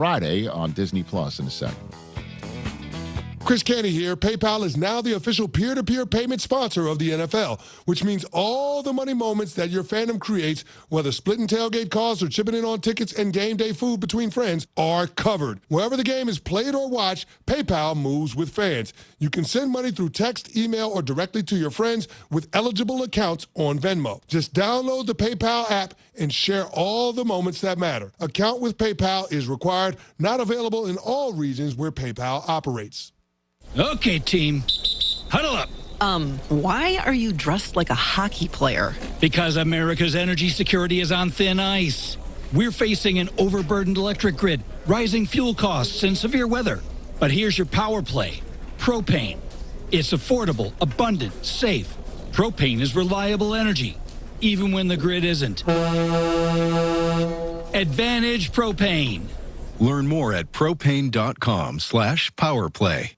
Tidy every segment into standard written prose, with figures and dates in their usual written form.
Friday on Disney Plus in a second. Chris Canty here. PayPal is now the official peer-to-peer payment sponsor of the NFL, which means all the money moments that your fandom creates, whether splitting tailgate costs or chipping in on tickets and game day food between friends, are covered. Wherever the game is played or watched, PayPal moves with fans. You can send money through text, email, or directly to your friends with eligible accounts on Venmo. Just download the PayPal app and share all the moments that matter. Account with PayPal is required, not available in all regions where PayPal operates. Okay, team, huddle up. Why are you dressed like a hockey player? Because America's energy security is on thin ice. We're facing an overburdened electric grid, rising fuel costs, and severe weather. But here's your power play. Propane. It's affordable, abundant, safe. Propane is reliable energy, even when the grid isn't. Advantage Propane. Learn more at propane.com/powerplay.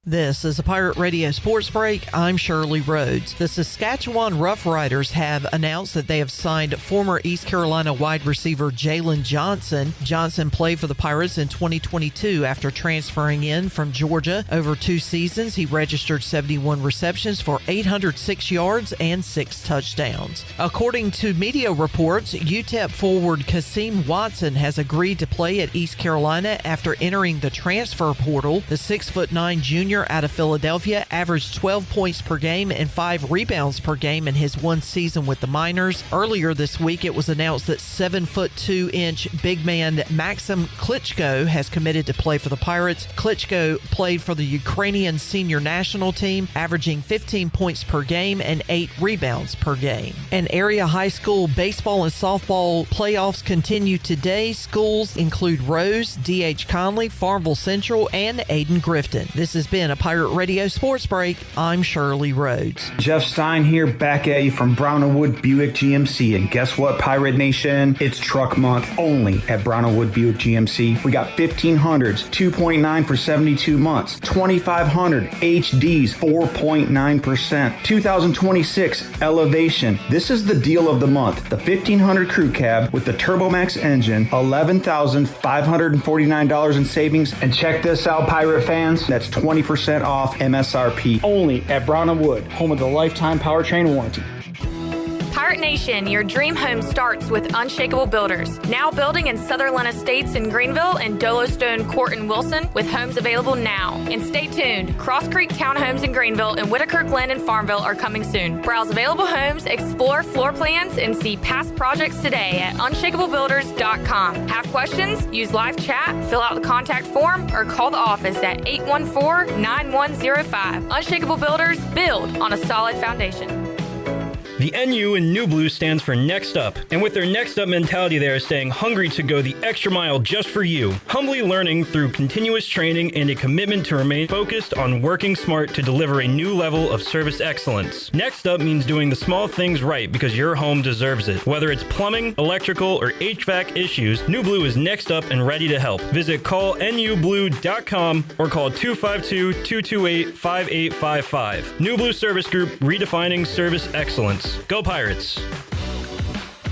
This is a Pirate Radio Sports Break. I'm Shirley Rhodes. The Saskatchewan Roughriders have announced that they have signed former East Carolina wide receiver Jalen Johnson. Johnson played for the Pirates in 2022 after transferring in from Georgia. Over 2 seasons, he registered 71 receptions for 806 yards and 6 touchdowns. According to media reports, UTEP forward Kasim Watson has agreed to play at East Carolina after entering the transfer portal. The 6'9" junior out of Philadelphia averaged 12 points per game and 5 rebounds per game in his 1 season with the Miners. Earlier this week, it was announced that 7'2" big man Maxim Klitschko has committed to play for the Pirates. Klitschko played for the Ukrainian senior national team, averaging 15 points per game and 8 rebounds per game. And area high school baseball and softball playoffs continue today. Schools include Rose, D.H. Conley, Farmville Central, and Aiden Grifton. This has been a Pirate Radio Sports Break. I'm Shirley Rhodes. Jeff Stein here, back at you from Brown & Wood Buick GMC. And guess what, Pirate Nation? It's truck month only at Brown & Wood Buick GMC. We got 1500s, 2.9 for 72 months, 2500 HDs, 4.9%, 2026 Elevation. This is the deal of the month. The 1500 Crew Cab with the TurboMax engine, $11,549 in savings. And check this out, Pirate fans. That's 20% off MSRP. Only at Brown & Wood, home of the lifetime powertrain warranty. Pirate Nation, your dream home starts with Unshakable Builders. Now building in Sutherland Estates in Greenville and Dolostone Court in Wilson, with homes available now. And stay tuned, Cross Creek Townhomes in Greenville and Whitaker Glen in Farmville are coming soon. Browse available homes, explore floor plans, and see past projects today at unshakablebuilders.com. Have questions? Use live chat, fill out the contact form, or call the office at 814-9105. Unshakable Builders, build on a solid foundation. The NU in New Blue stands for Next Up, and with their Next Up mentality, they are staying hungry to go the extra mile just for you, humbly learning through continuous training and a commitment to remain focused on working smart to deliver a new level of service excellence. Next Up means doing the small things right because your home deserves it. Whether it's plumbing, electrical, or HVAC issues, New Blue is next up and ready to help. Visit callnublue.com or call 252-228-5855. New Blue Service Group, redefining service excellence. Go Pirates!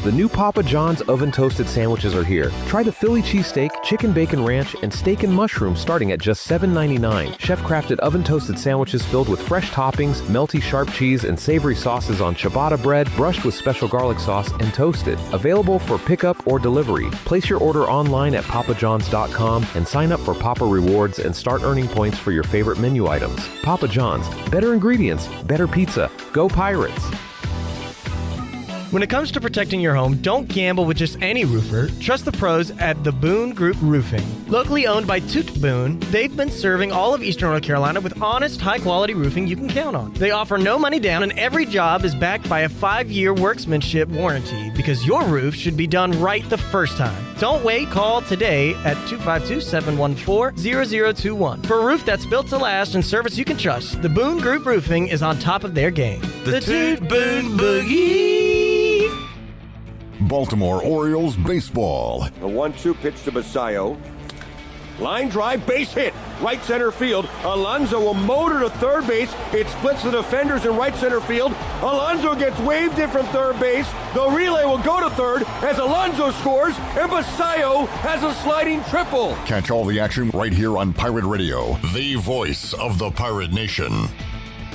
The new Papa John's oven toasted sandwiches are here. Try the Philly cheesesteak, chicken bacon ranch, and steak and mushroom starting at just $7.99. Chef-crafted oven toasted sandwiches filled with fresh toppings, melty sharp cheese, and savory sauces on ciabatta bread, brushed with special garlic sauce, and toasted. Available for pickup or delivery. Place your order online at papajohns.com and sign up for Papa Rewards and start earning points for your favorite menu items. Papa John's. Better ingredients, better pizza. Go Pirates! When it comes to protecting your home, don't gamble with just any roofer. Trust the pros at the Boone Group Roofing. Locally owned by Toot Boone, they've been serving all of Eastern North Carolina with honest, high-quality roofing you can count on. They offer no money down, and every job is backed by a 5-year workmanship warranty because your roof should be done right the first time. Don't wait. Call today at 252-714-0021. For a roof that's built to last and service you can trust, the Boone Group Roofing is on top of their game. The Toot Boone Boogie! Baltimore Orioles baseball. A 1-2 pitch to Basayo. Line drive, base hit. right center field. Alonso will motor to third base. It splits the defenders in right center field. Alonso gets waved in from third base. The relay will go to third as Alonso scores, and Basayo has a sliding triple. Catch all the action right here on Pirate Radio, the voice of the Pirate Nation.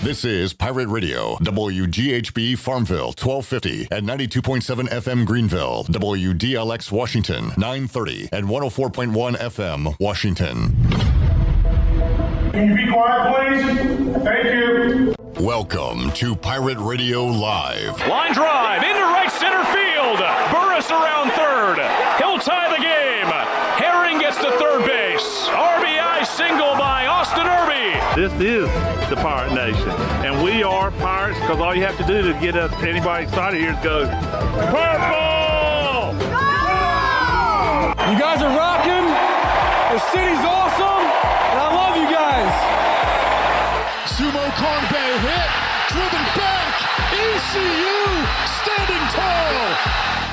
This is Pirate Radio, WGHB Farmville, 1250 and 92.7 FM Greenville, WDLX Washington, 930 and 104.1 FM Washington. Can you be quiet, please? Thank you. Welcome to Pirate Radio Live. Line drive into right center field. Burris around third. He'll tie the game. Herring gets to third base. RBI single by Austin Irby. This is the Pirate Nation, and we are Pirates because all you have to do to get anybody excited here is go, Purple! You guys are rocking. The city's awesome, and I love you guys. Sumo Conbe hit, driven back, ECU standing tall.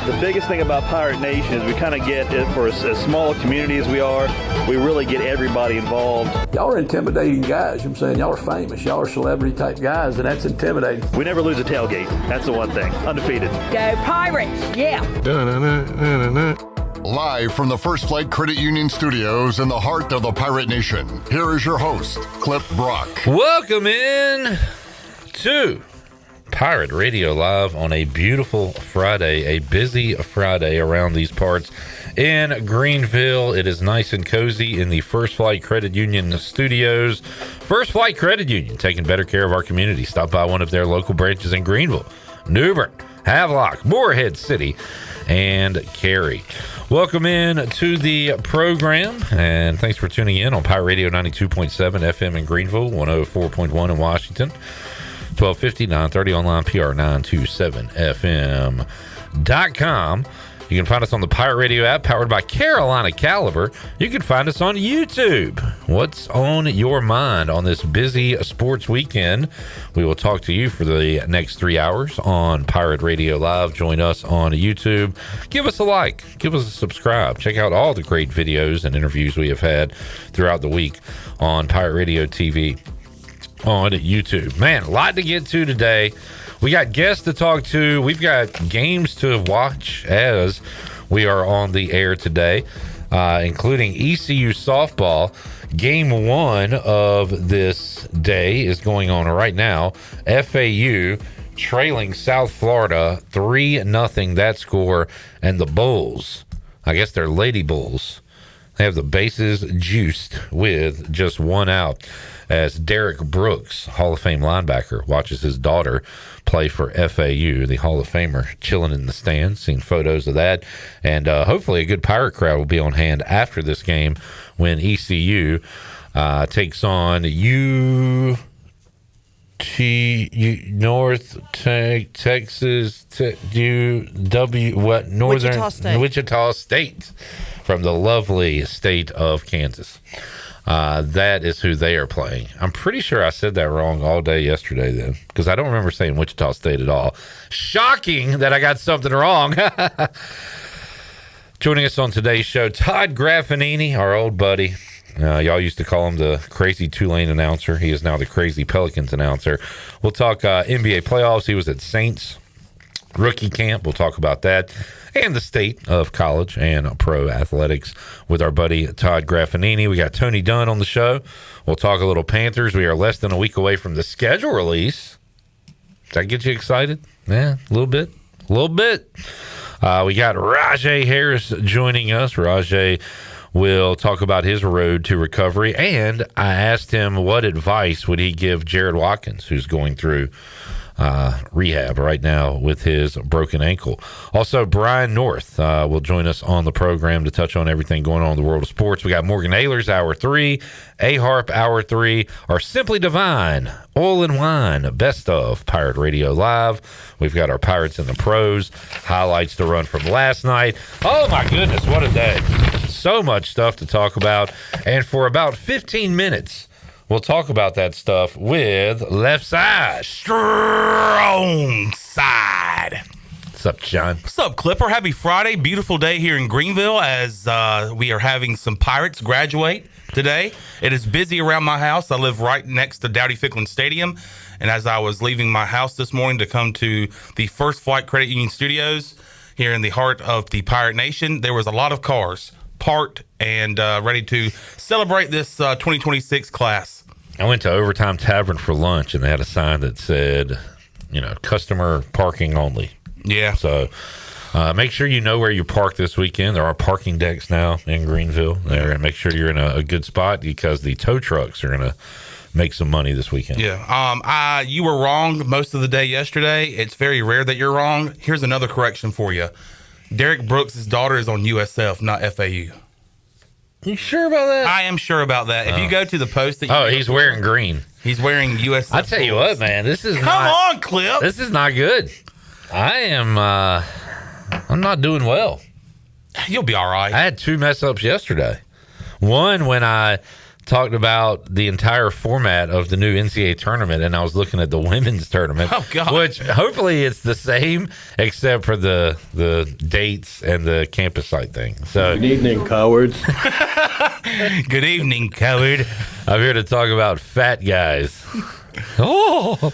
The biggest thing about Pirate Nation is we kind of get it for as small a community as we are. We really get everybody involved. Y'all are intimidating guys. I'm saying y'all are famous. Y'all are celebrity type guys, and that's intimidating. We never lose a tailgate. That's the one thing. Undefeated. Go Pirates! Yeah. Live from the First Flight Credit Union Studios in the heart of the Pirate Nation, here is your host, Clip Brock. Welcome in to Pirate Radio Live on a beautiful Friday, a busy Friday around these parts in Greenville. It is nice and cozy in the First Flight Credit Union Studios. First Flight Credit Union, taking better care of our community. Stop by one of their local branches in Greenville, New Bern, Havelock, Moorhead City, and Cary. Welcome in to the program, and thanks for tuning in on Pirate Radio 92.7 FM in Greenville, 104.1 in Washington, 1250, 930 online, PR927FM.com. You can find us on the Pirate Radio app powered by Carolina Caliber. You can find us on YouTube. What's on your mind on this busy sports weekend? We will talk to you for the next 3 hours on Pirate Radio Live. Join us on YouTube. Give us a like. Give us a subscribe. Check out all the great videos and interviews we have had throughout the week on Pirate Radio TV on YouTube. Man, a lot to get to today. We got guests to talk to. We've got games to watch as we are on the air today, including ECU softball. Game 1 of this day is going on right now. FAU trailing South Florida 3-0, that score. And the Bulls, I guess they're Lady Bulls, they have the bases juiced with just one out, as Derek Brooks, Hall of Fame linebacker, watches his daughter play for FAU, the Hall of Famer, chilling in the stands. Seen photos of that. And hopefully a good Pirate crowd will be on hand after this game when ECU takes on North Texas, Wichita State, from the lovely state of Kansas. That is who they are playing. I'm pretty sure I said that wrong all day yesterday then, because I don't remember saying Wichita State at all. Shocking that I got something wrong. Joining us on today's show, Todd Graffagnini, our old buddy. Y'all used to call him the crazy Tulane announcer. He is now the crazy Pelicans announcer. We'll talk NBA playoffs. He was at Saints rookie camp. We'll talk about that and the state of college and pro athletics with our buddy Todd Graffagnini. We got Tony Dunn on the show. We'll talk a little Panthers. We are less than a week away from the schedule release. Does that get you excited? Yeah, a little bit. A little bit. We got Rahjai Harris joining us. Rahjai will talk about his road to recovery, and I asked him what advice would he give Jared Watkins, who's going through rehab right now with his broken ankle. Also, Brian North will join us on the program to touch on everything going on in the world of sports. We got Morgan Ahlers, Hour 3, A-Harp, Hour 3, our Simply Divine Oil and Wine Best of Pirate Radio Live. We've got our Pirates and the Pros, highlights to run from last night. Oh my goodness, what a day. So much stuff to talk about. And for about 15 minutes, we'll talk about that stuff with Left Side. Strong Side. What's up, John? What's up, Clipper? Happy Friday. Beautiful day here in Greenville as we are having some Pirates graduate today. It is busy around my house. I live right next to Dowdy-Ficklin Stadium. And as I was leaving my house this morning to come to the First Flight Credit Union Studios here in the heart of the Pirate Nation, there was a lot of cars parked and ready to celebrate this 2026 class. I went to Overtime Tavern for lunch, and they had a sign that said, customer parking only. Yeah. So make sure you know where you park this weekend. There are parking decks now in Greenville. They're going to make sure you're in a good spot because the tow trucks are going to make some money this weekend. Yeah. You were wrong most of the day yesterday. It's very rare that you're wrong. Here's another correction for you. Derek Brooks' daughter is on USF, not FAU. You sure about that? I am sure about that. If you go to the post that he's wearing green. He's wearing USF. I tell you what, man, this is Come on, Clip. This is not good. I'm not doing well. You'll be all right. I had 2 mess ups yesterday. One when I talked about the entire format of the new NCAA tournament, and I was looking at the women's tournament. Oh, God. Which hopefully it's the same except for the dates and the campus site thing. So good evening, cowards. Good evening, coward. I'm here to talk about fat guys. Oh,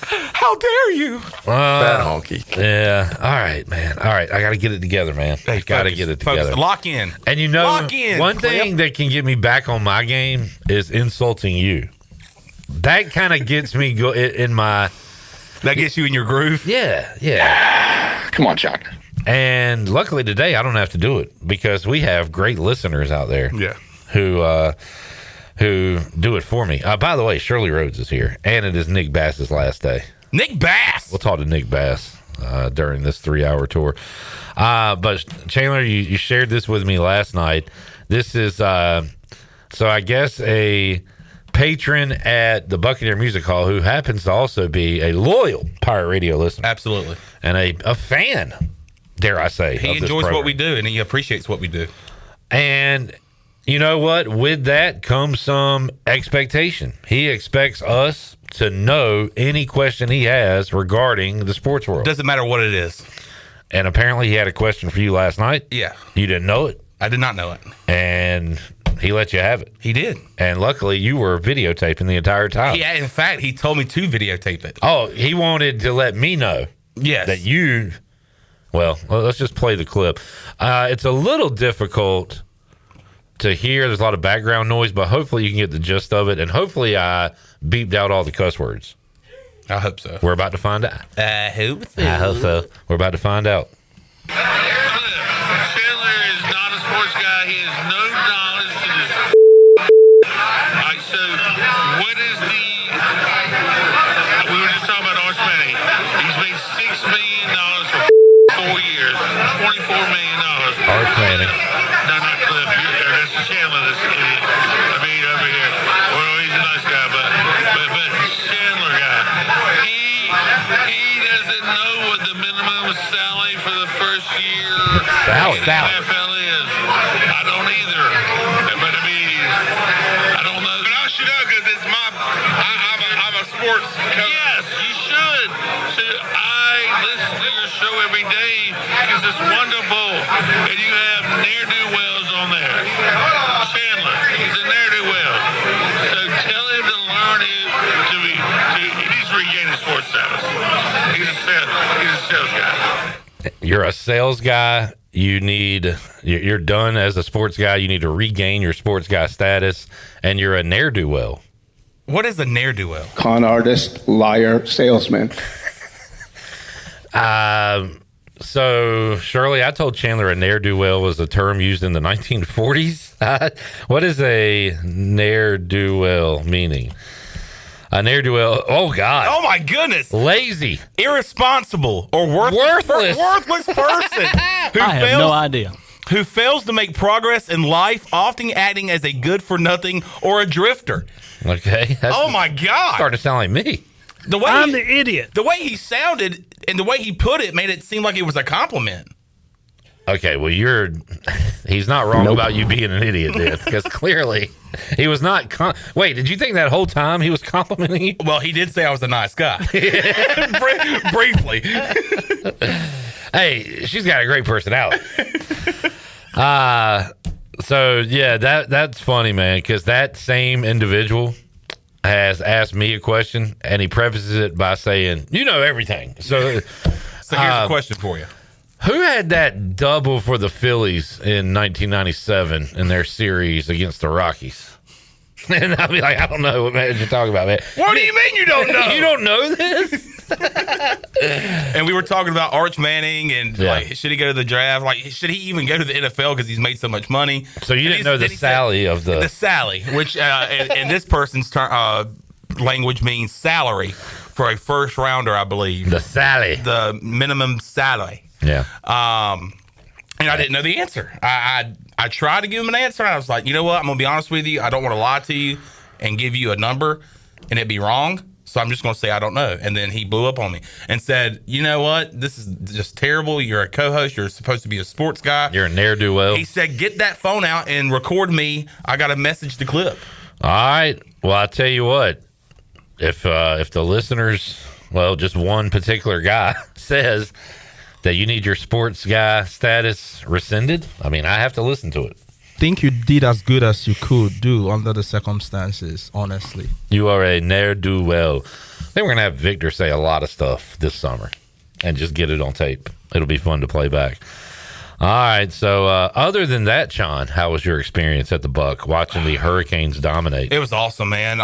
how dare you? Fat honky. Yeah. All right, man. All right. I got to get it together, man. I got to get it together. Focus. Lock in. And Lock in, one thing that can get me back on my game is insulting you. That kind of gets me in my... That gets you in your groove? Yeah. Come on, Chuck. And luckily today I don't have to do it because we have great listeners out there. Yeah. Who do it for me. By the way, Shirley Rhodes is here, and it is Nick Bass's last day. Nick Bass! We'll talk to Nick Bass during this 3-hour tour. But Chandler, you shared this with me last night. This is, so I guess a patron at the Buccaneer Music Hall who happens to also be a loyal Pirate Radio listener. Absolutely. And a fan, dare I say. He enjoys what we do, and he appreciates what we do. And... you know what? With that comes some expectation. He expects us to know any question he has regarding the sports world. Doesn't matter what it is. And apparently he had a question for you last night. Yeah. You didn't know it? I did not know it. And he let you have it. He did. And luckily you were videotaping the entire time. Yeah, in fact, he told me to videotape it. Oh, he wanted to let me know. Yes. That you... Well, let's just play the clip. It's a little difficult... to hear. There's a lot of background noise, but hopefully you can get the gist of it, and hopefully I beeped out all the cuss words. I hope so. We're about to find out. I hope so. I hope so. We're about to find out. Chandler is not a sports guy. He has no knowledge to this. Alright, so what is the... We were just talking about Arch Manning. He's made $6 million for 4 years. $24 million. Arch Manning. No, not Cliff. That's Chandler, this idiot. I mean, over here. Well, he's a nice guy, but Chandler guy. He doesn't know what the minimum salary for the first year in the NFL is. I don't either. But I mean, I don't know. But I should know because it's I'm a sports coach. Yes, you should. So I listen to your show every day because it's wonderful. And you have ne'er-do-wells on there. Chandler, he's a ne'er-do-well. So tell him to learn it he needs to regain his sports status. He's a sales guy. You're a sales guy. You're done as a sports guy. You need to regain your sports guy status, and you're a ne'er-do-well. What is a ne'er-do-well? Con artist, liar, salesman. So, Shirley, I told Chandler a ne'er-do-well was a term used in the 1940s. What is a ne'er-do-well meaning? A ne'er-do-well, oh, God. Oh, my goodness. Lazy. Irresponsible or worthless person. Who I have no idea. Who fails to make progress in life, often acting as a good-for-nothing or a drifter. Okay. Oh, my God. Starting to sound like me. I'm the idiot. The way he sounded and the way he put it made it seem like it was a compliment. Okay, well, he's not wrong about you being an idiot, then, because clearly he was not. Wait, did you think that whole time he was complimenting you? Well, he did say I was a nice guy. Briefly. Hey, she's got a great personality. So yeah, that's funny, man, because that same individual has asked me a question, and he prefaces it by saying, "You know everything." So here's a question for you: who had that double for the Phillies in 1997 in their series against the Rockies? And I'll be like, I don't know what man you're talking about, man. What do you mean you don't know? You don't know this? And we were talking about Arch Manning and like, should he go to the draft? Like, should he even go to the NFL because he's made so much money? So you didn't know the Sally of the Sally, which in this person's language means salary for a first rounder, I believe. The Sally, the minimum salary. Yeah. And I didn't know the answer. I tried to give him an answer, and I was like, you know what? I'm going to be honest with you. I don't want to lie to you and give you a number and it be wrong. So I'm just going to say I don't know. And then he blew up on me and said, you know what? This is just terrible. You're a co-host. You're supposed to be a sports guy. You're a ne'er-do-well. He said, get that phone out and record me. I got a message to clip. All right. Well, I tell you what. If the listeners, well, just one particular guy says that you need your sports guy status rescinded, I mean, I have to listen to it. Think you did as good as you could do under the circumstances, honestly. You are a ne'er-do-well. I think we're going to have Victor say a lot of stuff this summer and just get it on tape. It'll be fun to play back. All right, so other than that, Sean, how was your experience at the Buck watching the Hurricanes dominate? It was awesome, man.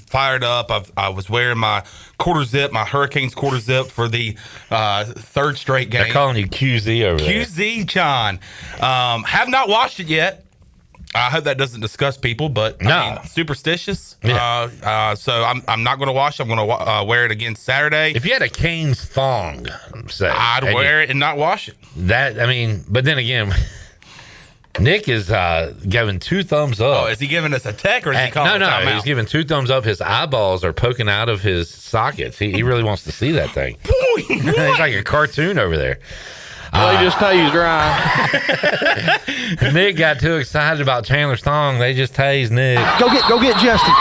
Fired up. I was wearing my quarter zip, my Hurricanes quarter zip for the third straight game. They're calling you QZ over there. QZ, John. Have not watched it yet. I hope that doesn't disgust people, but no. I mean, superstitious. Yeah. So I'm not going to watch it. I'm going to wear it again Saturday. If you had a Canes thong, say, I'd wear it and not wash it. That, I mean, but then again, Nick is giving 2 thumbs up. Oh, is he giving us a tech or is he calling No, timeout? he's giving 2 thumbs up. His eyeballs are poking out of his sockets. He really wants to see that thing. He's like a cartoon over there. Well, he just tased dry. Nick got too excited about Chandler's thong. They just tased Nick. Go get Justin.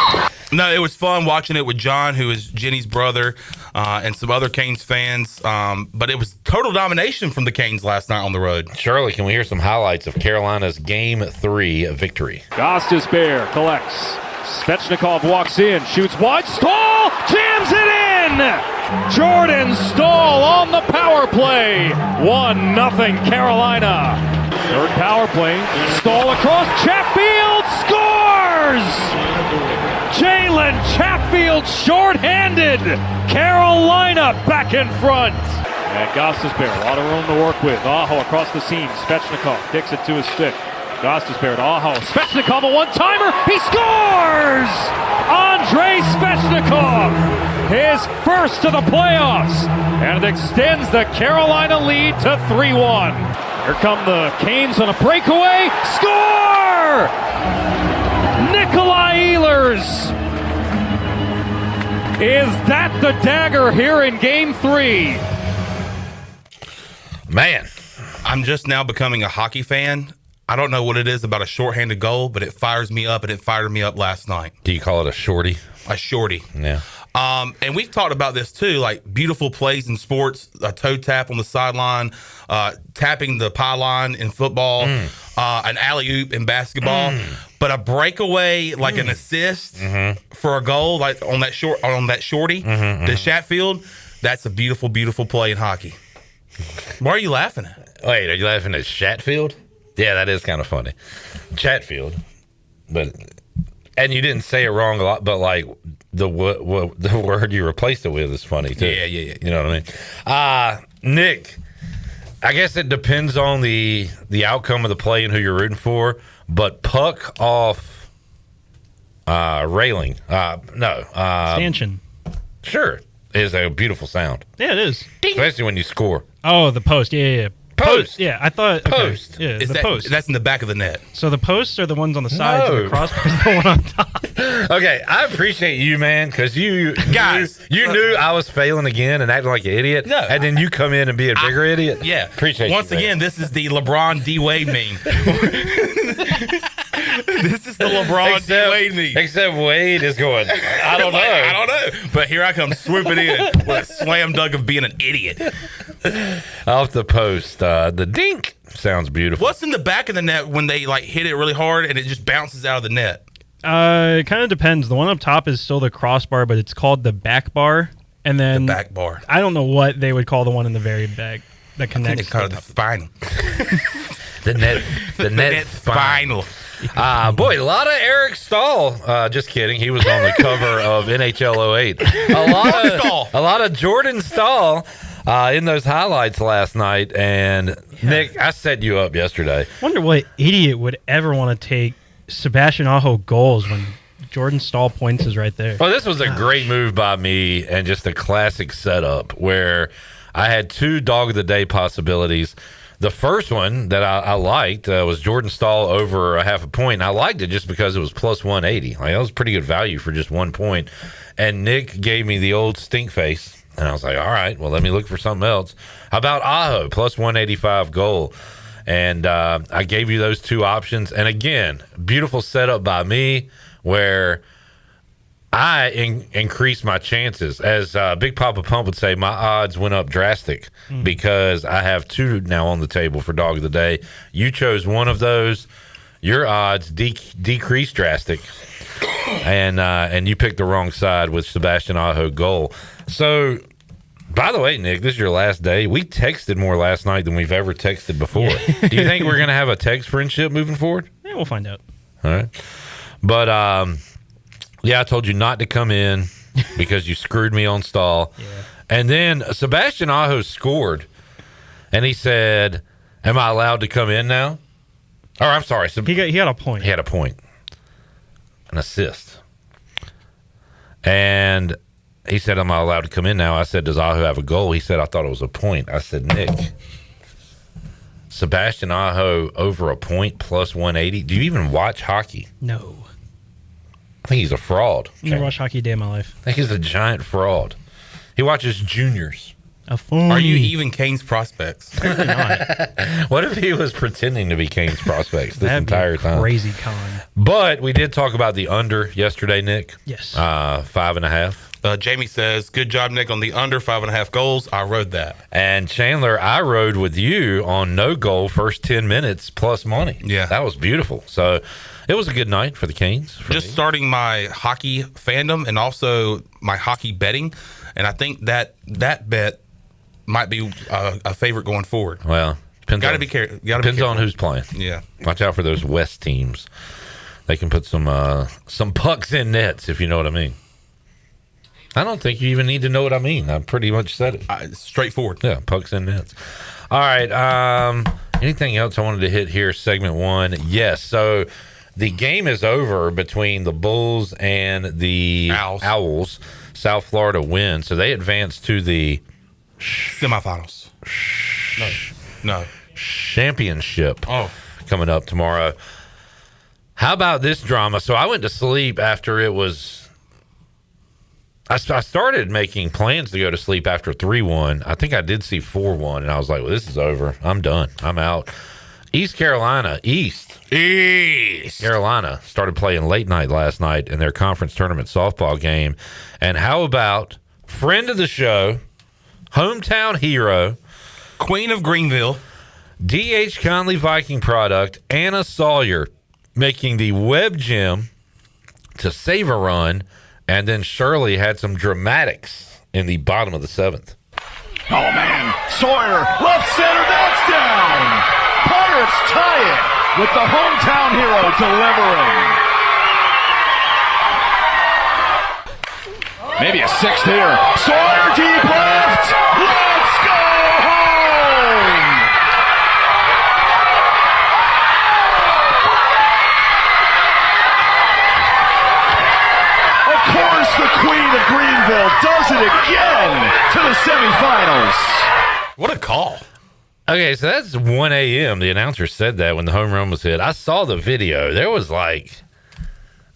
No, it was fun watching it with John, who is Jenny's brother, and some other Canes fans. But it was total domination from the Canes last night on the road. Shirley, can we hear some highlights of Carolina's Game 3 victory? Gostisbehere collects. Svechnikov walks in, shoots wide. Stahl jams it in! Jordan Stahl on the power play. 1-0 Carolina. Third power play. Stahl across. Chatfield scores! Jalen Chatfield shorthanded. Carolina back in front. And Gostisbehere, a lot of room to work with. Aho across the seam. Svechnikov kicks it to his stick. Gostisbehere to Aho. Svechnikov, a one-timer. He scores! Andrei Svechnikov, his first of the playoffs. And it extends the Carolina lead to 3-1. Here come the Canes on a breakaway. Score! Nikolai Ahlers. Is that the dagger here in Game 3? Man, I'm just now becoming a hockey fan. I don't know what it is about a shorthanded goal, but it fires me up, and it fired me up last night. Do you call it a shorty? A shorty. Yeah. And we've talked about this too, like beautiful plays in sports, a toe tap on the sideline, tapping the pylon in football, an alley-oop in basketball, but a breakaway, like an assist for a goal, like on that shorty, the Chatfield, that's a beautiful, beautiful play in hockey. Why are you laughing at? Wait, are you laughing at Chatfield? Yeah, that is kind of funny. Chatfield. And you didn't say it wrong a lot, but like the word you replaced it with is funny too. Yeah. You know what I mean? Nick, I guess it depends on the outcome of the play and who you're rooting for, but puck off railing. Stanchion. Sure. Is a beautiful sound. Yeah, it is. Especially when you score. Oh, the post. Yeah. Post. Yeah, I thought. Post. Okay. Yeah, Is the post. That's in the back of the net. So the posts are the ones on the sides, No. and the crossbar is the one on top. Okay, I appreciate you, man, because you knew I was failing again and acting like an idiot. No, and then you come in and be a bigger idiot. Yeah. Appreciate you. Once again, this is the LeBron D Wade meme. This is the LeBron D Wade meme. Except Wade is going, I don't know. I don't know. But here I come swooping in with a slam dunk of being an idiot. Off the post, the dink Sounds beautiful. What's in the back of the net when they like hit it really hard and it just bounces out of the net? It kind of depends. The one up top is still the crossbar, but it's called the back bar. And then the back bar. I don't know what they would call the one in the very back that connects. I think they call it the spinal. the net spinal. Boy, a lot of Eric Stahl. Just kidding. He was on the cover of NHL 08. A lot of Jordan Stahl in those highlights last night. And Nick, I set you up yesterday. Wonder what idiot would ever want to take Sebastian Aho goals when Jordan Stahl points is right there. Well, this was a great move by me and just a classic setup where I had 2 dog of the day possibilities. The first one that I liked was Jordan Stahl over a half a point. And I liked it just because it was plus 180. Like, that was pretty good value for just 1 point. And Nick gave me the old stink face. And I was like, all right, well, let me look for something else. How about Aho, plus 185 goal? And I gave you those 2 options. And again, beautiful setup by me where I increased my chances. As Big Papa Pump would say, my odds went up drastic because I have 2 now on the table for Dog of the Day. You chose one of those. Your odds decreased drastic. And you picked the wrong side with Sebastian Aho goal. So, by the way, Nick, this is your last day. We texted more last night than we've ever texted before. Yeah. Do you think we're going to have a text friendship moving forward? Yeah, we'll find out. All right. But, yeah, I told you not to come in because you screwed me on Stahl. Yeah. And then Sebastian Aho scored, and he said, am I allowed to come in now? Or, I'm sorry. He had a point. He had a point. An assist. And he said, am I allowed to come in now? I said, does Aho have a goal? He said, I thought it was a point. I said, Nick, Sebastian Aho over a point plus 180. Do you even watch hockey? No. I think he's a fraud. Never watched hockey a day in my life. I think he's a giant fraud. He watches juniors. Are you even Kane's prospects? What if he was pretending to be Kane's prospects this entire time? Crazy con. But we did talk about the under yesterday, Nick. Yes. 5.5. Jamie says, good job, Nick, on the under 5.5 goals. I rode that. And Chandler, I rode with you on no goal first 10 minutes plus money. Yeah. That was beautiful. So it was a good night for the Canes. Just starting my hockey fandom and also my hockey betting. And I think that bet might be a favorite going forward. Well, depends on who's playing. Yeah. Watch out for those West teams. They can put some pucks in nets, if you know what I mean. I don't think you even need to know what I mean. I pretty much said it. Straightforward. Yeah, pucks in nets. All right. Anything else I wanted to hit here, segment 1? Yes. So the game is over between the Bulls and the Owls. South Florida wins. So they advance to the semifinals. No. Championship coming up tomorrow. How about this drama? So I went to sleep after it was... I started making plans to go to sleep after 3-1. I think I did see 4-1, and I was like, well, this is over. I'm done. I'm out. East Carolina started playing late night last night in their conference tournament softball game. And how about friend of the show, hometown hero, Queen of Greenville, D.H. Conley Viking product, Anna Sawyer, making the web gym to save a run. And then Shirley had some dramatics in the bottom of the 7th. Oh, man. Sawyer, left center, that's down. Pirates tie it with the hometown hero delivering. Maybe a 6th here. Sawyer deep left. Let's go home. Of course, the Queen of Greenville does it again to the semifinals. What a call. Okay, so that's 1 a.m. The announcer said that when the home run was hit. I saw the video. There was like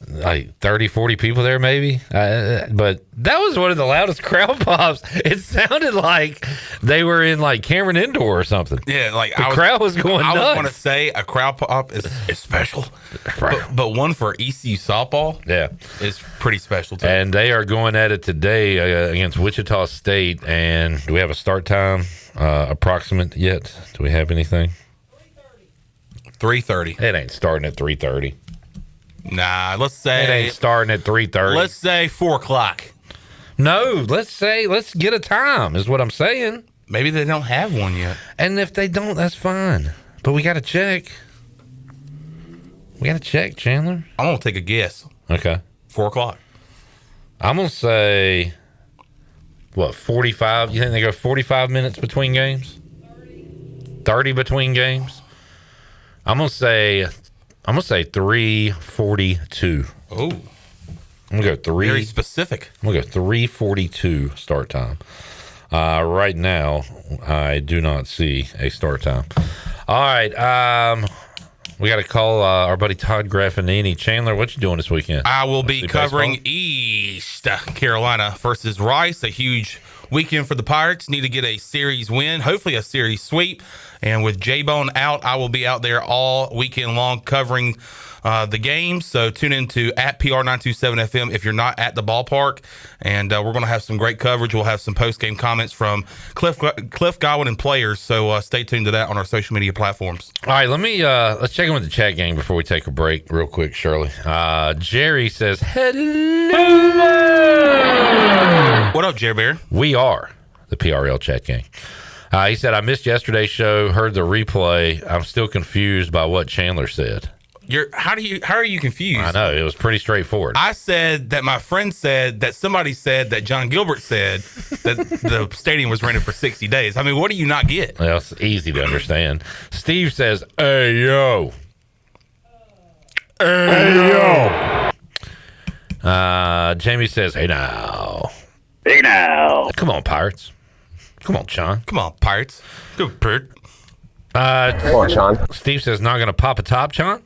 30, 40 people there maybe. But that was one of the loudest crowd pops. It sounded like they were in like Cameron Indoor or something. Yeah, like the crowd was going nuts. I was going to say a crowd pop is special. But one for ECU softball is pretty special too. And they are going at it today against Wichita State. And do we have a start time approximate yet? Do we have anything? 3:30. It ain't starting at 3:30. Nah, let's say it ain't starting at 3:30. Let's say 4 o'clock. No, let's get a time is what I'm saying. Maybe they don't have one yet. And if they don't, that's fine. But we got to check. We got to check, Chandler. I'm going to take a guess. Okay. 4 o'clock. I'm going to say, 45? You think they go 45 minutes between games? 30 between games? I'm going to say 3:42. Oh. I'm going to go 3. Very specific. I'm going to go 3:42 start time. Right now, I do not see a start time. All right. We got to call our buddy Todd Graffagnini. Chandler, what you doing this weekend? I will be covering East Carolina versus Rice. A huge weekend for the Pirates. Need to get a series win, hopefully a series sweep. And with J-Bone out, I will be out there all weekend long covering the game. So tune into at PR927FM if you're not at the ballpark. And we're going to have some great coverage. We'll have some post-game comments from Cliff Godwin and players. So stay tuned to that on our social media platforms. All right, let's check in with the chat game before we take a break real quick, Shirley. Jerry says, hello. What up, Jerry Bear? We are the PRL chat game. He said, I missed yesterday's show, heard the replay. I'm still confused by what Chandler said. How are you confused? I know, it was pretty straightforward. I said that my friend said that somebody said that John Gilbert said that the stadium was rented for 60 days. I mean, what do you not get? Well, it's easy to understand. Steve says, hey, yo. Hey, yo. Jamie says, hey, now. Hey, now. Come on, Pirates. Come on, Sean. Come on, Pirates. Good bird. Come on, Sean. Steve says, not going to pop a top, Sean?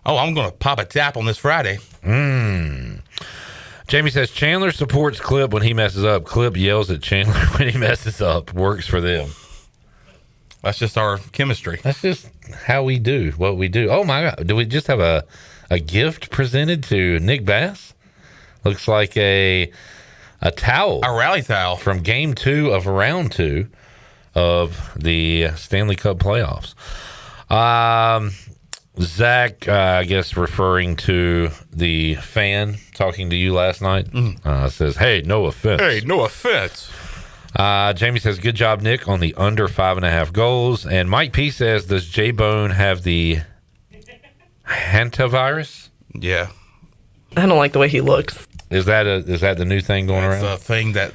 Oh, I'm going to pop a tap on this Friday. Jamie says, Chandler supports Clip when he messes up. Clip yells at Chandler when he messes up. Works for them. That's just our chemistry. That's just how we do what we do. Oh, my God. Do we just have a gift presented to Nick Bass? Looks like a towel. A rally towel. From game 2 of round 2 of the Stanley Cup playoffs. Zach, I guess referring to the fan talking to you last night, says, hey, no offense. Hey, no offense. Jamie says, good job, Nick, on the under 5.5 goals. And Mike P says, does J-Bone have the hantavirus? Yeah. I don't like the way he looks. Is that the new thing going around? It's a thing that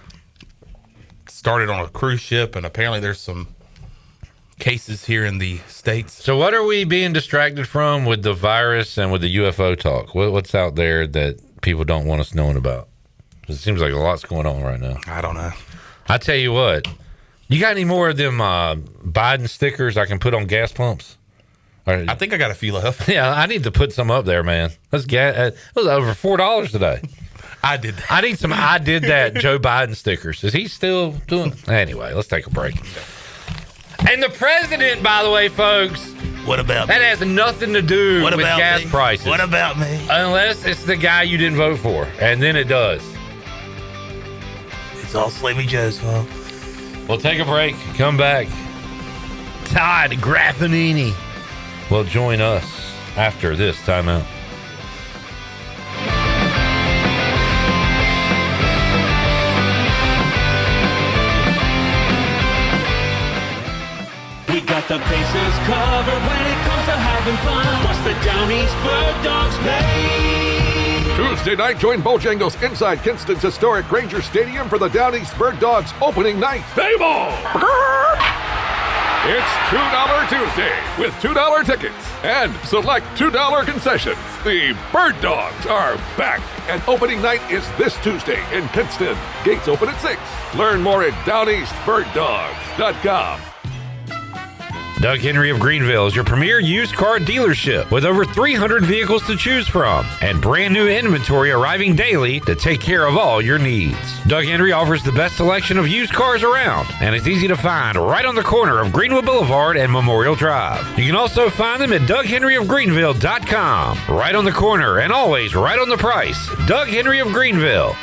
started on a cruise ship, and apparently there's some cases here in the States. So what are we being distracted from with the virus and with the UFO talk? What's out there that people don't want us knowing about? It seems like a lot's going on right now. I don't know. I tell you what, you got any more of them Biden stickers I can put on gas pumps? I think I got a few left. Yeah, I need to put some up there, man. It was over $4 today. I did that. I need some I did that Joe Biden stickers. Is he still doing? Anyway, let's take a break. And the president, by the way, folks. What about that? Me? Has nothing to do with gas prices. What about me? Unless it's the guy you didn't vote for. And then it does. It's all Slimmy Joe's fault. We'll take a break. Come back. Todd Graffagnini will join us after this timeout. We got the bases covered when it comes to having fun. What's the Down East Bird Dogs pay? Tuesday night, join Bojangles inside Kinston's historic Granger Stadium for the Down East Bird Dogs opening night. Play ball! It's $2 Tuesday with $2 tickets and select $2 concessions. The Bird Dogs are back, and opening night is this Tuesday in Kinston. Gates open at 6. Learn more at downeastbirddogs.com. Doug Henry of Greenville is your premier used car dealership with over 300 vehicles to choose from and brand new inventory arriving daily to take care of all your needs. Doug Henry offers the best selection of used cars around, and it's easy to find right on the corner of Greenwood Boulevard and Memorial Drive. You can also find them at DougHenryofGreenville.com. Right on the corner and always right on the price. Doug Henry of Greenville.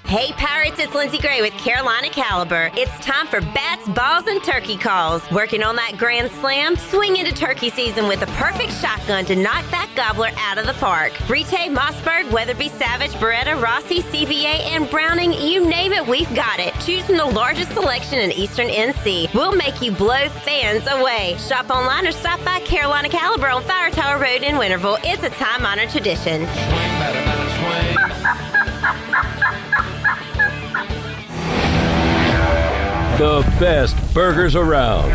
Hey Pirates, it's Lindsey Gray with Carolina Caliber. It's time for bats, balls, and turkey calls. Working on that grand slam? Swing into turkey season with a perfect shotgun to knock that gobbler out of the park. Brite, Mossberg, Weatherby, Savage, Beretta, Rossi, CVA, and Browning, you name it, we've got it. Choose from the largest selection in Eastern NC. We'll make you blow fans away. Shop online or stop by Carolina Caliber on Fire Tower Road in Winterville. It's a time-honored tradition. The best burgers around.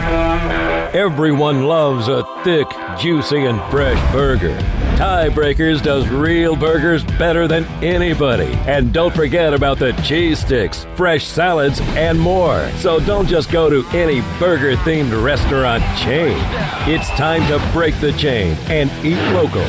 Everyone loves a thick, juicy, and fresh burger. Tiebreakers does real burgers better than anybody. And don't forget about the cheese sticks, fresh salads, and more. So don't just go to any burger-themed restaurant chain. It's time to break the chain and eat local.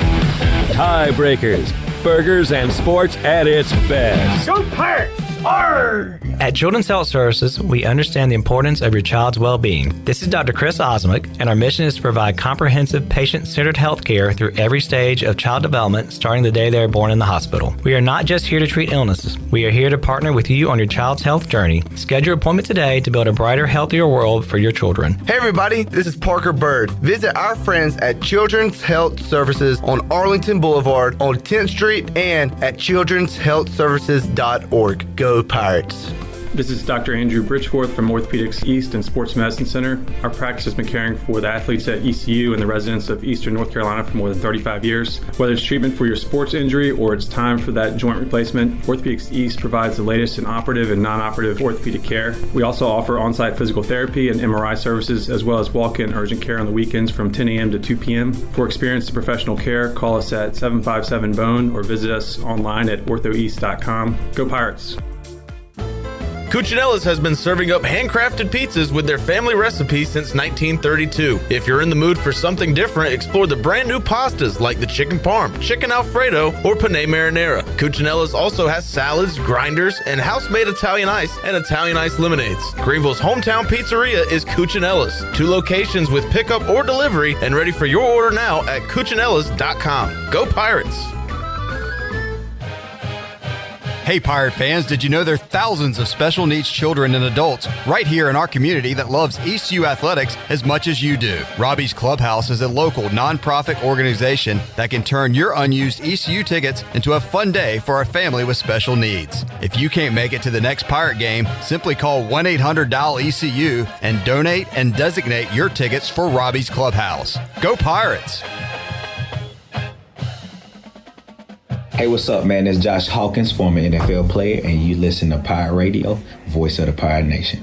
Tiebreakers, burgers and sports at its best. Go Pirates! Arr! At Children's Health Services, we understand the importance of your child's well-being. This is Dr. Chris Osmick, and our mission is to provide comprehensive, patient-centered health care through every stage of child development, starting the day they are born in the hospital. We are not just here to treat illnesses. We are here to partner with you on your child's health journey. Schedule your appointment today to build a brighter, healthier world for your children. Hey everybody, this is Parker Bird. Visit our friends at Children's Health Services on Arlington Boulevard on 10th Street and at childrenshealthservices.org. Go Pirates! This is Dr. Andrew Bridgeforth from Orthopedics East and Sports Medicine Center. Our practice has been caring for the athletes at ECU and the residents of Eastern North Carolina for more than 35 years. Whether it's treatment for your sports injury or it's time for that joint replacement, Orthopedics East provides the latest in operative and non-operative orthopedic care. We also offer on-site physical therapy and MRI services, as well as walk-in urgent care on the weekends from 10 a.m. to 2 p.m. For experienced professional care, call us at 757-BONE or visit us online at orthoeast.com. Go Pirates! Cuccinelli's has been serving up handcrafted pizzas with their family recipe since 1932. If you're in the mood for something different, explore the brand new pastas like the chicken parm, chicken alfredo, or penne marinara. Cuccinelli's also has salads, grinders, and house-made Italian ice and Italian ice lemonades. Greenville's hometown pizzeria is Cuccinelli's. 2 locations with pickup or delivery, and ready for your order now at cuccinellis.com. Go Pirates! Hey Pirate fans, did you know there are thousands of special needs children and adults right here in our community that loves ECU athletics as much as you do? Robbie's Clubhouse is a local nonprofit organization that can turn your unused ECU tickets into a fun day for a family with special needs. If you can't make it to the next Pirate game, simply call 1-800-DIAL-ECU and donate and designate your tickets for Robbie's Clubhouse. Go Pirates! Hey, what's up, man? It's Josh Hawkins, former NFL player, and you listen to Pirate Radio, voice of the Pirate Nation.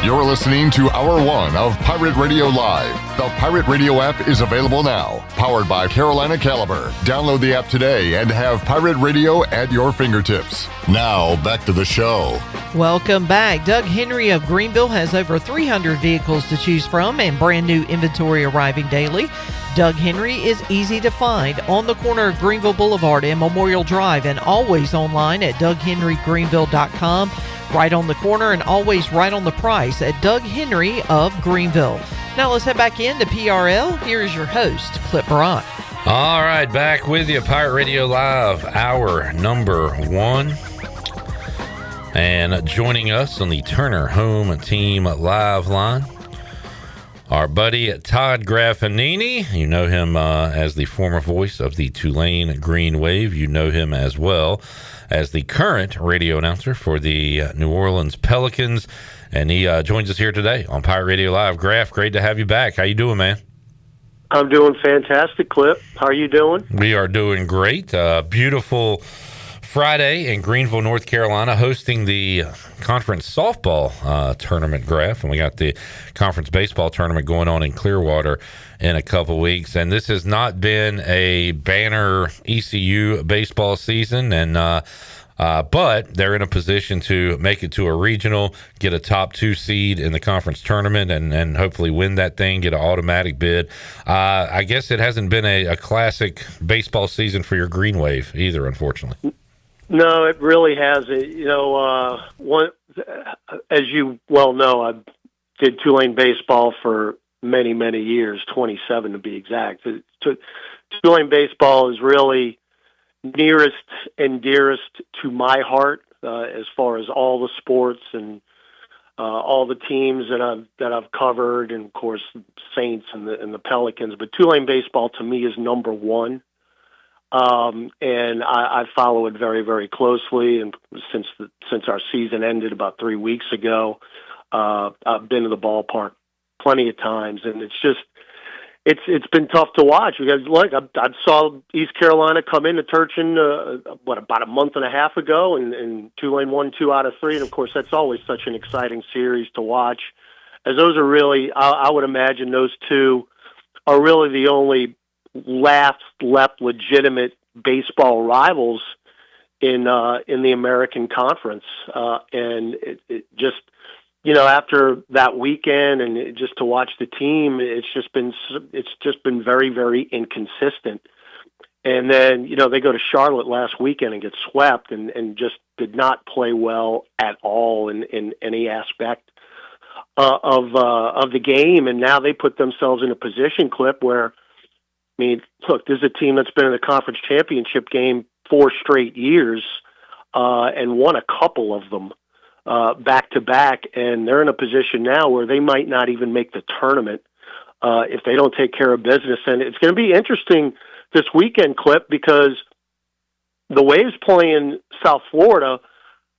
You're listening to Hour 1 of Pirate Radio Live. The Pirate Radio app is available now. Powered by Carolina Caliber. Download the app today and have Pirate Radio at your fingertips. Now, back to the show. Welcome back. Doug Henry of Greenville has over 300 vehicles to choose from and brand new inventory arriving daily. Doug Henry is easy to find on the corner of Greenville Boulevard and Memorial Drive and always online at DougHenryGreenville.com. Right on the corner and always right on the price at Doug Henry of Greenville. Now let's head back into PRL. Here is your host, Clip Barat. All right, back with you, Pirate Radio Live, hour number 1. And joining us on the Turner Home Team Live line, our buddy Todd Graffagnini. You know him as the former voice of the Tulane Green Wave. You know him as well as the current radio announcer for the New Orleans Pelicans. And he joins us here today on Pirate Radio Live. Graf, great to have you back. How you doing, man? I'm doing fantastic, Clip. How are you doing? We are doing great. Beautiful Friday in Greenville, North Carolina, hosting the conference softball tournament, Graf. And we got the conference baseball tournament going on in Clearwater in a couple weeks. And this has not been a banner ECU baseball season. And but they're in a position to make it to a regional, get a top 2 seed in the conference tournament, and hopefully win that thing, get an automatic bid. I guess it hasn't been a classic baseball season for your Green Wave either, unfortunately. No, it really hasn't. As you well know, I did Tulane baseball for many, many years, 27 to be exact. Tulane baseball is really nearest and dearest to my heart as far as all the sports and all the teams that I've covered, and of course Saints and the Pelicans. But Tulane baseball to me is number one. And I follow it very, very closely. And since our season ended about 3 weeks ago, I've been to the ballpark plenty of times, and it's been tough to watch because look, I saw East Carolina come into Turchin about a month and a half ago, and Tulane won 2 out of 3, and of course that's always such an exciting series to watch, as those are really, I would imagine those two are really the only left legitimate baseball rivals in the American Conference, and it just, after that weekend and just to watch the team, it's just been very, very inconsistent. And then they go to Charlotte last weekend and get swept and just did not play well at all in any aspect of the game. And now they put themselves in a position, Clip, where, look, this is a team that's been in the conference championship game 4 straight years and won a couple of them back to back, and they're in a position now where they might not even make the tournament if they don't take care of business. And it's going to be interesting this weekend, Clip, because the Waves playing South Florida,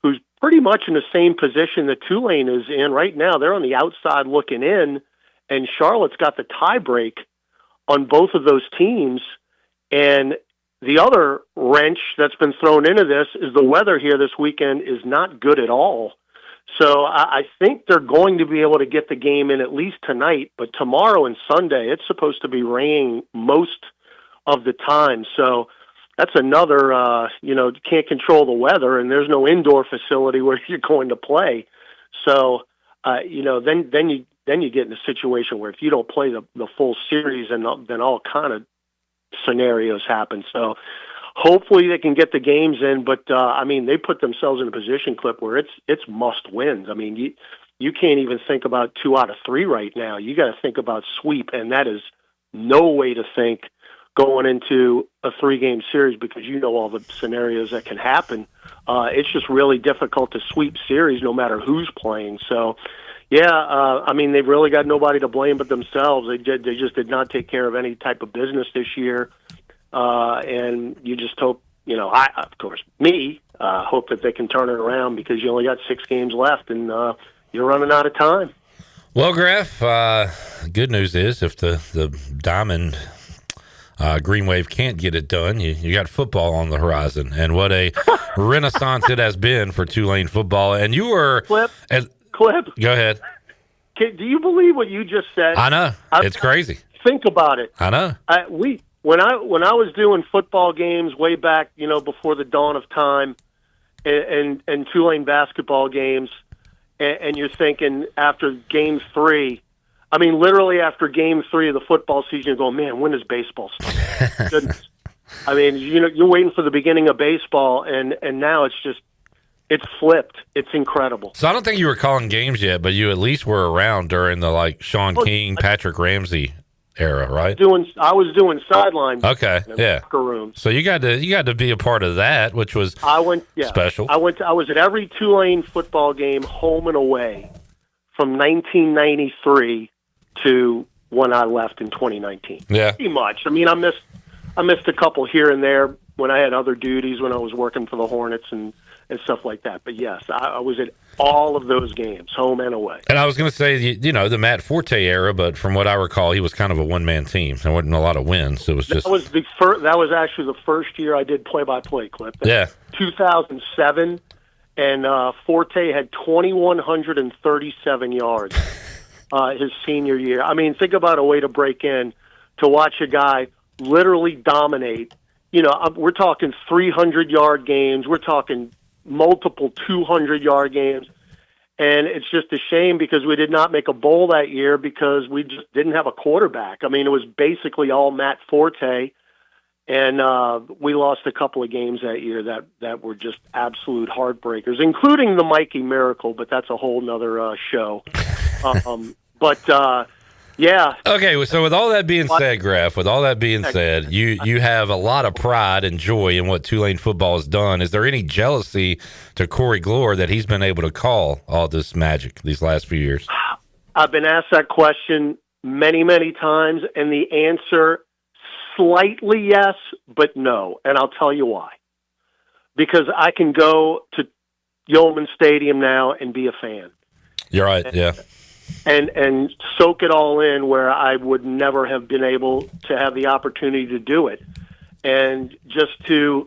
who's pretty much in the same position that Tulane is in right now. They're on the outside looking in, and Charlotte's got the tie break on both of those teams. And the other wrench that's been thrown into this is the weather here this weekend is not good at all. So I think they're going to be able to get the game in at least tonight, but tomorrow and Sunday, it's supposed to be raining most of the time. So that's another, you can't control the weather, and there's no indoor facility where you're going to play. So, then you get in a situation where if you don't play the full series, and then all kind of scenarios happen. So hopefully they can get the games in, but they put themselves in a position, Clip, where it's must wins. You can't even think about 2 out of 3 right now. You got to think about sweep, and that is no way to think going into a 3-game series because all the scenarios that can happen. It's just really difficult to sweep series no matter who's playing. So yeah, they've really got nobody to blame but themselves. They just did not take care of any type of business this year, and you just hope, hope that they can turn it around because you only got 6 games left and you're running out of time. Well, Graff, good news is if the Diamond Green Wave can't get it done, you got football on the horizon, and what a renaissance it has been for Tulane football. And you were Clip. Go ahead. Do you believe what you just said? I know. It's crazy. Think about it. I know. When I was doing football games way back, before the dawn of time, and Tulane basketball games, and you're thinking after game 3, literally after game 3 of the football season, you're going, man, when does baseball start? Goodness. You're waiting for the beginning of baseball, and now it's flipped. It's incredible. So I don't think you were calling games yet, but you at least were around during the Sean King, Patrick Ramsey era, right? I was doing sideline. Okay, yeah. Locker rooms. So you got to be a part of that, which was special. I was at every Tulane football game, home and away, from 1993 to when I left in 2019. Yeah, pretty much. I missed a couple here and there when I had other duties when I was working for the Hornets and stuff like that. But yes, I was at all of those games, home and away. And I was going to say, the Matt Forte era, but from what I recall, he was kind of a one-man team. There wasn't a lot of wins. So it was just that was actually the first year I did play-by-play, Clip. Yeah, 2007, and Forte had 2,137 yards his senior year. Think about a way to break in to watch a guy literally dominate. We're talking 300-yard games. We're talking multiple 200-yard games. And it's just a shame because we did not make a bowl that year because we just didn't have a quarterback. It was basically all Matt Forte. And we lost a couple of games that year that were just absolute heartbreakers, including the Mikey Miracle, but that's a whole nother show. Yeah. Okay, so with all that being said, Graff, with all that being said, you have a lot of pride and joy in what Tulane football has done. Is there any jealousy to Corey Glore that he's been able to call all this magic these last few years? I've been asked that question many, many times, and the answer, slightly yes, but no. And I'll tell you why. Because I can go to Yeoman Stadium now and be a fan. You're right, yeah. And soak it all in where I would never have been able to have the opportunity to do it. And just to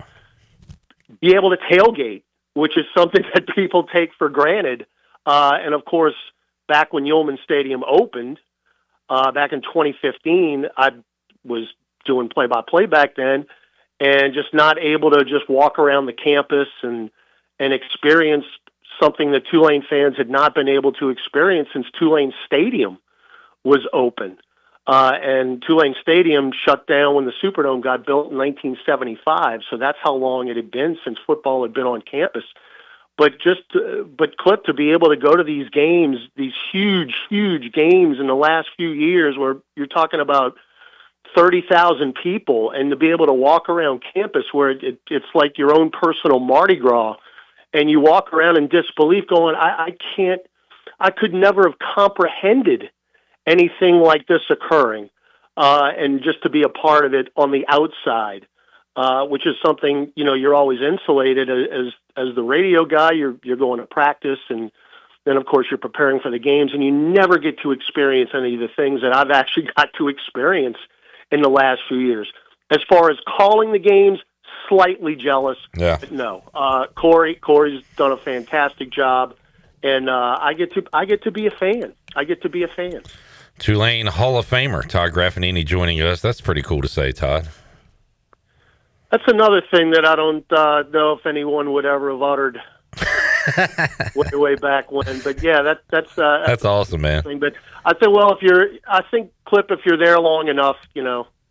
be able to tailgate, which is something that people take for granted. And, of course, back when Yeoman Stadium opened, back in 2015, I was doing play-by-play back then, and just not able to just walk around the campus and experience something that Tulane fans had not been able to experience since Tulane Stadium was open. And Tulane Stadium shut down when the Superdome got built in 1975, so that's how long it had been since football had been on campus. But Clip, to be able to go to these games, these huge, huge games in the last few years where you're talking about 30,000 people, and to be able to walk around campus where it's like your own personal Mardi Gras, and you walk around in disbelief going, I could never have comprehended anything like this occurring. And just to be a part of it on the outside, which is something, you're always insulated as the radio guy. You're going to practice, and then of course you're preparing for the games, and you never get to experience any of the things that I've actually got to experience in the last few years. As far as calling the games, slightly jealous. Yeah. But no. Corey's done a fantastic job, and I get to be a fan. I get to be a fan. Tulane Hall of Famer Todd Graffagnini joining us. That's pretty cool to say, Todd. That's another thing that I don't know if anyone would ever have uttered way back when. But yeah, that's awesome, man. Thing. But I think Clip, if you're there long enough,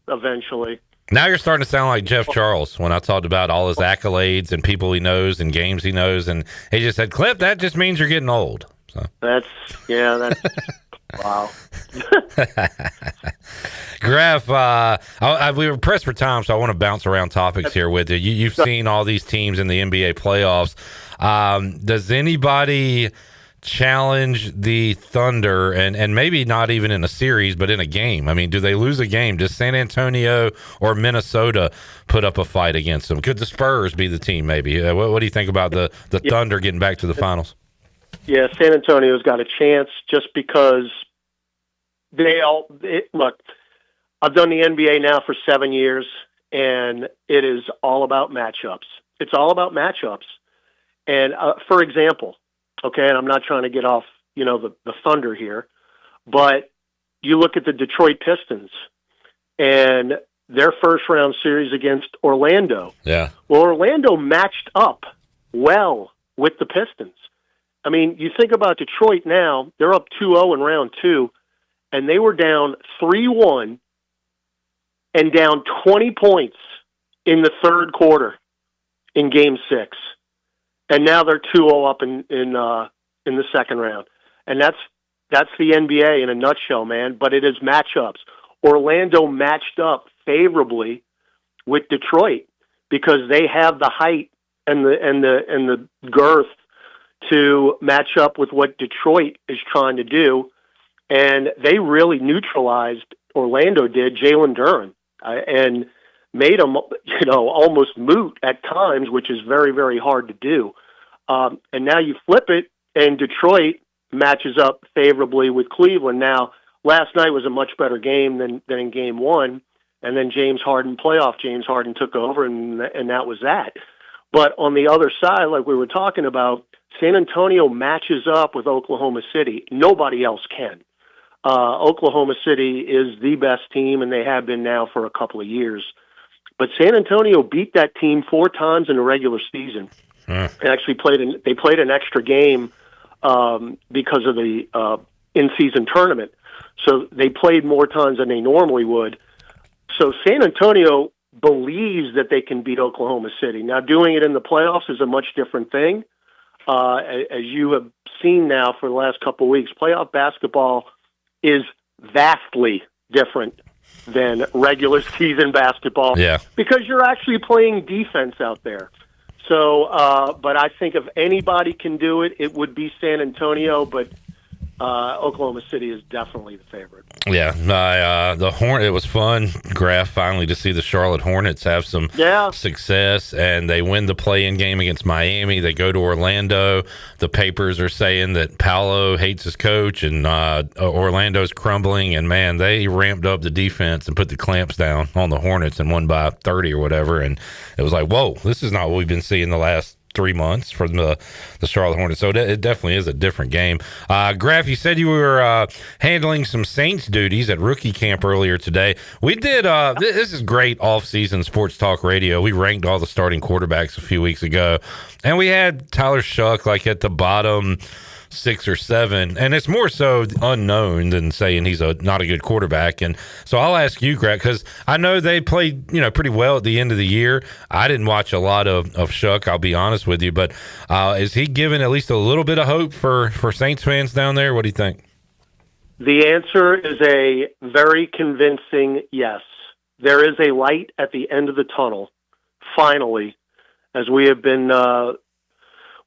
eventually. Now you're starting to sound like Jeff Charles when I talked about all his accolades and people he knows and games he knows, and he just said, "Clip, that just means you're getting old." So that's wow. Graff, we were pressed for time, so I want to bounce around topics here with you. You've seen all these teams in the NBA playoffs. Does anybody challenge the Thunder, and maybe not even in a series, but in a game? I mean, do they lose a game? Does San Antonio or Minnesota put up a fight against them? Could the Spurs be the team maybe? What do you think about the Thunder getting back to the finals? Yeah, San Antonio's got a chance just because look, I've done the NBA now for 7 years, and it is all about matchups. It's all about matchups. And for example, okay, and I'm not trying to get off, the Thunder here, but you look at the Detroit Pistons and their first-round series against Orlando. Yeah. Well, Orlando matched up well with the Pistons. I mean, you think about Detroit now, they're up 2-0 in round two, and they were down 3-1 and down 20 points in the third quarter in Game 6. And now they're 2-0 up in the second round. And that's the NBA in a nutshell, man. But it is matchups. Orlando matched up favorably with Detroit because they have the height and the girth to match up with what Detroit is trying to do. And they really neutralized, Orlando did, Jalen Duren, and made him, almost moot at times, which is very, very hard to do. And now you flip it, and Detroit matches up favorably with Cleveland. Now, last night was a much better game than in Game 1, and then James Harden took over, and that was that. But on the other side, like we were talking about, San Antonio matches up with Oklahoma City. Nobody else can. Oklahoma City is the best team, and they have been now for a couple of years. But San Antonio beat that team 4 times in the regular season. They actually played an extra game because of the in-season tournament. So they played more times than they normally would. So San Antonio believes that they can beat Oklahoma City. Now, doing it in the playoffs is a much different thing. As you have seen now for the last couple of weeks, playoff basketball is vastly different than regular season basketball. Yeah. Because you're actually playing defense out there. So, but I think if anybody can do it, it would be San Antonio, but Oklahoma City is definitely the favorite. Yeah, it was fun, Graf, finally to see the Charlotte Hornets have some success, and they win the play-in game against Miami. They go to Orlando. The papers are saying that Paolo hates his coach, and Orlando's crumbling, and, man, they ramped up the defense and put the clamps down on the Hornets and won by 30 or whatever, and it was like, whoa, this is not what we've been seeing the last 3 months from the Charlotte Hornets. So it definitely is a different game. Graf, you said you were handling some Saints duties at rookie camp earlier today. We did, this is great off-season sports talk radio. We ranked all the starting quarterbacks a few weeks ago, and we had Tyler Shuck like at the bottom 6 or 7, and it's more so unknown than saying he's not a good quarterback. And so I'll ask you, Greg, because I know they played pretty well at the end of the year. I didn't watch a lot of Shuck, I'll be honest with you, but is he giving at least a little bit of hope for Saints fans down there? What do you think? The answer is a very convincing yes. There is a light at the end of the tunnel, finally, as we have been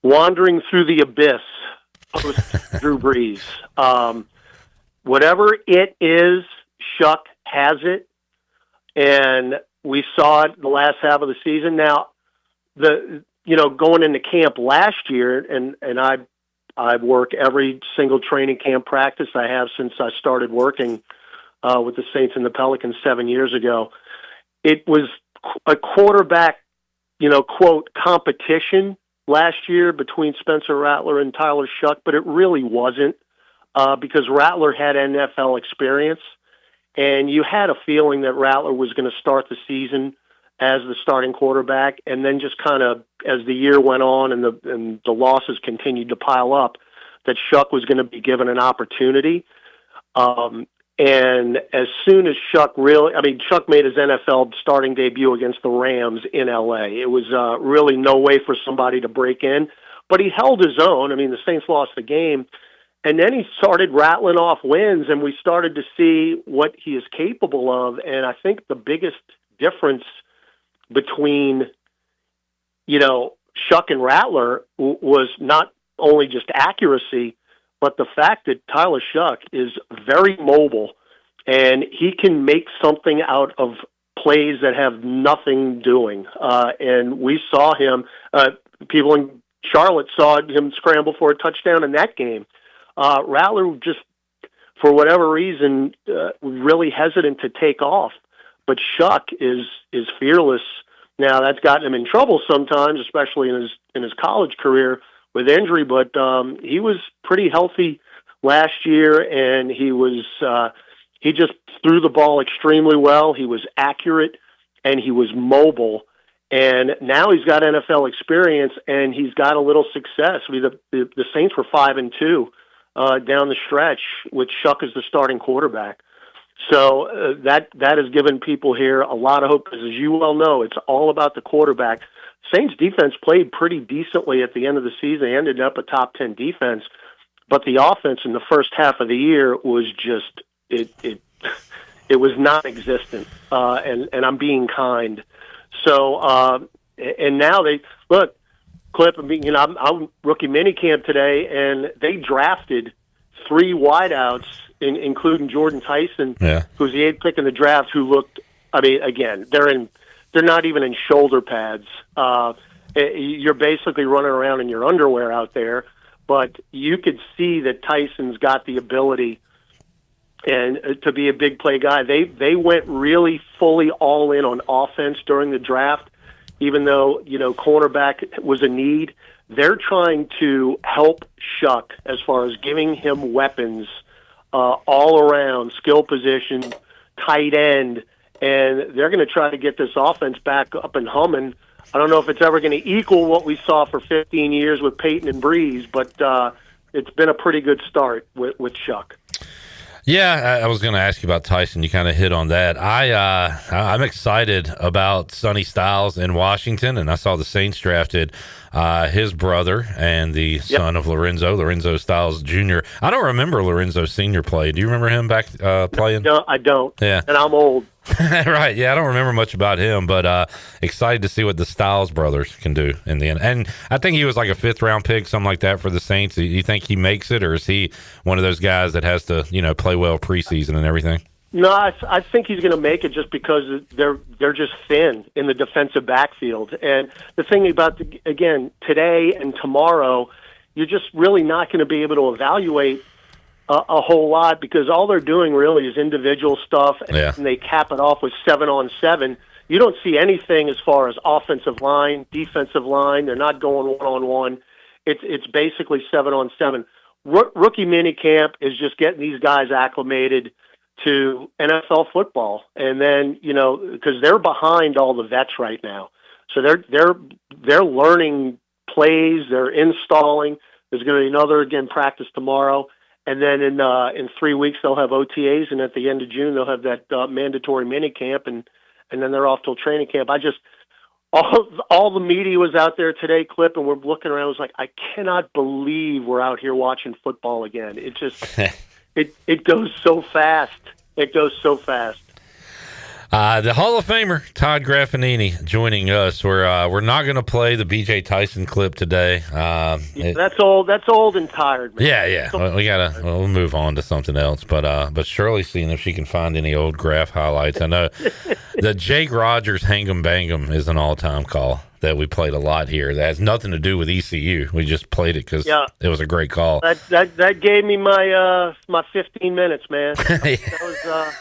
wandering through the abyss post Drew Brees. Whatever it is, Shuck has it, and we saw it the last half of the season. Now, going into camp last year, and I work every single training camp practice I have since I started working with the Saints and the Pelicans 7 years ago. It was a quarterback, quote, competition last year between Spencer Rattler and Tyler Shuck, but it really wasn't because Rattler had NFL experience, and you had a feeling that Rattler was going to start the season as the starting quarterback, and then just kind of as the year went on and the losses continued to pile up, that Shuck was going to be given an opportunity. And as soon as Shuck made his NFL starting debut against the Rams in L.A. It was really no way for somebody to break in, but he held his own. I mean, the Saints lost the game, and then he started rattling off wins, and we started to see what he is capable of. And I think the biggest difference between, Shuck and Rattler was not only just accuracy, but the fact that Tyler Shuck is very mobile, and he can make something out of plays that have nothing doing. And we saw him, people in Charlotte saw him scramble for a touchdown in that game. Rattler just, for whatever reason, really hesitant to take off. But Shuck is fearless. Now, that's gotten him in trouble sometimes, especially in his college career with injury, but he was pretty healthy last year, and he just threw the ball extremely well. He was accurate, and he was mobile. And now he's got NFL experience, and he's got a little success. The Saints were 5-2 down the stretch with Shuck as the starting quarterback. So that has given people here a lot of hope, because as you well know, it's all about the quarterback. Saints defense played pretty decently at the end of the season. They ended up a top 10 defense, but the offense in the first half of the year was just it was non-existent. And I'm being kind. So and now they look, Clip. I'm rookie minicamp today, and they drafted 3 wideouts, including Jordan Tyson, who's the 8th pick in the draft, who looked. I mean, again, they're not even in shoulder pads. You're basically running around in your underwear out there, but you could see that Tyson's got the ability and to be a big play guy. They went really fully all in on offense during the draft, even though, cornerback was a need. They're trying to help Shuck as far as giving him weapons all around, skill position, tight end, and they're going to try to get this offense back up and humming. I don't know if it's ever going to equal what we saw for 15 years with Peyton and Breeze, but it's been a pretty good start with Shuck. Yeah, I was going to ask you about Tyson. You kind of hit on that. I'm excited about Sonny Styles in Washington, and I saw the Saints drafted his brother and the son of Lorenzo Styles Jr. I don't remember Lorenzo Sr. play. Do you remember him back playing? No, I don't. Yeah. And I'm old. Right. Yeah, I don't remember much about him, but excited to see what the Styles brothers can do in the end. And I think he was like a 5th-round pick, something like that for the Saints. Do you think he makes it, or is he one of those guys that has to, play well preseason and everything? No, I think he's going to make it just because they're just thin in the defensive backfield. And the thing about, again, today and tomorrow, you're just really not going to be able to evaluate a whole lot because all they're doing really is individual stuff, and they cap it off with 7-on-7. You don't see anything as far as offensive line, defensive line. They're not going one-on-one. It's basically 7-on-7. Rookie minicamp is just getting these guys acclimated to NFL football, and then because they're behind all the vets right now, so they're learning plays, they're installing. There's going to be another practice tomorrow. And then in 3 weeks they'll have OTAs, and at the end of June they'll have that mandatory mini camp, and then they're off till training camp. All the media was out there today, Clip, and we're looking around. I was like, I cannot believe we're out here watching football again. It just it goes so fast. It goes so fast. The Hall of Famer Todd Graffagnini joining us. We're not going to play the BJ Tyson clip today. That's old and tired, man. Yeah. We'll move on to something else. But Shirley's seeing if she can find any old Graf highlights. I know the Jake Rogers Hang 'em Bang 'em is an all-time call that we played a lot here. That has nothing to do with ECU. We just played it because it was a great call. That gave me my 15 minutes, man. That was.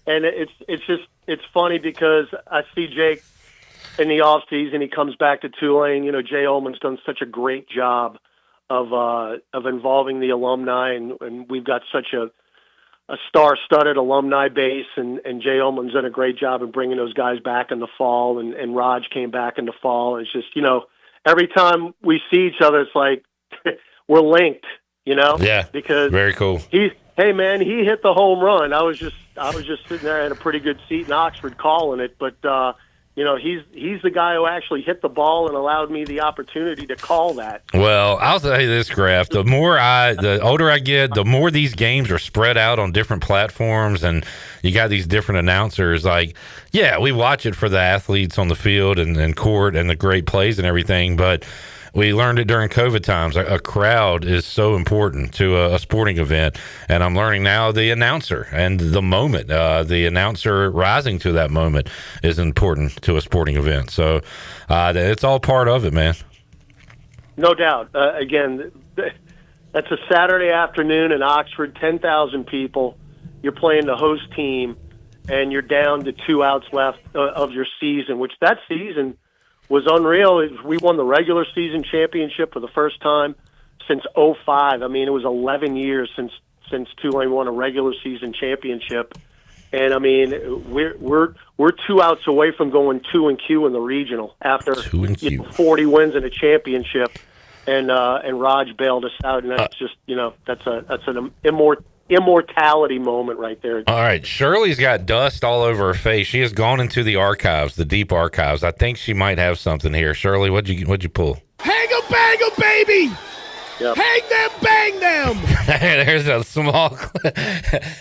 And it's funny because I see Jake in the off season. He comes back to Tulane. Jay Ullman's done such a great job of involving the alumni, and we've got such a star-studded alumni base. And Jay Ullman's done a great job of bringing those guys back in the fall. And Raj came back in the fall. And it's just every time we see each other, it's like we're linked. Yeah. Because very cool. Hey man, he hit the home run. I was just sitting there in a pretty good seat in Oxford calling it, but he's the guy who actually hit the ball and allowed me the opportunity to call that. Well, I'll tell you this, Graf. The older I get, the more these games are spread out on different platforms, and you got these different announcers. Like, yeah, we watch it for the athletes on the field and court and the great plays and everything, but we learned it during COVID times. A crowd is so important to a sporting event, and I'm learning now the announcer and the moment. The announcer rising to that moment is important to a sporting event. So it's all part of it, man. No doubt. Again, that's a Saturday afternoon in Oxford, 10,000 people. You're playing the host team, and you're down to 2 outs left of your season, which that season was unreal. We won the regular season championship for the first time since 2005. I mean, it was 11 years since Tulane won a regular season championship, and I mean, we're 2 outs away from going 2-Q in the regional after 40 wins in a championship, and Raj bailed us out, and that's just that's an immortality moment right there. All right, Shirley's got dust all over her face. She has gone into the archives, the deep archives. I think she might have something here. Shirley, what'd you pull? Hang 'em, bang 'em, baby. Yep. Hang them, bang them. There's a small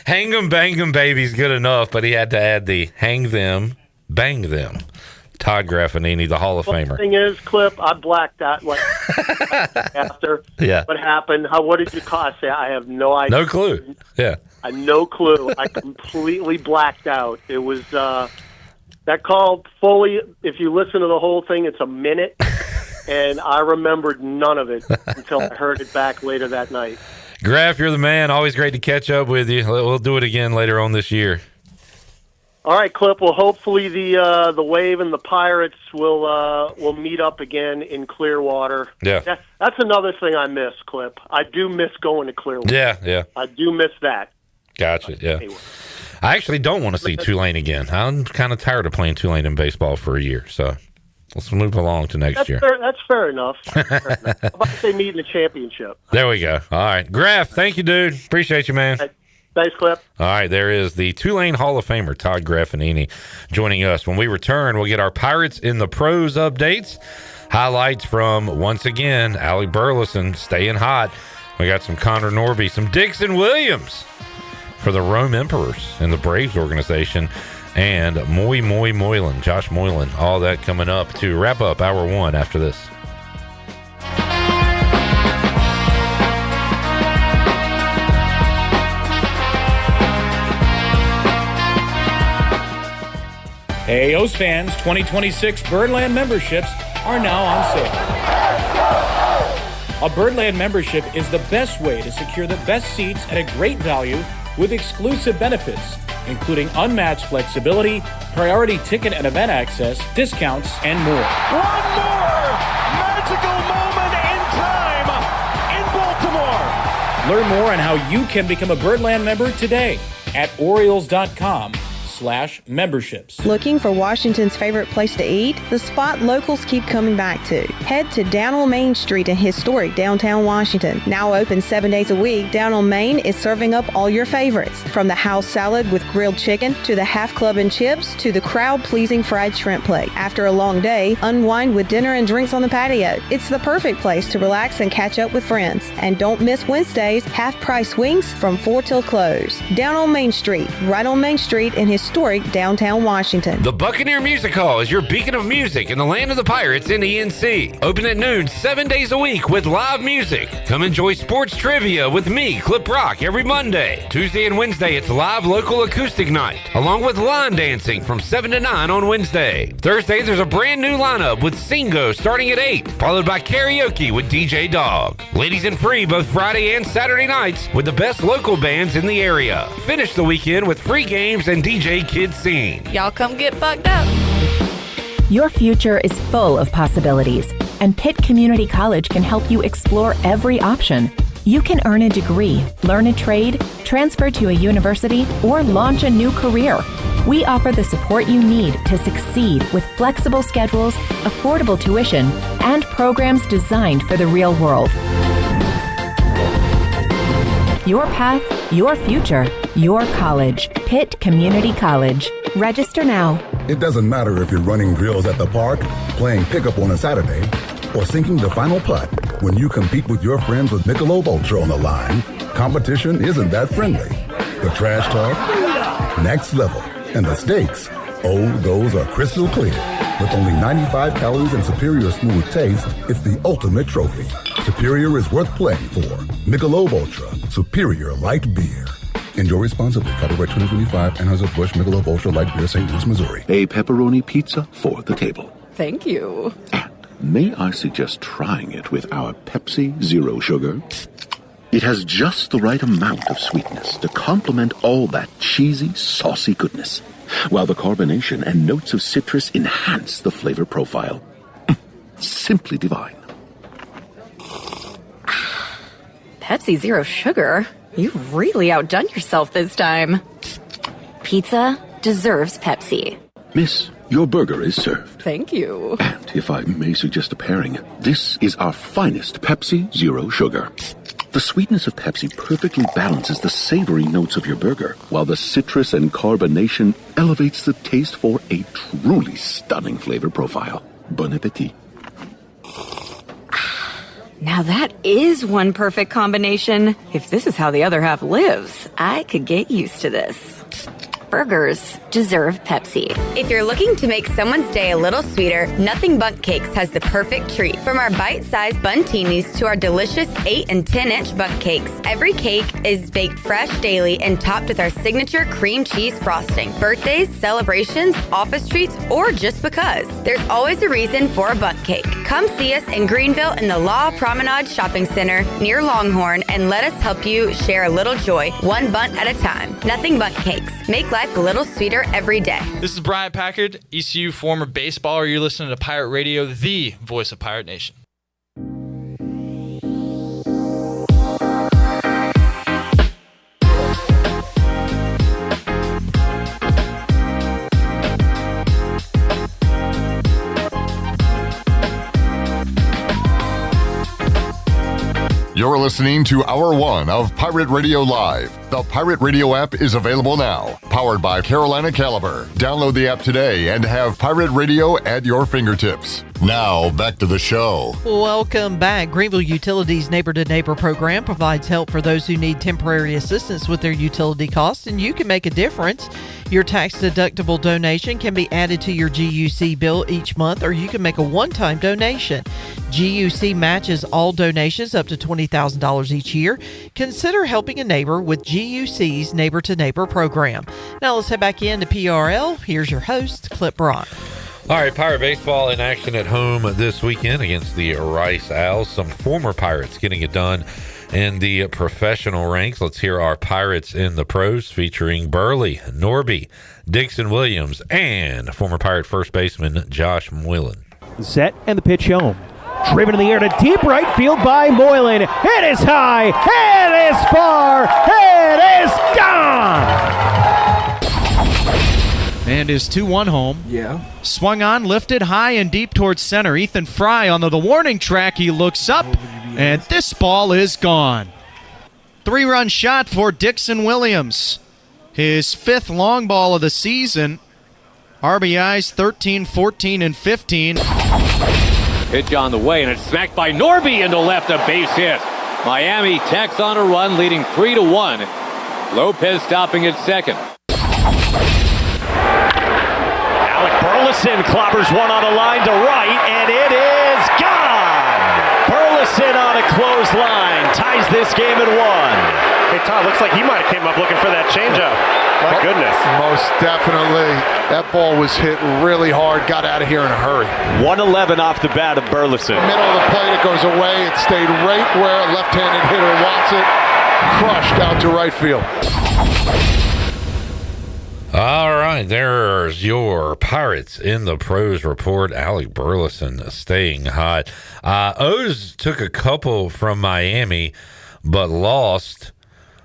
hang 'em, bang 'em, baby's good enough, but he had to add the hang them, bang them. Todd Graffagnini, the Hall of Famer. The thing is, Clip, I blacked out after what happened. What did you call? I say I have no idea. No clue. Yeah. I had no clue. I completely blacked out. It was that call fully. If you listen to the whole thing, it's a minute, and I remembered none of it until I heard it back later that night. Graf, you're the man. Always great to catch up with you. We'll do it again later on this year. All right, Clip. Well, hopefully the Wave and the Pirates will meet up again in Clearwater. Yeah, that's another thing I miss, Clip. I do miss going to Clearwater. Yeah. I do miss that. Gotcha. Yeah. Anyway. I actually don't want to see Tulane again. I'm kind of tired of playing Tulane in baseball for a year, so let's move along to next year. That's fair enough. How about they meet in the championship? There we go. All right, Graf. Thank you, dude. Appreciate you, man. Thanks, Clip. All right, there is the Tulane Hall of Famer, Todd Graffagnini, joining us. When we return, we'll get our Pirates in the Pros updates, highlights from, once again, Alec Burleson staying hot. We got some Connor Norby, some Dixon Williams for the Rome Emperors in the Braves organization, and Moylan, Josh Moylan. All that coming up to wrap up Hour 1 after this. Hey, O's fans, 2026 Birdland memberships are now on sale. A Birdland membership is the best way to secure the best seats at a great value with exclusive benefits, including unmatched flexibility, priority ticket and event access, discounts, and more. One more magical moment in time in Baltimore. Learn more on how you can become a Birdland member today at Orioles.com/memberships. Looking for Washington's favorite place to eat? The spot locals keep coming back to. Head to Down on Main Street in historic downtown Washington. Now open 7 days a week, Down on Main is serving up all your favorites. From the house salad with grilled chicken, to the half club and chips, to the crowd-pleasing fried shrimp plate. After a long day, unwind with dinner and drinks on the patio. It's the perfect place to relax and catch up with friends. And don't miss Wednesdays, half-price wings from 4 till close. Down on Main Street, right on Main Street in historic downtown Washington. The Buccaneer Music Hall is your beacon of music in the land of the Pirates in the NC. Open at noon 7 days a week with live music. Come enjoy sports trivia with me, Clip Rock, every Monday. Tuesday and Wednesday, it's live local acoustic night, along with line dancing from 7 to 9 on Wednesday. Thursday, there's a brand new lineup with Singo starting at 8, followed by karaoke with DJ Dog. Ladies and free both Friday and Saturday nights with the best local bands in the area. Finish the weekend with free games and DJ Kids Scene. Y'all come get bucked up. Your future is full of possibilities, and Pitt Community College can help you explore every option. You can earn a degree, learn a trade, transfer to a university, or launch a new career. We offer the support you need to succeed with flexible schedules, affordable tuition, and programs designed for the real world. Your path, your future, your college. Pitt Community College. Register now. It doesn't matter if you're running drills at the park, playing pickup on a Saturday, or sinking the final putt. When you compete with your friends with Michelob Ultra on the line, competition isn't that friendly. The trash talk, next level, and the stakes, oh, those are crystal clear. With only 95 calories and superior smooth taste, it's the ultimate trophy. Superior is worth playing for. Michelob Ultra, superior light beer. Enjoy responsibly. Copyright 2025, Anheuser-Busch Michelob Ultra Light Beer, St. Louis, Missouri. A pepperoni pizza for the table. Thank you. May I suggest trying it with our Pepsi Zero Sugar? It has just the right amount of sweetness to complement all that cheesy, saucy goodness, while the carbonation and notes of citrus enhance the flavor profile. Simply divine. Pepsi Zero Sugar? You've really outdone yourself this time. Pizza deserves Pepsi. Miss, your burger is served. Thank you. And if I may suggest a pairing, this is our finest Pepsi Zero Sugar. The sweetness of Pepsi perfectly balances the savory notes of your burger, while the citrus and carbonation elevates the taste for a truly stunning flavor profile. Bon appetit. Now that is one perfect combination. If this is how the other half lives, I could get used to this. Burgers deserve Pepsi. If you're looking to make someone's day a little sweeter, Nothing Bundt Cakes has the perfect treat. From our bite-sized buntinis to our delicious 8 and 10-inch bundt cakes, every cake is baked fresh daily and topped with our signature cream cheese frosting. Birthdays, celebrations, office treats, or just because. There's always a reason for a bundt cake. Come see us in Greenville in the Law Promenade Shopping Center near Longhorn and let us help you share a little joy, one bundt at a time. Nothing Bundt Cakes. Make life a little sweeter every day. This is Brian Packard, ECU former baseballer. You're listening to Pirate Radio, the voice of Pirate Nation. You're listening to Hour 1 of Pirate Radio Live. The Pirate Radio app is available now, powered by Carolina Caliber. Download the app today and have Pirate Radio at your fingertips. Now, back to the show. Welcome back. Greenville Utilities Neighbor to Neighbor program provides help for those who need temporary assistance with their utility costs, and you can make a difference. Your tax-deductible donation can be added to your GUC bill each month, or you can make a one-time donation. GUC matches all donations up to $20,000 each year. Consider helping a neighbor with GUC's Neighbor to Neighbor program. Now let's head back into PRL. Here's your host, Clip Brock. All right, Pirate baseball in action at home this weekend against the Rice Owls. Some former Pirates getting it done in the professional ranks. Let's hear our Pirates in the pros, featuring Burley, Norby, Dixon Williams, and former Pirate first baseman Josh Moylan. Set and the pitch home. Driven in the air to deep right field by Moylan. It is high. It is far. It is gone. And his 2-1 home. Yeah. Swung on, lifted high and deep towards center. Ethan Fry on the warning track. He looks up, and this ball is gone. 3-run shot for Dixon Williams. His 5th long ball of the season. RBIs 13, 14, and 15. Pitch on the way, and it's smacked by Norby into left, a base hit. Miami tacks on a run, leading 3-1. Lopez stopping at second. Burleson clobbers one on a line to right, and it is gone! Burleson on a clothesline ties this game at 1. Hey, Todd, looks like he might have came up looking for that changeup. My goodness. Most definitely. That ball was hit really hard, got out of here in a hurry. 111 off the bat of Burleson. Middle of the plate, it goes away. It stayed right where a left-handed hitter wants it. Crushed out to right field. All right, there's your Pirates in the pros report. Alec Burleson staying hot. O's took a couple from Miami, but lost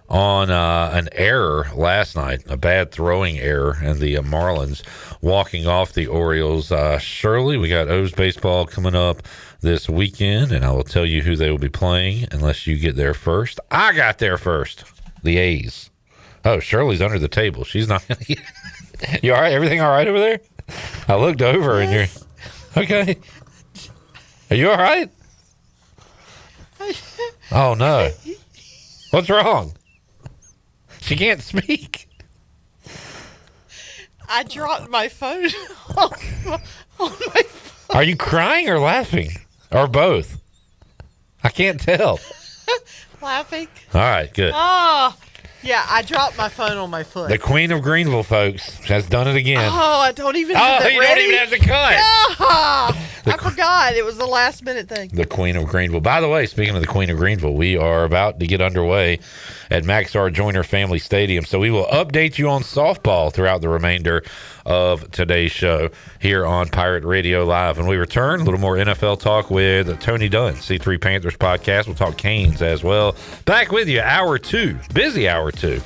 on an error last night, a bad throwing error, and the Marlins walking off the Orioles. Shirley, we got O's baseball coming up this weekend, and I will tell you who they will be playing unless you get there first. I got there first. The A's. Oh, Shirley's under the table. She's not. You all right? Everything all right over there? I looked over and you're okay. Are you all right? Oh, no. What's wrong? She can't speak. I dropped my phone on my phone. Are you crying or laughing? Or both? I can't tell. Laughing. All right, good. Oh, yeah, I dropped my phone on my foot. The Queen of Greenville, folks, has done it again. Oh, I don't even have that you ready. don't even have to cut. Yeah, I forgot. It was the last minute thing. The Queen of Greenville. By the way, speaking of the Queen of Greenville, we are about to get underway at Max R. Joyner Family Stadium. So we will update you on softball throughout the remainder of today's show here on Pirate Radio Live. When we return, a little more NFL talk with Tony Dunn, C3 Panthers podcast. We'll talk Canes as well. Back with you, hour 2, busy hour 2.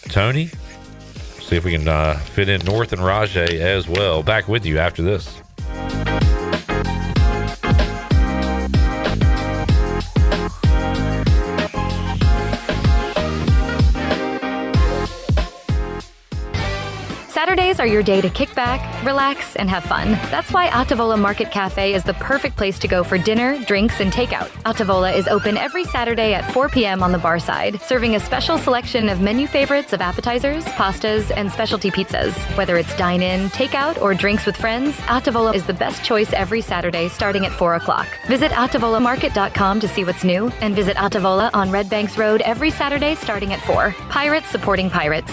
Tony, see if we can fit in North and Rahjai as well. Back with you after this. Saturdays are your day to kick back, relax, and have fun. That's why Ottavola Market Cafe is the perfect place to go for dinner, drinks, and takeout. Ottavola is open every Saturday at 4 p.m. on the bar side, serving a special selection of menu favorites of appetizers, pastas, and specialty pizzas. Whether it's dine-in, takeout, or drinks with friends, Ottavola is the best choice every Saturday starting at 4 o'clock. Visit OttavolaMarket.com to see what's new, and visit Ottavola on Red Banks Road every Saturday starting at 4. Pirates supporting pirates.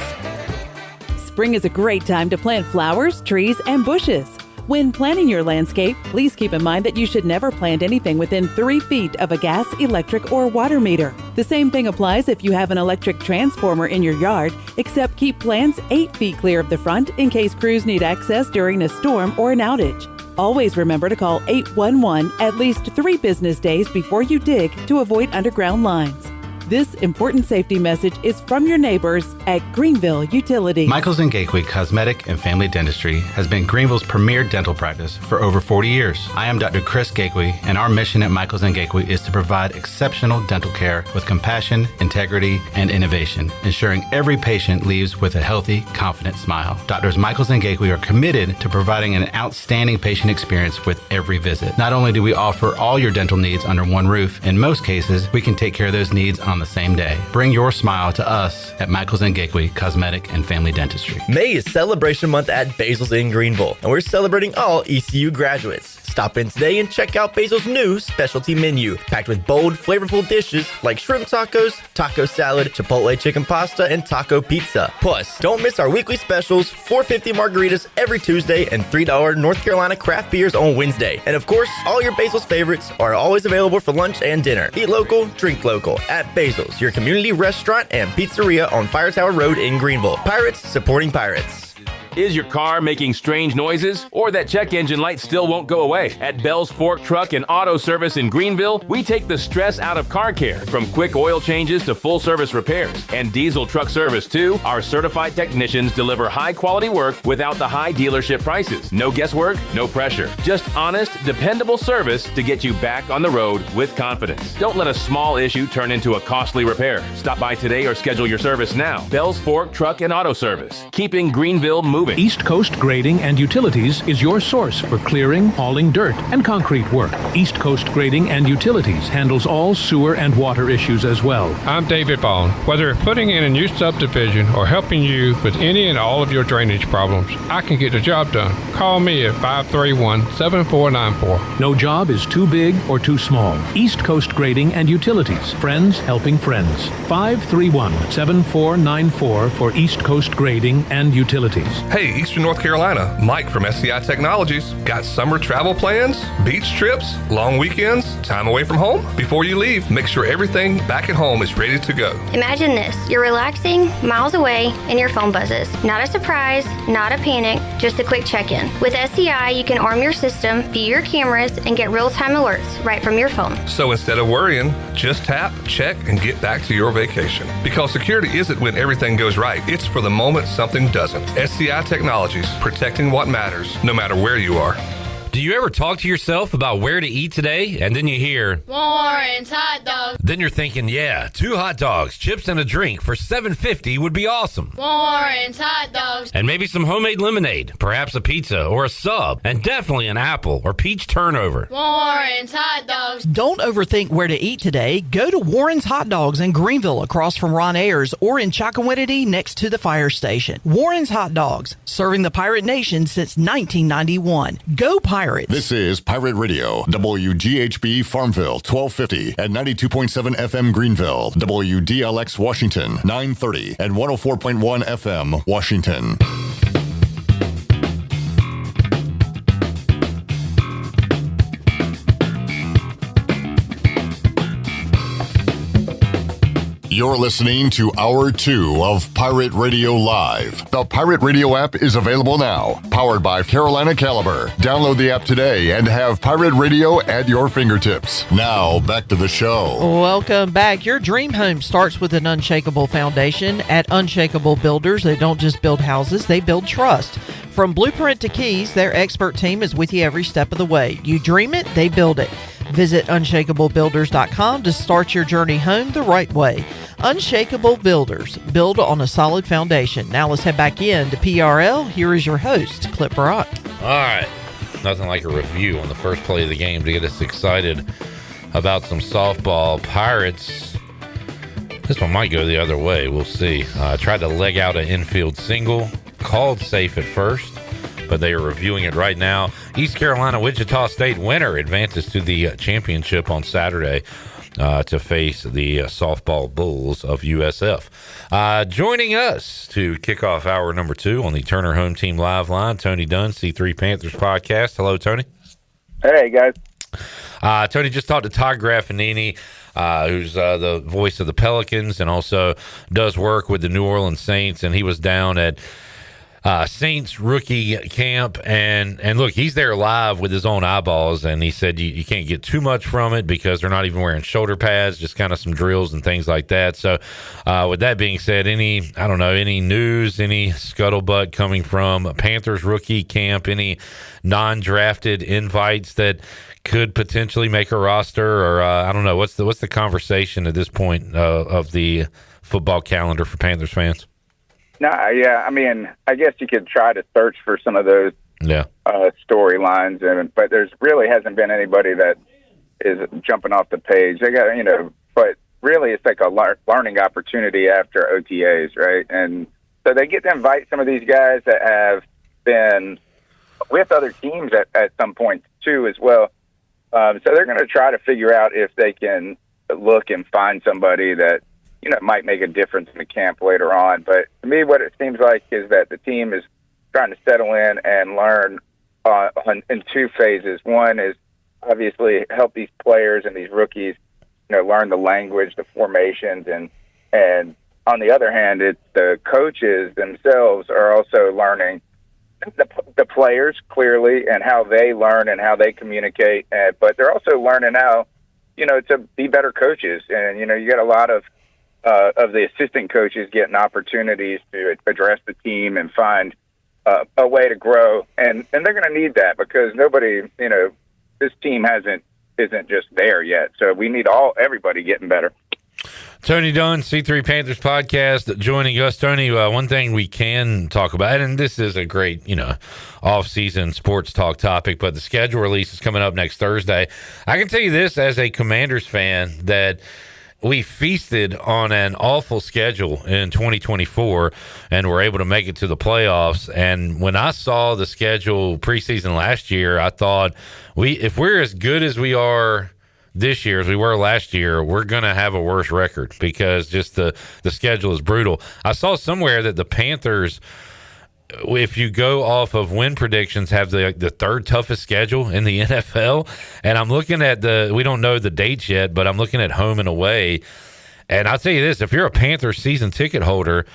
Spring is a great time to plant flowers, trees, and bushes. When planning your landscape, please keep in mind that you should never plant anything within 3 feet of a gas, electric, or water meter. The same thing applies if you have an electric transformer in your yard, except keep plants 8 feet clear of the front in case crews need access during a storm or an outage. Always remember to call 811 at least 3 business days before you dig to avoid underground lines. This important safety message is from your neighbors at Greenville Utility. Michaels & Gateway Cosmetic and Family Dentistry has been Greenville's premier dental practice for over 40 years. I am Dr. Chris Gateway, and our mission at Michaels & Gateway is to provide exceptional dental care with compassion, integrity, and innovation, ensuring every patient leaves with a healthy, confident smile. Doctors Michaels & Gateway are committed to providing an outstanding patient experience with every visit. Not only do we offer all your dental needs under one roof, in most cases, we can take care of those needs on the same day. Bring your smile to us at Michaels & Gateway Cosmetic and Family Dentistry. May is celebration month at Basil's in Greenville, and we're celebrating all ECU graduates. Stop in today and check out Basil's new specialty menu, packed with bold, flavorful dishes like shrimp tacos, taco salad, chipotle chicken pasta, and taco pizza. Plus, don't miss our weekly specials, $4.50 margaritas every Tuesday and $3 North Carolina craft beers on Wednesday. And of course, all your Basil's favorites are always available for lunch and dinner. Eat local, drink local at Basil's, your community restaurant and pizzeria on Fire Tower Road in Greenville. Pirates supporting pirates. Is your car making strange noises, or that check engine light still won't go away? At Bell's Fork Truck and Auto Service in Greenville, we take the stress out of car care, from quick oil changes to full service repairs. And diesel truck service too. Our certified technicians deliver high quality work without the high dealership prices. No guesswork, no pressure. Just honest, dependable service to get you back on the road with confidence. Don't let a small issue turn into a costly repair. Stop by today or schedule your service now. Bell's Fork Truck and Auto Service, keeping Greenville moving. East Coast Grading and Utilities is your source for clearing, hauling dirt, and concrete work. East Coast Grading and Utilities handles all sewer and water issues as well. I'm David Vaughn. Whether putting in a new subdivision or helping you with any and all of your drainage problems, I can get the job done. Call me at 531-7494. No job is too big or too small. East Coast Grading and Utilities. Friends helping friends. 531-7494 for East Coast Grading and Utilities. Hey, Eastern North Carolina, Mike from SCI Technologies. Got summer travel plans, beach trips, long weekends, time away from home? Before you leave, make sure everything back at home is ready to go. Imagine this. You're relaxing, miles away, and your phone buzzes. Not a surprise, not a panic, just a quick check-in. With SCI, you can arm your system, view your cameras, and get real-time alerts right from your phone. So instead of worrying, just tap, check, and get back to your vacation. Because security isn't when everything goes right. It's for the moment something doesn't. SCI Technologies, protecting what matters, no matter where you are. Do you ever talk to yourself about where to eat today, and then you hear Warren's hot dogs? Then you're thinking, yeah, 2 hot dogs, chips, and a drink for $7.50 would be awesome. Warren's hot dogs. And maybe some homemade lemonade, perhaps a pizza or a sub, and definitely an apple or peach turnover. Warren's hot dogs. Don't overthink where to eat today. Go to Warren's Hot Dogs in Greenville across from Ron Ayers, or in Chocowinity next to the fire station. Warren's Hot Dogs, serving the Pirate Nation since 1991. Go Pirates! This is Pirate Radio, WGHB Farmville, 1250 and 92.7 FM Greenville, WDLX Washington, 930 and 104.1 FM Washington. You're listening to Hour 2 of Pirate Radio Live. The Pirate Radio app is available now. Powered by Carolina Caliber. Download the app today and have Pirate Radio at your fingertips. Now, back to the show. Welcome back. Your dream home starts with an unshakable foundation. At Unshakable Builders, they don't just build houses, they build trust. From blueprint to keys, their expert team is with you every step of the way. You dream it, they build it. Visit unshakablebuilders.com to start your journey home the right way. Unshakable Builders, build on a solid foundation. Now let's head back in to PRL. Here is your host, Clip Rock. All right. Nothing like a review on the first play of the game to get us excited about some softball. Pirates, this one might go the other way. We'll see. Tried to leg out an infield single. Called safe at first, but they are reviewing it right now. East Carolina Wichita State winner advances to the championship on Saturday to face the softball Bulls of USF. Joining us to kick off hour number 2 on the Turner Home Team Live line, Tony Dunn, C3 Panthers podcast. Hello, Tony. Hey, guys. Tony just talked to Todd Graffagnini, who's the voice of the Pelicans and also does work with the New Orleans Saints, and he was down at Saints rookie camp, and look, he's there live with his own eyeballs, and he said you can't get too much from it because they're not even wearing shoulder pads, just kind of some drills and things like that. So with that being said, any news, any scuttlebutt coming from Panthers rookie camp, any non-drafted invites that could potentially make a roster, or I don't know, what's the conversation at this point of the football calendar for Panthers fans? No, yeah, I mean, I guess you could try to search for some of those storylines, but there's really hasn't been anybody that is jumping off the page. They got, but really it's like a learning opportunity after OTAs, right? And so they get to invite some of these guys that have been with other teams at some point too as well. So they're going to try to figure out if they can look and find somebody that might make a difference in the camp later on. But to me, what it seems like is that the team is trying to settle in and learn in two phases. One is obviously help these players and these rookies, learn the language, the formations, and on the other hand, it's the coaches themselves are also learning the players clearly and how they learn and how they communicate. But they're also learning how, to be better coaches. And, you get a lot of the assistant coaches getting opportunities to address the team and find a way to grow. And they're going to need that because nobody, this team isn't just there yet. So we need everybody getting better. Tony Dunn, C3 Panthers podcast, joining us. Tony, one thing we can talk about, and this is a great, off-season sports talk topic, but the schedule release is coming up next Thursday. I can tell you this as a Commanders fan, that we feasted on an awful schedule in 2024 and were able to make it to the playoffs. And when I saw the schedule preseason last year, I thought if we're as good as we are this year as we were last year, we're going to have a worse record because just the schedule is brutal. I saw somewhere that the Panthers, if you go off of win predictions, have the third toughest schedule in the NFL. And I'm looking at we don't know the dates yet, but I'm looking at home and away. And I'll tell you this, if you're a Panthers season ticket holder,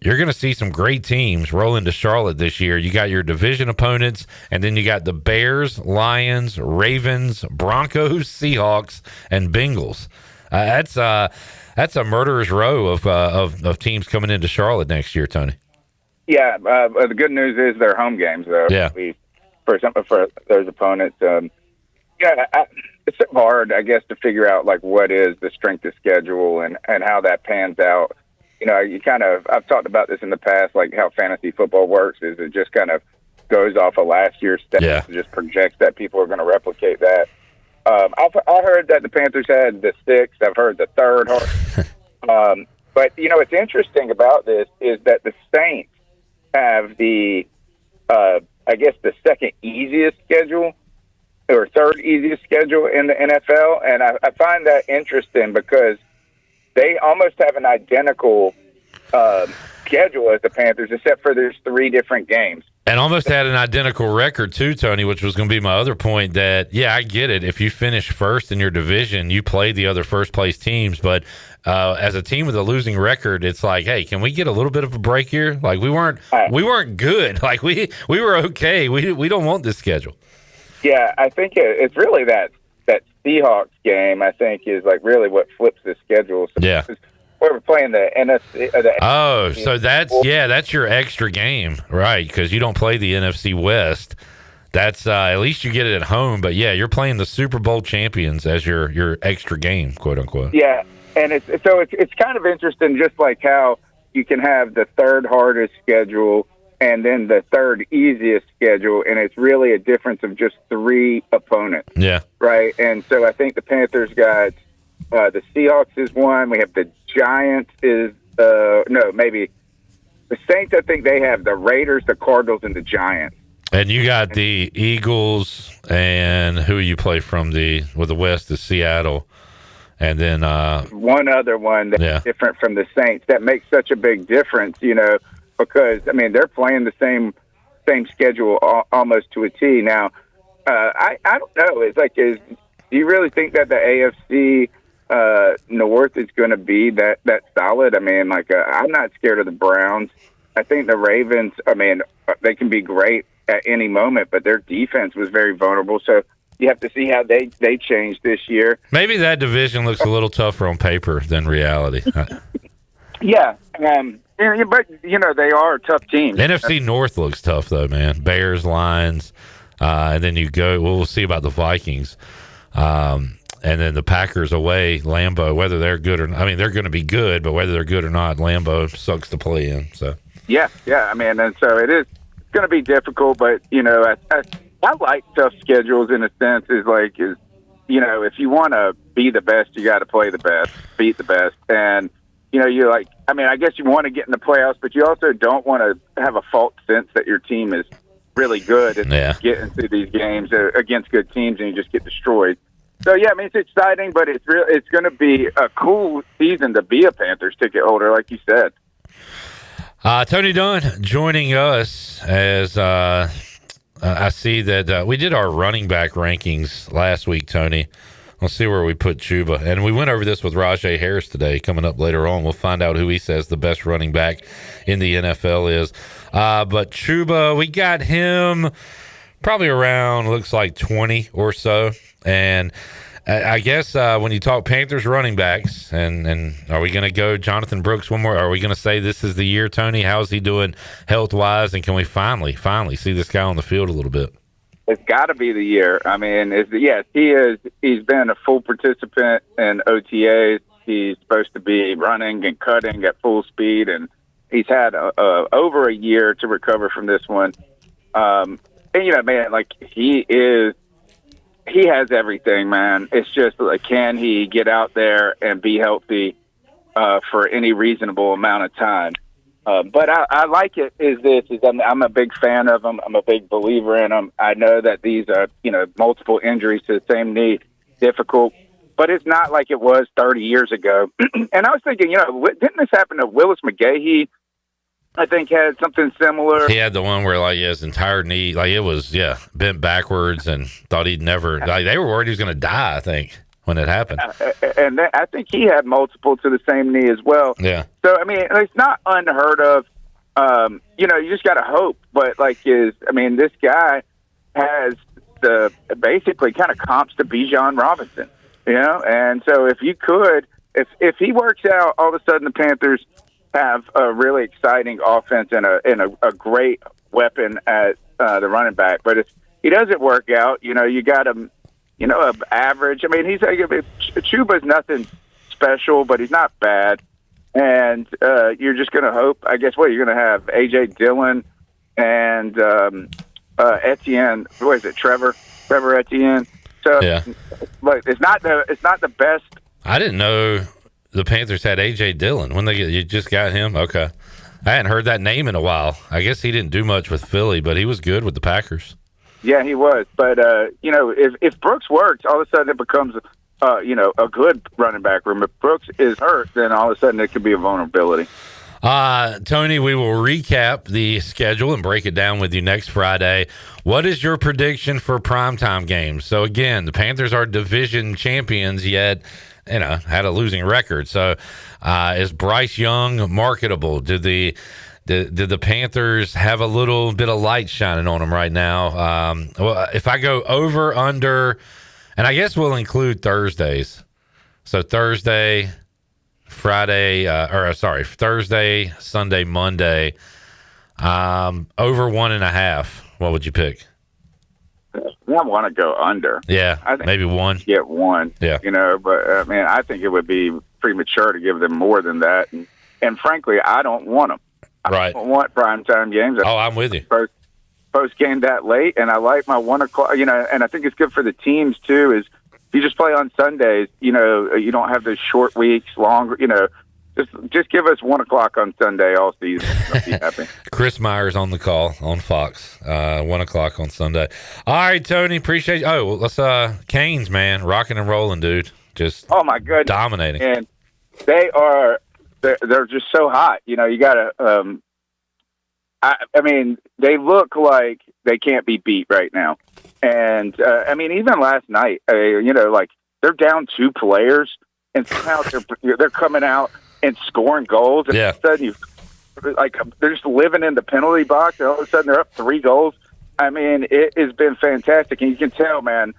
you're going to see some great teams roll into Charlotte this year. You got your division opponents, and then you got the Bears, Lions, Ravens, Broncos, Seahawks, and Bengals. That's a murderer's row of teams coming into Charlotte next year, Tony. Yeah, the good news is they're home games, though. Yeah. For those opponents, it's hard, I guess, to figure out what is the strength of schedule and how that pans out. I've talked about this in the past, like how fantasy football works is it just kind of goes off of last year's stats and just projects that people are going to replicate that. I heard that the Panthers had the sixth. I've heard the third. But, what's interesting about this is that the Saints have the second easiest schedule or third easiest schedule in the NFL. And I find that interesting because they almost have an identical schedule as the Panthers, except for there's 3 different games. And almost had an identical record, too, Tony, which was going to be my other point that, I get it. If you finish first in your division, you play the other first-place teams. But as a team with a losing record, it's like, hey, can we get a little bit of a break here? Like, we weren't good. Like, we were okay. We don't want this schedule. Yeah, I think it's really that Seahawks game, I think, is really what flips the schedule. So we're playing the NFC. So that's your extra game, right? Because you don't play the NFC West. That's at least you get it at home. But you're playing the Super Bowl champions as your extra game, quote unquote. Yeah, and it's kind of interesting, just like how you can have the third hardest schedule and then the third easiest schedule, and it's really a difference of just 3 opponents. Yeah. Right? And so I think the Panthers got the Seahawks is one. We have the Giants is maybe the Saints. I think they have the Raiders, the Cardinals, and the Giants. And you got the Eagles, and who you play from the West is Seattle. And then one other one that's different from the Saints that makes such a big difference, because they're playing the same schedule almost to a T. Now, I don't know. It's like, do you really think that the AFC North is going to be that solid? I'm not scared of the Browns. I think the Ravens. they can be great at any moment, but their defense was very vulnerable. So you have to see how they changed this year. Maybe that division looks a little tougher on paper than reality. Yeah, but they are a tough team. NFC North looks tough though, man. Bears, Lions, and then you go. We'll see about the Vikings, and then the Packers away, Lambeau. Whether they're good or not, I mean, they're going to be good, but whether they're good or not, Lambeau sucks to play in. So yeah. I mean, and so it is going to be difficult, but I like tough schedules in a sense. If you want to be the best, you got to play the best, beat the best, and you're like. I mean, I guess you want to get in the playoffs, but you also don't want to have a false sense that your team is really good and get into these games against good teams and you just get destroyed. So yeah, I mean, it's exciting, but it's going to be a cool season to be a Panthers ticket holder, like you said. Tony Dunn joining us as I see that we did our running back rankings last week, Tony. Let's see where we put Chuba. And we went over this with Rahjai Harris today. Coming up later on, we'll find out who he says the best running back in the NFL is. But Chuba, we got him probably around, looks like 20 or so. And I guess when you talk Panthers running backs, and are we going to go Jonathan Brooks one more? Are we going to say this is the year, Tony? How's he doing health-wise? And can we finally see this guy on the field a little bit? It's got to be the year. I mean, yes, he is. He's been a full participant in OTAs. He's supposed to be running and cutting at full speed, and he's had over a year to recover from this one. And man, like he has everything, man. It's just like, can he get out there and be healthy for any reasonable amount of time? But I like it. I'm a big fan of him. I'm a big believer in him. I know that these are, multiple injuries to the same knee, difficult, but it's not like it was 30 years ago. And I was thinking, didn't this happen to Willis McGahee? I think had something similar. He had the one where his entire knee, it was bent backwards, and thought he'd never. They were worried he was going to die, I think, when it happened. And I think he had multiple to the same knee as well. Yeah. So, I mean, it's not unheard of. You just got to hope. But, this guy has basically kind of comps to Bijan Robinson, And so if you could, if he works out, all of a sudden the Panthers have a really exciting offense and a great weapon at the running back. But if he doesn't work out, you got him, average. I mean, Chuba's nothing special, but he's not bad. And you're just going to hope, I guess, you're going to have A.J. Dillon and Etienne. What is it, Trevor Etienne? So, it's not the best. I didn't know the Panthers had A.J. Dillon. When you just got him? Okay. I hadn't heard that name in a while. I guess he didn't do much with Philly, but he was good with the Packers. Yeah, he was. But, if Brooks works, all of a sudden it becomes, a good running back room. If Brooks is hurt, then all of a sudden it could be a vulnerability. Tony, we will recap the schedule and break it down with you next Friday. What is your prediction for primetime games? So, again, the Panthers are division champions, yet, had a losing record. So, is Bryce Young marketable? Did the Panthers have a little bit of light shining on them right now? Well, if I go over, under, and I guess we'll include Thursdays. So Thursday, Friday, Thursday, Sunday, Monday, over 1.5. What would you pick? I want to go under. Yeah, I think maybe one. Get one. Yeah. But I mean, I think it would be premature to give them more than that. And frankly, I don't want them. Right. I don't want primetime games. I'm with you. Post game that late, and I like my 1 o'clock. And I think it's good for the teams too. Is if you just play on Sundays, you don't have those short weeks, longer. Just give us 1 o'clock on Sunday all season. I'll be happy. Chris Myers on the call on Fox, 1 o'clock on Sunday. All right, Tony, appreciate you. Oh, well, let's Canes, man, rocking and rolling, dude. Just my goodness, dominating. And they're just so hot. You gotta. I mean, they look like they can't be beat right now. And even last night, they're down 2 players, and somehow they're coming out and scoring goals. And all of a sudden, like they're just living in the penalty box, and all of a sudden they're up 3 goals. I mean, it has been fantastic, and you can tell, man,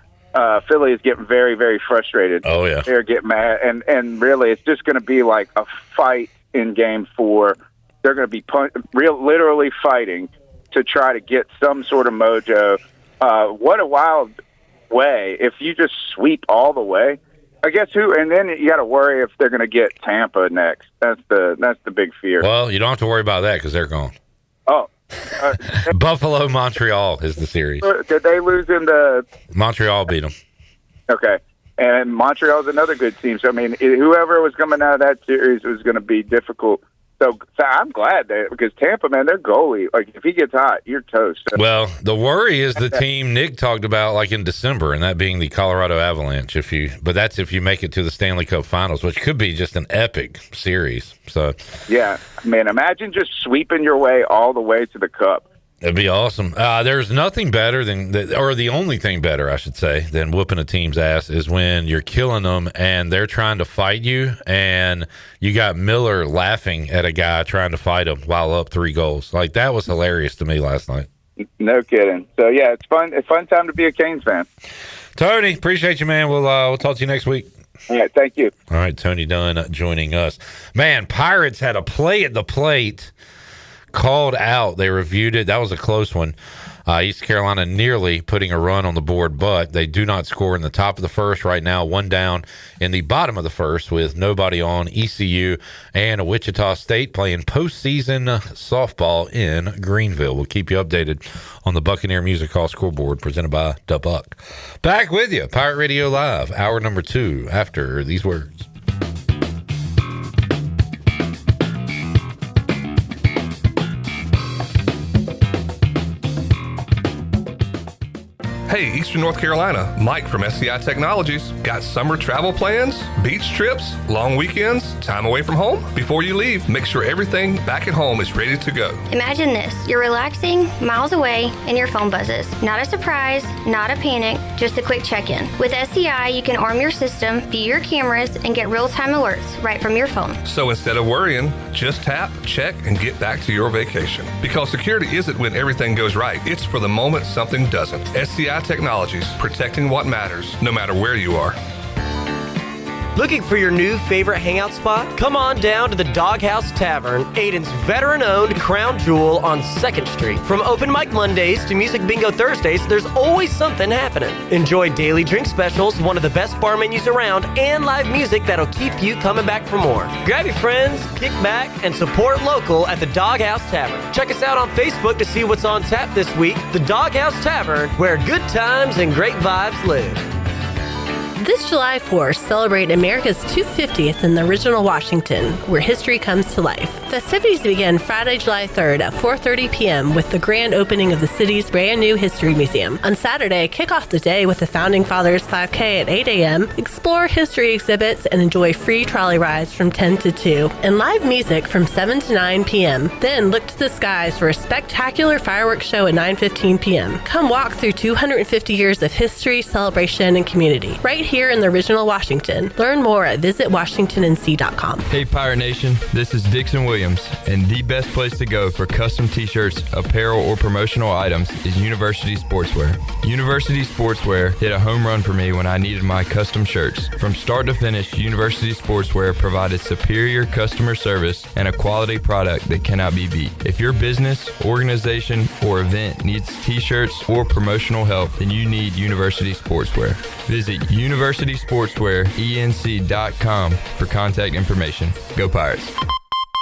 Philly is getting very, very frustrated. Oh, yeah. They're getting mad, and really it's just going to be like a fight in Game 4. They're going to be literally fighting to try to get some sort of mojo. What a wild way if you just sweep all the way. I guess and then you got to worry if they're going to get Tampa next. That's the big fear. Well, you don't have to worry about that because they're gone. Oh. Buffalo, Montreal is the series. Did they lose in the... Montreal beat them. Okay. And Montreal's another good team. So, I mean, whoever was coming out of that series was going to be difficult. So I'm glad because Tampa, man, their goalie, like if he gets hot, you're toast. Well, the worry is the team Nick talked about like in December, and that being the Colorado Avalanche. But that's if you make it to the Stanley Cup Finals, which could be just an epic series. So yeah, man, imagine just sweeping your way all the way to the Cup. It'd be awesome. There's nothing better or the only thing better, I should say, than whooping a team's ass is when you're killing them and they're trying to fight you, and you got Miller laughing at a guy trying to fight him while up 3 goals. Like, that was hilarious to me last night. No kidding. So, yeah, it's fun. It's fun time to be a Canes fan. Tony, appreciate you, man. We'll talk to you next week. All right, thank you. All right, Tony Dunn joining us. Man, Pirates had a play at the plate called out. They reviewed it. That was a close one. East Carolina nearly putting a run on the board, but they do not score in the top of the first right now. 1 down in the bottom of the first with nobody on. ECU and Wichita State playing postseason softball in Greenville. We'll keep you updated on the Buccaneer Music Hall scoreboard presented by Da Buck. Back with you, Pirate Radio Live, hour number 2 after these words. Hey, Eastern North Carolina, Mike from SCI Technologies. Got summer travel plans, beach trips, long weekends, time away from home? Before you leave, make sure everything back at home is ready to go. Imagine this. You're relaxing, miles away, and your phone buzzes. Not a surprise, not a panic, just a quick check-in. With SCI, you can arm your system, view your cameras, and get real-time alerts right from your phone. So instead of worrying, just tap, check, and get back to your vacation. Because security isn't when everything goes right. It's for the moment something doesn't. SCI Technologies, protecting what matters, no matter where you are. Looking for your new favorite hangout spot? Come on down to the Doghouse Tavern, Aiden's veteran-owned crown jewel on 2nd Street. From open mic Mondays to music bingo Thursdays, there's always something happening. Enjoy daily drink specials, one of the best bar menus around, and live music that'll keep you coming back for more. Grab your friends, kick back, and support local at the Doghouse Tavern. Check us out on Facebook to see what's on tap this week. The Doghouse Tavern, where good times and great vibes live. This July 4th, celebrate America's 250th in the original Washington, where history comes to life. Festivities begin Friday, July 3rd at 4:30 p.m. with the grand opening of the city's brand new History Museum. On Saturday, kick off the day with the Founding Fathers 5K at 8 a.m., explore history exhibits, and enjoy free trolley rides from 10 to 2, and live music from 7 to 9 p.m. Then look to the skies for a spectacular fireworks show at 9:15 p.m. Come walk through 250 years of history, celebration, and community. Right here in the original Washington. Learn more at visitwashingtonnc.com. Hey Pirate Nation, this is Dixon Williams, and the best place to go for custom t-shirts, apparel, or promotional items is University Sportswear. University Sportswear hit a home run for me when I needed my custom shirts. From start to finish, University Sportswear provided superior customer service and a quality product that cannot be beat. If your business, organization, or event needs t-shirts or promotional help, then you need University Sportswear. Visit universitysportswearenc.com for contact information. Go Pirates.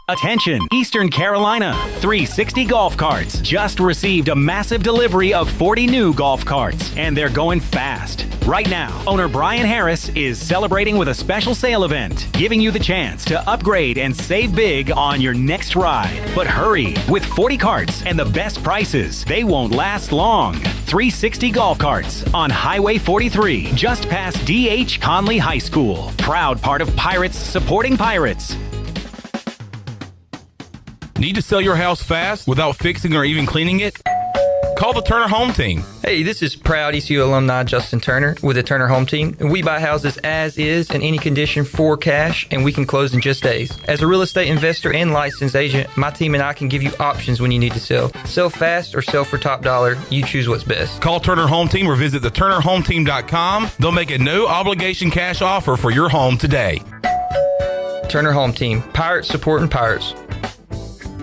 Attention, Eastern Carolina. 360 Golf Carts just received a massive delivery of 40 new golf carts, and they're going fast. Right now, owner Brian Harris is celebrating with a special sale event, giving you the chance to upgrade and save big on your next ride. But hurry, with 40 carts and the best prices, they won't last long. 360 Golf Carts on Highway 43, just past D.H. Conley High School. Proud part of Pirates supporting Pirates. Need to sell your house fast without fixing or even cleaning it? Call the Turner Home Team. Hey, this is proud ECU alumni Justin Turner with the Turner Home Team. We buy houses as is in any condition for cash, and we can close in just days. As a real estate investor and licensed agent, my team and I can give you options when you need to sell. Sell fast or sell for top dollar. You choose what's best. Call Turner Home Team or visit theturnerhometeam.com. They'll make a no obligation cash offer for your home today. Turner Home Team. Pirates supporting pirates.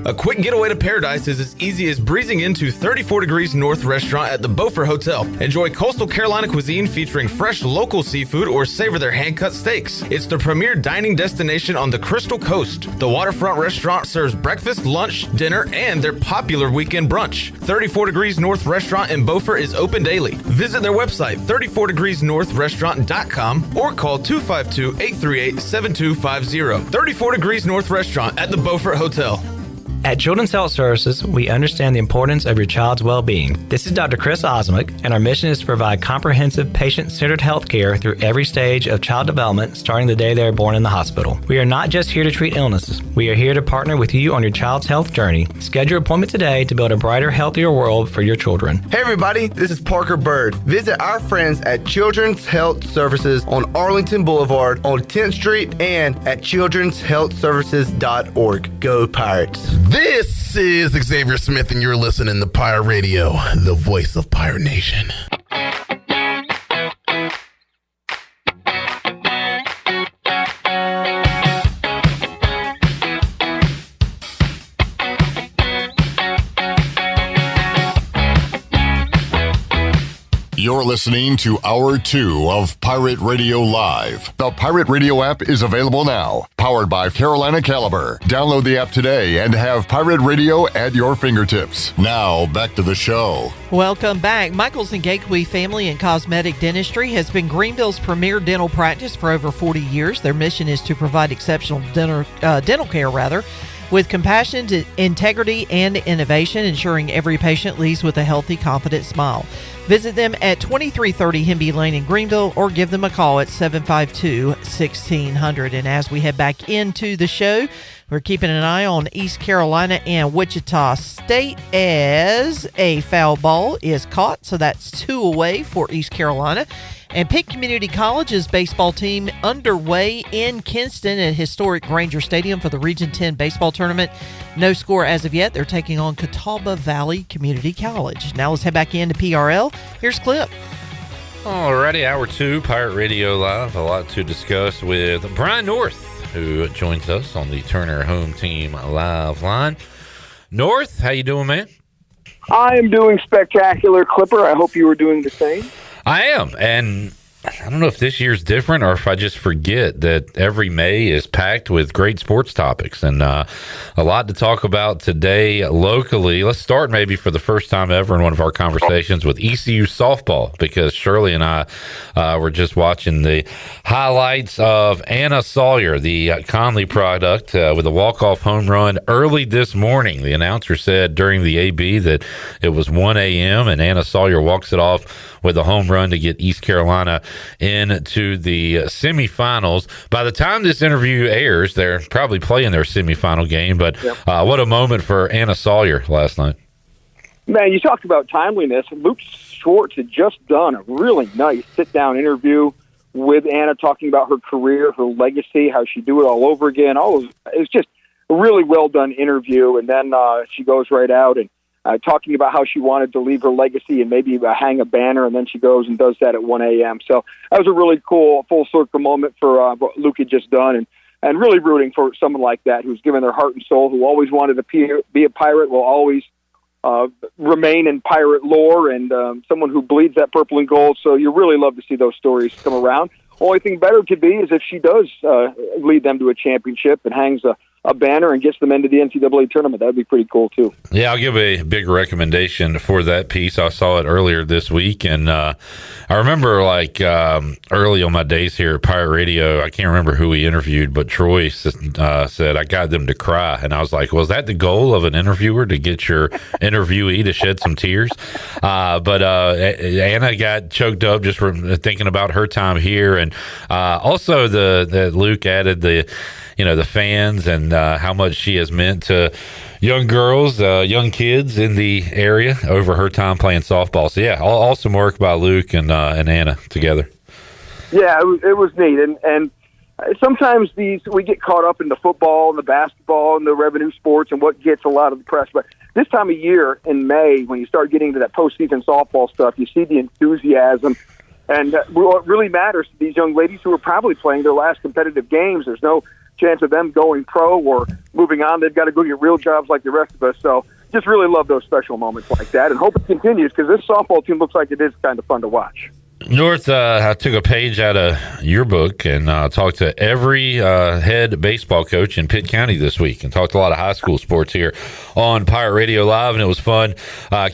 A quick getaway to paradise is as easy as breezing into 34 Degrees North restaurant at the Beaufort Hotel. Enjoy coastal Carolina cuisine featuring fresh local seafood or savor their hand-cut steaks. It's the premier dining destination on the Crystal Coast. The waterfront restaurant serves breakfast, lunch, dinner, and their popular weekend brunch. 34 Degrees North restaurant in Beaufort is open daily. Visit their website, 34degreesnorthrestaurant.com, or call 252-838-7250. 34 Degrees North restaurant at the Beaufort Hotel. At Children's Health Services, we understand the importance of your child's well-being. This is Dr. Chris Osmick, and our mission is to provide comprehensive, patient-centered health care through every stage of child development, starting the day they are born in the hospital. We are not just here to treat illnesses. We are here to partner with you on your child's health journey. Schedule your appointment today to build a brighter, healthier world for your children. Hey everybody, this is Parker Bird. Visit our friends at Children's Health Services on Arlington Boulevard on 10th Street and at childrenshealthservices.org. Go Pirates. This is Xavier Smith, and you're listening to Pirate Radio, the voice of Pirate Nation. You're listening to Hour 2 of Pirate Radio Live. The Pirate Radio app is available now. Powered by Carolina Caliber. Download the app today and have Pirate Radio at your fingertips. Now, back to the show. Welcome back. Michaels and Gateway Family and Cosmetic Dentistry has been Greenville's premier dental practice for over 40 years. Their mission is to provide exceptional dental care, with compassion, integrity, and innovation, ensuring every patient leaves with a healthy, confident smile. Visit them at 2330 Hemby Lane in Greenville or give them a call at 752-1600. And as we head back into the show, we're keeping an eye on East Carolina and Wichita State as a foul ball is caught. So that's 2 away for East Carolina. And Pitt Community College's baseball team underway in Kinston at historic Granger Stadium for the Region 10 baseball tournament. No score as of yet. They're taking on Catawba Valley Community College. Now let's head back into PRL. Here's Clip. Alrighty, Hour 2, Pirate Radio Live. A lot to discuss with Brian North, who joins us on the Turner Home Team Live line. North, how you doing, man? I am doing spectacular, Clipper. I hope you are doing the same. I am, and I don't know if this year's different or if I just forget that every May is packed with great sports topics and a lot to talk about today locally. Let's start maybe for the first time ever in one of our conversations with ECU softball, because Shirley and I were just watching the highlights of Anna Sawyer, the Conley product, with a walk-off home run early this morning. The announcer said during the AB that it was 1 a.m. and Anna Sawyer walks it off with a home run to get East Carolina into the semifinals. By the time this interview airs, they're probably playing their semifinal game, but what a moment for Anna Sawyer last night. Man, you talked about timeliness. Luke Schwartz had just done a really nice sit-down interview with Anna, talking about her career, her legacy, how she'd do it all over again. It was just a really well-done interview, and then she goes right out and talking about how she wanted to leave her legacy and maybe hang a banner, and then she goes and does that at 1 a.m. So that was a really cool full-circle moment for what Luke had just done, and really rooting for someone like that who's given their heart and soul, who always wanted to be a pirate, will always remain in pirate lore, and someone who bleeds that purple and gold. So you really love to see those stories come around. Only thing better could be is if she does lead them to a championship and hangs a banner and gets them into the NCAA tournament. That would be pretty cool, too. Yeah, I'll give a big recommendation for that piece. I saw it earlier this week, and I remember, early on my days here at Pirate Radio, I can't remember who we interviewed, but Troy said, I got them to cry. And I was like, was that the goal of an interviewer, to get your interviewee to shed some tears? But Anna got choked up just from thinking about her time here. And also that Luke added the fans and and how much she has meant to young girls, young kids in the area over her time playing softball. So, yeah, awesome work by Luke and Anna together. Yeah, it was neat. And sometimes we get caught up in the football and the basketball and the revenue sports and what gets a lot of the press. But this time of year in May, when you start getting into that postseason softball stuff, you see the enthusiasm. And what really matters to these young ladies who are probably playing their last competitive games, there's no chance of them going pro or moving on. They've got to go get real jobs like the rest of us. So just really love those special moments like that and hope it continues because this softball team looks like it is kind of fun to watch. North, I took a page out of your book and talked to every head baseball coach in Pitt County this week and talked a lot of high school sports here on Pirate Radio Live, and it was fun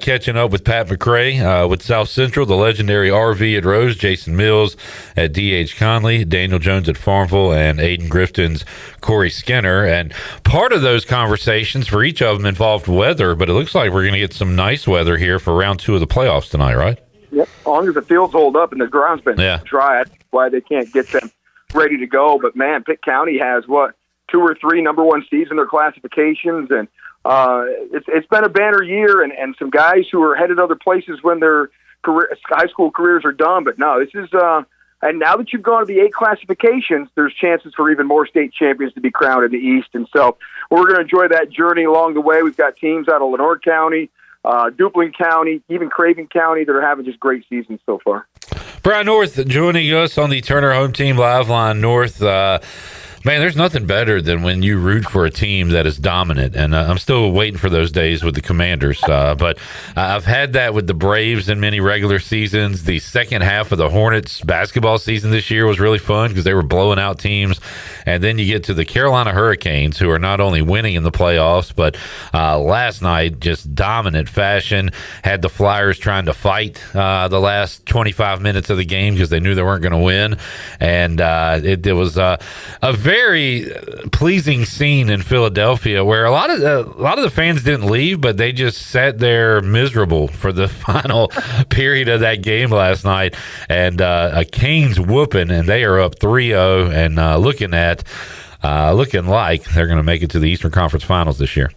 catching up with Pat McRae with South Central, the legendary RV at Rose, Jason Mills at D.H. Conley, Daniel Jones at Farmville, and Aiden Grifton's Corey Skinner. And part of those conversations for each of them involved weather, but it looks like we're going to get some nice weather here for round 2 of the playoffs tonight, right? Yep. As long as the fields hold up and the ground's been dry, that's why they can't get them ready to go. But, man, Pitt County has, 2 or 3 number 1 seeds in their classifications. And it's been a banner year and some guys who are headed other places when their high school careers are done. But, no, this is and now that you've gone to the 8 classifications, there's chances for even more state champions to be crowned in the East. And so we're going to enjoy that journey along the way. We've got teams out of Lenoir County, Duplin County, even Craven County that are having just great seasons so far. Brian North joining us on the Turner Home Team Live Line. North, man, there's nothing better than when you root for a team that is dominant, and I'm still waiting for those days with the Commanders, but I've had that with the Braves in many regular seasons. The second half of the Hornets basketball season this year was really fun because they were blowing out teams, and then you get to the Carolina Hurricanes, who are not only winning in the playoffs, but last night, just dominant fashion, had the Flyers trying to fight the last 25 minutes of the game because they knew they weren't going to win, and it was a very pleasing scene in Philadelphia where a lot of the fans didn't leave, but they just sat there miserable for the final period of that game last night. And a Canes whooping, and they are up 3-0 and looking like they're going to make it to the Eastern Conference Finals this year.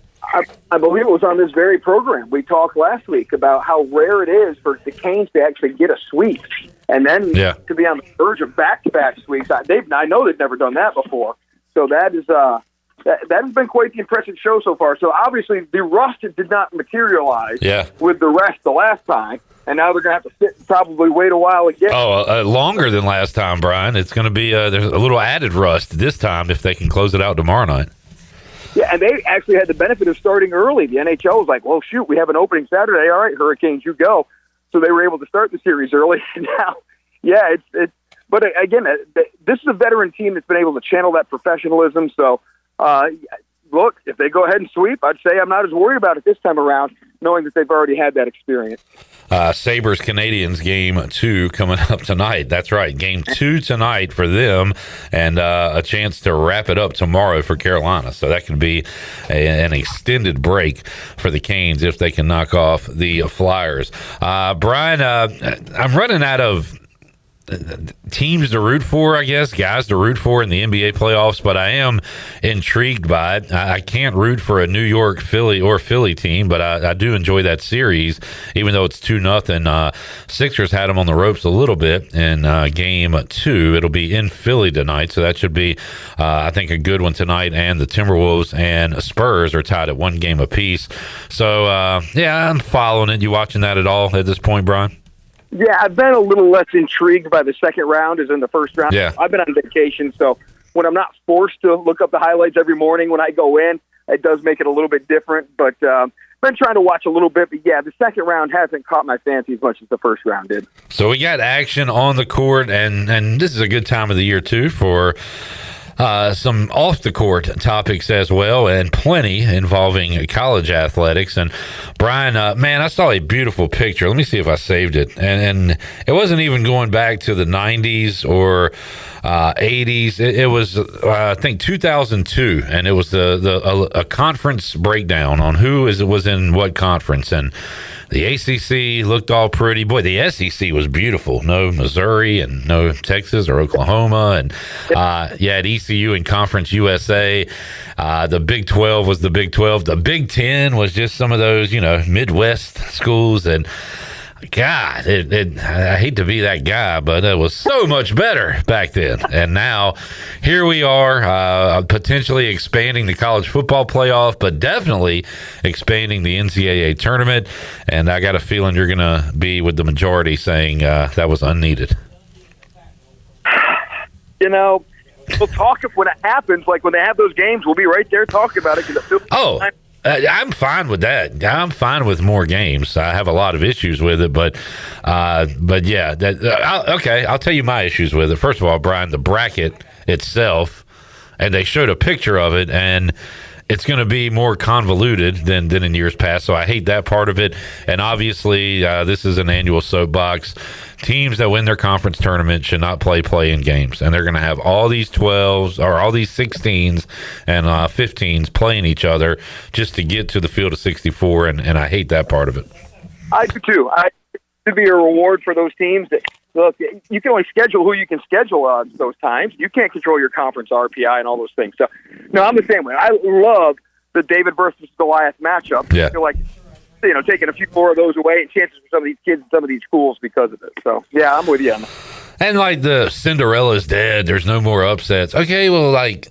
I believe it was on this very program. We talked last week about how rare it is for the Canes to actually get a sweep. And then to be on the verge of back-to-back sweeps. I know they've never done that before. So that is that has been quite the impressive show so far. So obviously the rust did not materialize with the rest the last time. And now they're going to have to sit and probably wait a while again. Longer than last time, Brian. It's going to be there's a little added rust this time if they can close it out tomorrow night. Yeah, and they actually had the benefit of starting early. The NHL was like, well, shoot, we have an opening Saturday. All right, Hurricanes, you go. So they were able to start the series early. Now, it's but again, this is a veteran team that's been able to channel that professionalism. So, look, if they go ahead and sweep, I'd say I'm not as worried about it this time around, knowing that they've already had that experience. Sabres Canadians game 2 coming up tonight. That's right, game 2 tonight for them, and a chance to wrap it up tomorrow for Carolina. So that could be an extended break for the Canes if they can knock off the Flyers. Brian, I'm running out of teams to root for, I guess, guys to root for in the NBA playoffs, but I am intrigued by it. I can't root for a New York, Philly team, but I do enjoy that series, even though it's 2-0. Sixers had them on the ropes a little bit in game 2. It'll be in Philly tonight, so that should be, I think, a good one tonight. And the Timberwolves and Spurs are tied at 1 game apiece. So, I'm following it. You watching that at all at this point, Brian? Yeah, I've been a little less intrigued by the second round as in the first round. Yeah. I've been on vacation, so when I'm not forced to look up the highlights every morning when I go in, it does make it a little bit different. But I've been trying to watch a little bit. But, the second round hasn't caught my fancy as much as the first round did. So we got action on the court, and this is a good time of the year, too, for some off-the-court topics as well, and plenty involving college athletics. And Brian, man, I saw a beautiful picture. Let me see if I saved it. And it wasn't even going back to the 90s or 80s. It was, I think, 2002, and it was a conference breakdown on who was in what conference, and the ACC looked all pretty. Boy, the SEC was beautiful. No Missouri and no Texas or Oklahoma, and you had ECU and Conference USA. The Big 12 was the Big 12. The Big 10 was just some of those, Midwest schools, and God, I hate to be that guy, but it was so much better back then. And now here we are, potentially expanding the college football playoff, but definitely expanding the NCAA tournament. And I got a feeling you're going to be with the majority saying that was unneeded. We'll talk when it happens. Like when they have those games, we'll be right there talking about it. I'm fine with that. I'm fine with more games. I have a lot of issues with it, but yeah. I'll tell you my issues with it. First of all, Brian, the bracket itself, and they showed a picture of it, and it's going to be more convoluted than in years past. So I hate that part of it. And obviously, this is an annual soapbox. Teams that win their conference tournament should not play-in games. And they're going to have all these 12s or all these 16s and 15s playing each other just to get to the field of 64. And I hate that part of it. I do too. It should be a reward for those teams that, look, you can only schedule who you can schedule those times. You can't control your conference RPI and all those things. So, no, I'm the same way. I love the David versus Goliath matchup. Yeah. I feel like, taking a few more of those away and chances for some of these kids in some of these schools because of it. So, yeah, I'm with you on that. And like the Cinderella's dead, there's no more upsets. Okay, well, like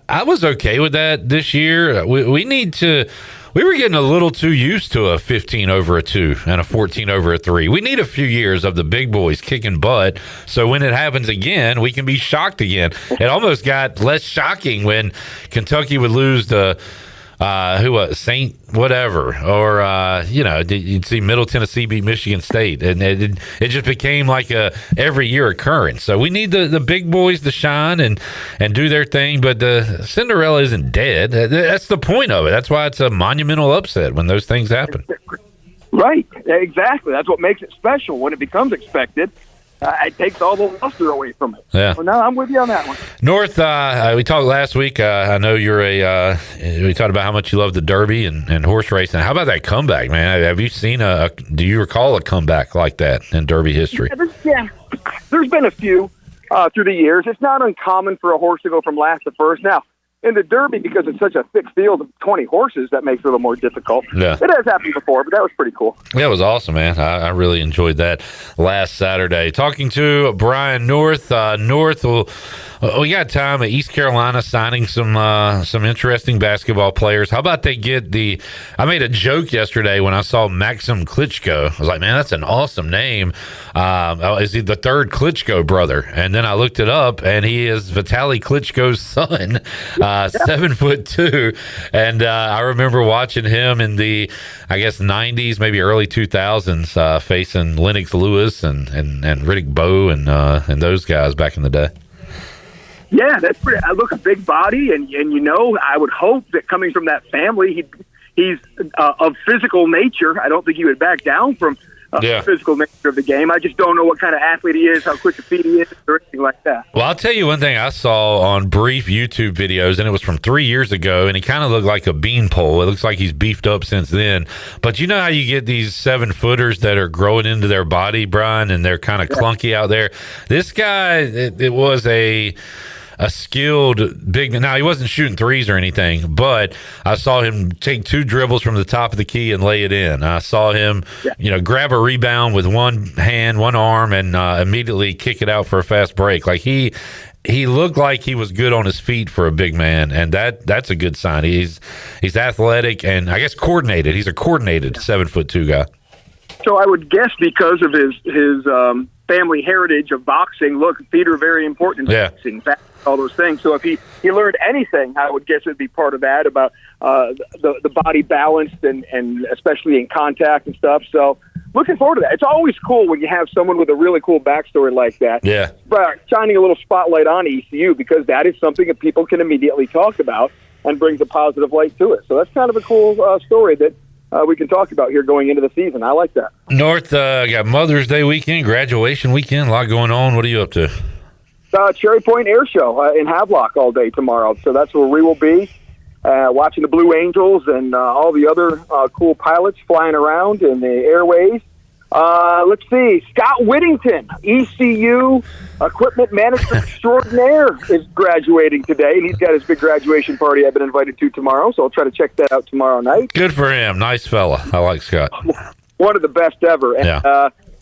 I was okay with that this year. We were getting a little too used to a 15 over a 2 and a 14 over a 3. We need a few years of the big boys kicking butt, so when it happens again, we can be shocked again. It almost got less shocking when Kentucky would lose to Saint whatever, or you'd see Middle Tennessee beat Michigan State, and it just became like a every year occurrence. So we need the big boys to shine and do their thing, but the Cinderella isn't dead. That's the point of it. That's why it's a monumental upset when those things happen. Right, exactly. That's what makes it special. When it becomes expected, it takes all the luster away from it. Yeah. Well, no, I'm with you on that one. North, we talked last week. I know you're we talked about how much you love the Derby and horse racing. How about that comeback, man? Have you seen do you recall a comeback like that in Derby history? Yeah, there's been a few through the years. It's not uncommon for a horse to go from last to first. Now, in the Derby, because it's such a thick field of 20 horses, that makes it a little more difficult. Yeah. It has happened before, but that was pretty cool. Yeah, it was awesome, man. I really enjoyed that last Saturday. Talking to Brian North. We got time at East Carolina signing some interesting basketball players. How about they get I made a joke yesterday when I saw Maxim Klitschko. I was like, man, that's an awesome name. Is he the third Klitschko brother? And then I looked it up, and he is Vitaly Klitschko's son, 7'2". And I remember watching him in the, I guess, 90s, maybe early 2000s, facing Lennox Lewis and Riddick Bowe and those guys back in the day. Yeah, that's pretty. I look a big body, and I would hope that coming from that family, he's of physical nature. I don't think he would back down from the physical nature of the game. I just don't know what kind of athlete he is, how quick a feet he is, or anything like that. Well, I'll tell you one thing I saw on brief YouTube videos, and it was from 3 years ago, and he kind of looked like a beanpole. It looks like he's beefed up since then. But you know how you get these 7-footers that are growing into their body, Brian, and they're kind of clunky out there? This guy, it was a skilled big. Now, he wasn't shooting threes or anything, but I saw him take 2 dribbles from the top of the key and lay it in. I saw him, grab a rebound with one hand, one arm, and immediately kick it out for a fast break. Like he looked like he was good on his feet for a big man, and that's a good sign. He's athletic and I guess coordinated. He's a coordinated 7'2" guy. So I would guess because of his family heritage of boxing, look, feet are very important in boxing, all those things. So if he learned anything, I would guess it would be part of that about the body balanced and especially in contact and stuff. So looking forward to that. It's always cool when you have someone with a really cool backstory like that. Yeah. But shining a little spotlight on ECU, because that is something that people can immediately talk about and brings a positive light to it. So that's kind of a cool story that we can talk about here going into the season. I like that. North, got Mother's Day weekend, graduation weekend, a lot going on. What are you up to? Cherry Point Air Show in Havelock all day tomorrow. So that's where we will be, watching the Blue Angels and all the other cool pilots flying around in the airways. Let's see. Scott Whittington, ECU equipment manager extraordinaire, is graduating today, and he's got his big graduation party I've been invited to tomorrow, so I'll try to check that out tomorrow night. Good for him. Nice fella. I like Scott. One of the best ever. And,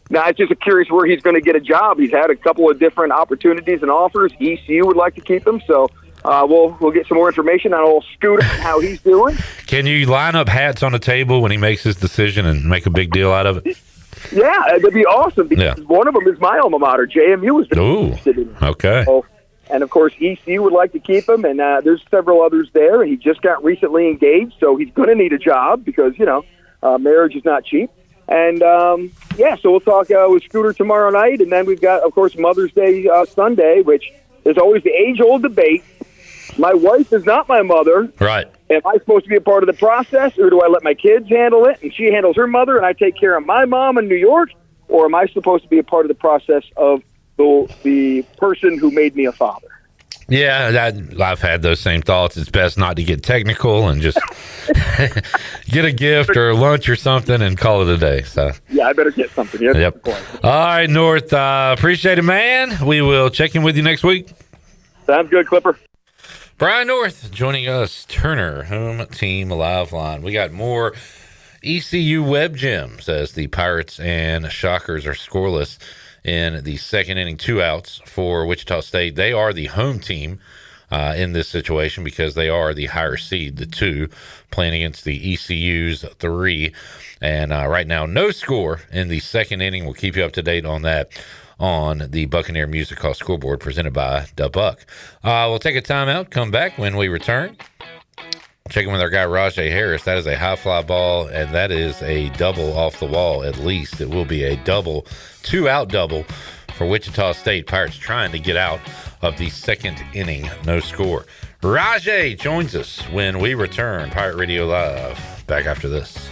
now, it's just curious where he's going to get a job. He's had a couple of different opportunities and offers. ECU would like to keep him, so we'll get some more information on old Scooter and how he's doing. Can you line up hats on the table when he makes his decision and make a big deal out of it? Yeah, that'd be awesome because one of them is my alma mater. JMU has been interested in him. Okay. So, and, of course, ECU would like to keep him, and there's several others there. And he just got recently engaged, so he's going to need a job because, marriage is not cheap. And, so we'll talk with Scooter tomorrow night. And then we've got, of course, Mother's Day Sunday, which is always the age-old debate. My wife is not my mother. Right. Am I supposed to be a part of the process, or do I let my kids handle it, and she handles her mother, and I take care of my mom in New York? Or am I supposed to be a part of the process of the person who made me a father? Yeah, I've had those same thoughts. It's best not to get technical and just get a gift or lunch or something and call it a day. So yeah, I better get something. That's yep. the point. All right, North. Appreciate it, man. We will check in with you next week. Sounds good, Clipper. Brian North joining us, Turner Home Team Live Line. We got more ECU web gems as the Pirates and Shockers are scoreless in the second inning, 2 outs for Wichita State. They are the home team in this situation because they are the higher seed, the 2, playing against the ECU's 3. And right now, no score in the second inning. We'll keep you up to date on that on the Buccaneer Music Hall scoreboard presented by Da Buck. We'll take a timeout, come back when we return. Checking with our guy Rahjai Harris. That is a high fly ball, and that is a double off the wall at least. It will be a double, 2-out double for Wichita State. Pirates trying to get out of the second inning, no score. Rahjai joins us when we return. Pirate Radio Live. Back after this.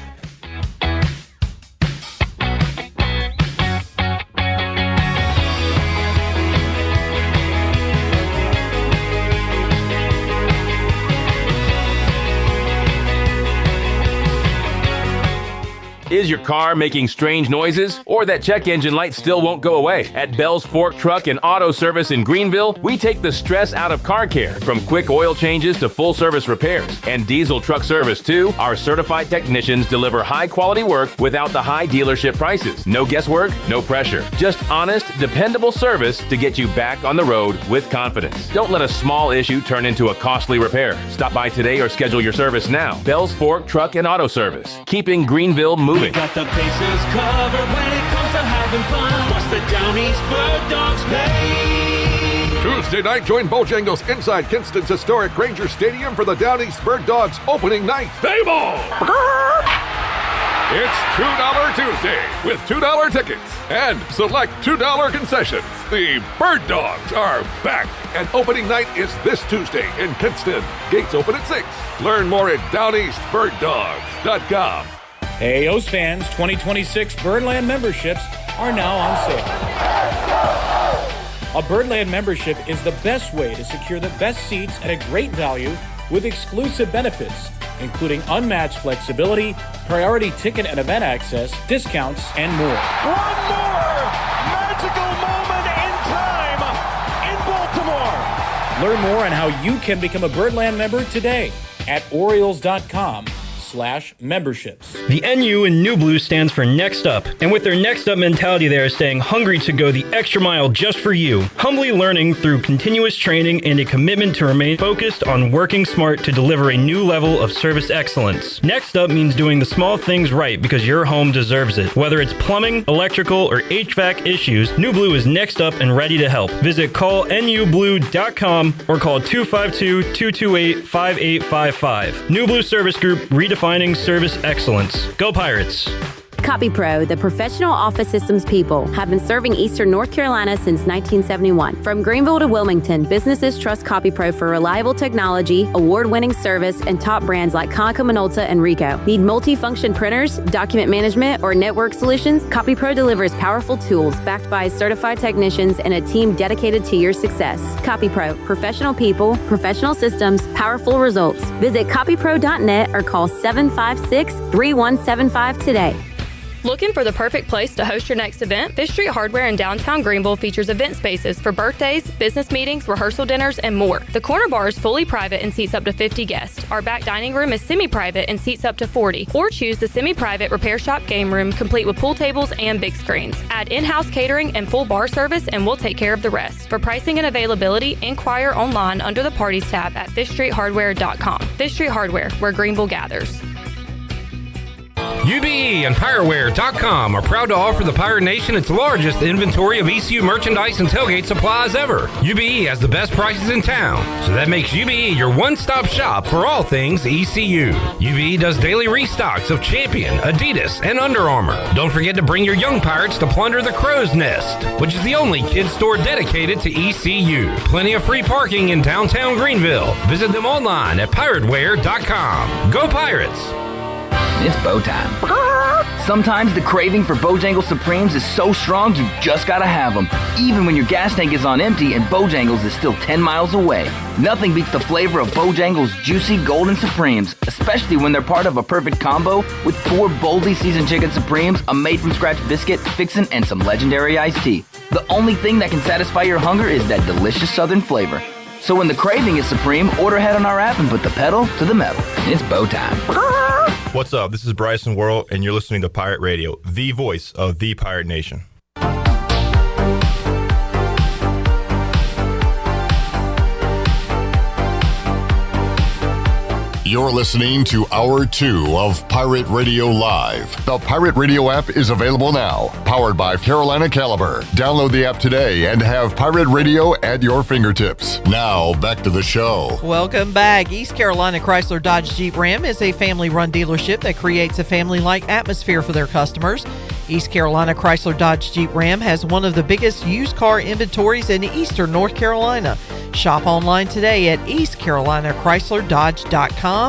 Is your car making strange noises? Or that check engine light still won't go away? At Bell's Fork Truck and Auto Service in Greenville, we take the stress out of car care. From quick oil changes to full service repairs. And diesel truck service too, our certified technicians deliver high quality work without the high dealership prices. No guesswork, no pressure. Just honest, dependable service to get you back on the road with confidence. Don't let a small issue turn into a costly repair. Stop by today or schedule your service now. Bell's Fork Truck and Auto Service, keeping Greenville moving. We got the bases covered when it comes to having fun. What's the Down East Bird Dogs pay? Tuesday night, join Bojangles inside Kinston's historic Ranger Stadium for the Down East Bird Dogs opening night. Play ball! It's $2 Tuesday with $2 tickets and select $2 concessions. The Bird Dogs are back, and opening night is this Tuesday in Kinston. Gates open at 6. Learn more at downeastbirddogs.com. Hey, O's fans, 2026 Birdland memberships are now on sale. A Birdland membership is the best way to secure the best seats at a great value with exclusive benefits, including unmatched flexibility, priority ticket and event access, discounts, and more. One more magical moment in time in Baltimore. Learn more on how you can become a Birdland member today at Orioles.com/memberships. The NU in New Blue stands for Next Up, and with their Next Up mentality, they are staying hungry to go the extra mile just for you, humbly learning through continuous training and a commitment to remain focused on working smart to deliver a new level of service excellence. Next Up means doing the small things right because your home deserves it. Whether it's plumbing, electrical, or HVAC issues, New Blue is next up and ready to help. Visit callnublue.com or call 252-228-5855. New Blue Service Group, redefining service excellence. Go Pirates! CopyPro, the professional office systems people, have been serving Eastern North Carolina since 1971. From Greenville to Wilmington, businesses trust CopyPro for reliable technology, award-winning service, and top brands like Konica Minolta and Ricoh. Need multi-function printers, document management, or network solutions? CopyPro delivers powerful tools backed by certified technicians and a team dedicated to your success. CopyPro, professional people, professional systems, powerful results. Visit copypro.net or call 756-3175 today. Looking for the perfect place to host your next event? Fish Street Hardware in downtown Greenville features event spaces for birthdays, business meetings, rehearsal dinners, and more. The corner bar is fully private and seats up to 50 guests. Our back dining room is semi-private and seats up to 40. Or choose the semi-private repair shop game room complete with pool tables and big screens. Add in-house catering and full bar service and we'll take care of the rest. For pricing and availability, inquire online under the Parties tab at fishstreethardware.com. Fish Street Hardware, where Greenville gathers. UBE and Pireware.com are proud to offer the Pirate Nation its largest inventory of ECU merchandise and tailgate supplies ever. UBE has the best prices in town, so that makes UBE your one-stop shop for all things ECU. UBE does daily restocks of Champion, Adidas, and Under Armour. Don't forget to bring your young Pirates to plunder the Crow's Nest, which is the only kids store dedicated to ECU. Plenty of free parking in downtown Greenville. Visit them online at Pireware.com. Go Pirates! It's bow time. Sometimes the craving for Bojangles Supremes is so strong you just gotta have them, even when your gas tank is on empty and Bojangles is still 10 miles away. Nothing beats the flavor of Bojangles Juicy Golden Supremes, especially when they're part of a perfect combo with 4 boldly seasoned chicken Supremes, a made-from-scratch biscuit, fixin', and some legendary iced tea. The only thing that can satisfy your hunger is that delicious southern flavor. So when the craving is supreme, order ahead on our app and put the pedal to the metal. It's bow time. What's up? This is Bryson Worrell, and you're listening to Pirate Radio, the voice of the Pirate Nation. You're listening to Hour 2 of Pirate Radio Live. The Pirate Radio app is available now, powered by Carolina Caliber. Download the app today and have Pirate Radio at your fingertips. Now, back to the show. Welcome back. East Carolina Chrysler Dodge Jeep Ram is a family-run dealership that creates a family-like atmosphere for their customers. East Carolina Chrysler Dodge Jeep Ram has one of the biggest used car inventories in eastern North Carolina. Shop online today at eastcarolinachrysler.dodge.com.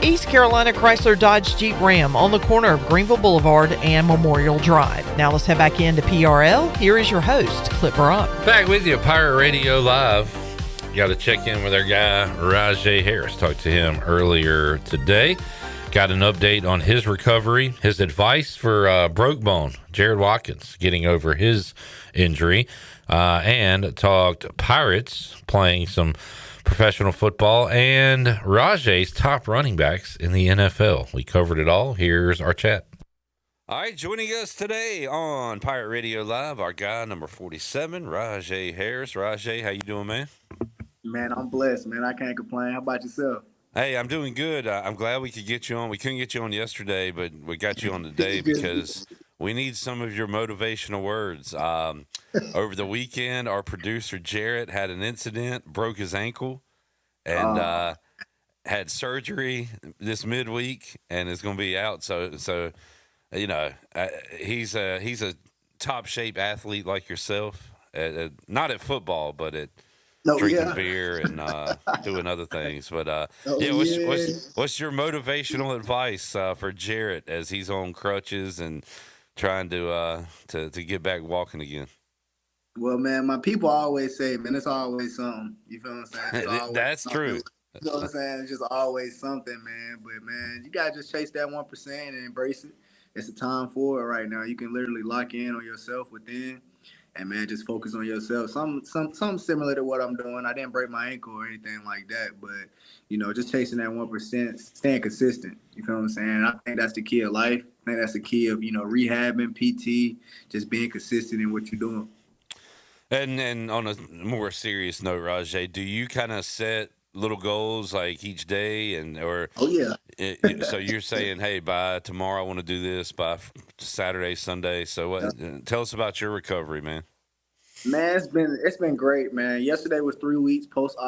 East Carolina Chrysler Dodge Jeep Ram on the corner of Greenville Boulevard and Memorial Drive. Now let's head back into PRL. Here is your host, Clip Brock. Back with you, Pirate Radio Live. Got to check in with our guy, Rahjai Harris. Talked to him earlier today. Got an update on his recovery, his advice for broke bone, Jared Watkins getting over his injury, and talked Pirates playing some professional football and Rahjai's top running backs in the NFL. We covered it all. Here's our chat. All right, joining us today on Pirate Radio Live, our guy number 47, Rahjai Harris. Rahjai, how you doing, man? Man, I'm blessed, man. I can't complain. How about yourself? Hey, I'm doing good. I'm glad we could get you on. We couldn't get you on yesterday, but we got you on today because we need some of your motivational words. Over the weekend, our producer, Jarrett, had an incident, broke his ankle, and had surgery this midweek, and is going to be out. So you know, he's a top-shape athlete like yourself, not at football, but at drinking beer and doing other things. But what's your motivational advice for Jarrett as he's on crutches and trying to get back walking again? Well, man, my people always say, man, it's always something. You feel what I'm saying? That's true. You know what I'm saying? It's just always something, man. But, man, you got to just chase that 1% and embrace it. It's the time for it right now. You can literally lock in on yourself within. And, man, just focus on yourself. Something similar to what I'm doing. I didn't break my ankle or anything like that. But, you know, just chasing that 1%, staying consistent. You feel what I'm saying? I think that's the key of life. I think that's the key of, you know, rehabbing, PT, just being consistent in what you're doing. And on a more serious note, Rahjai, do you kind of set little goals like each day or so you're saying, hey, by tomorrow I want to do this, by Saturday, Sunday. So what tell us about your recovery, man. Man, it's been great, man. Yesterday was 3 weeks post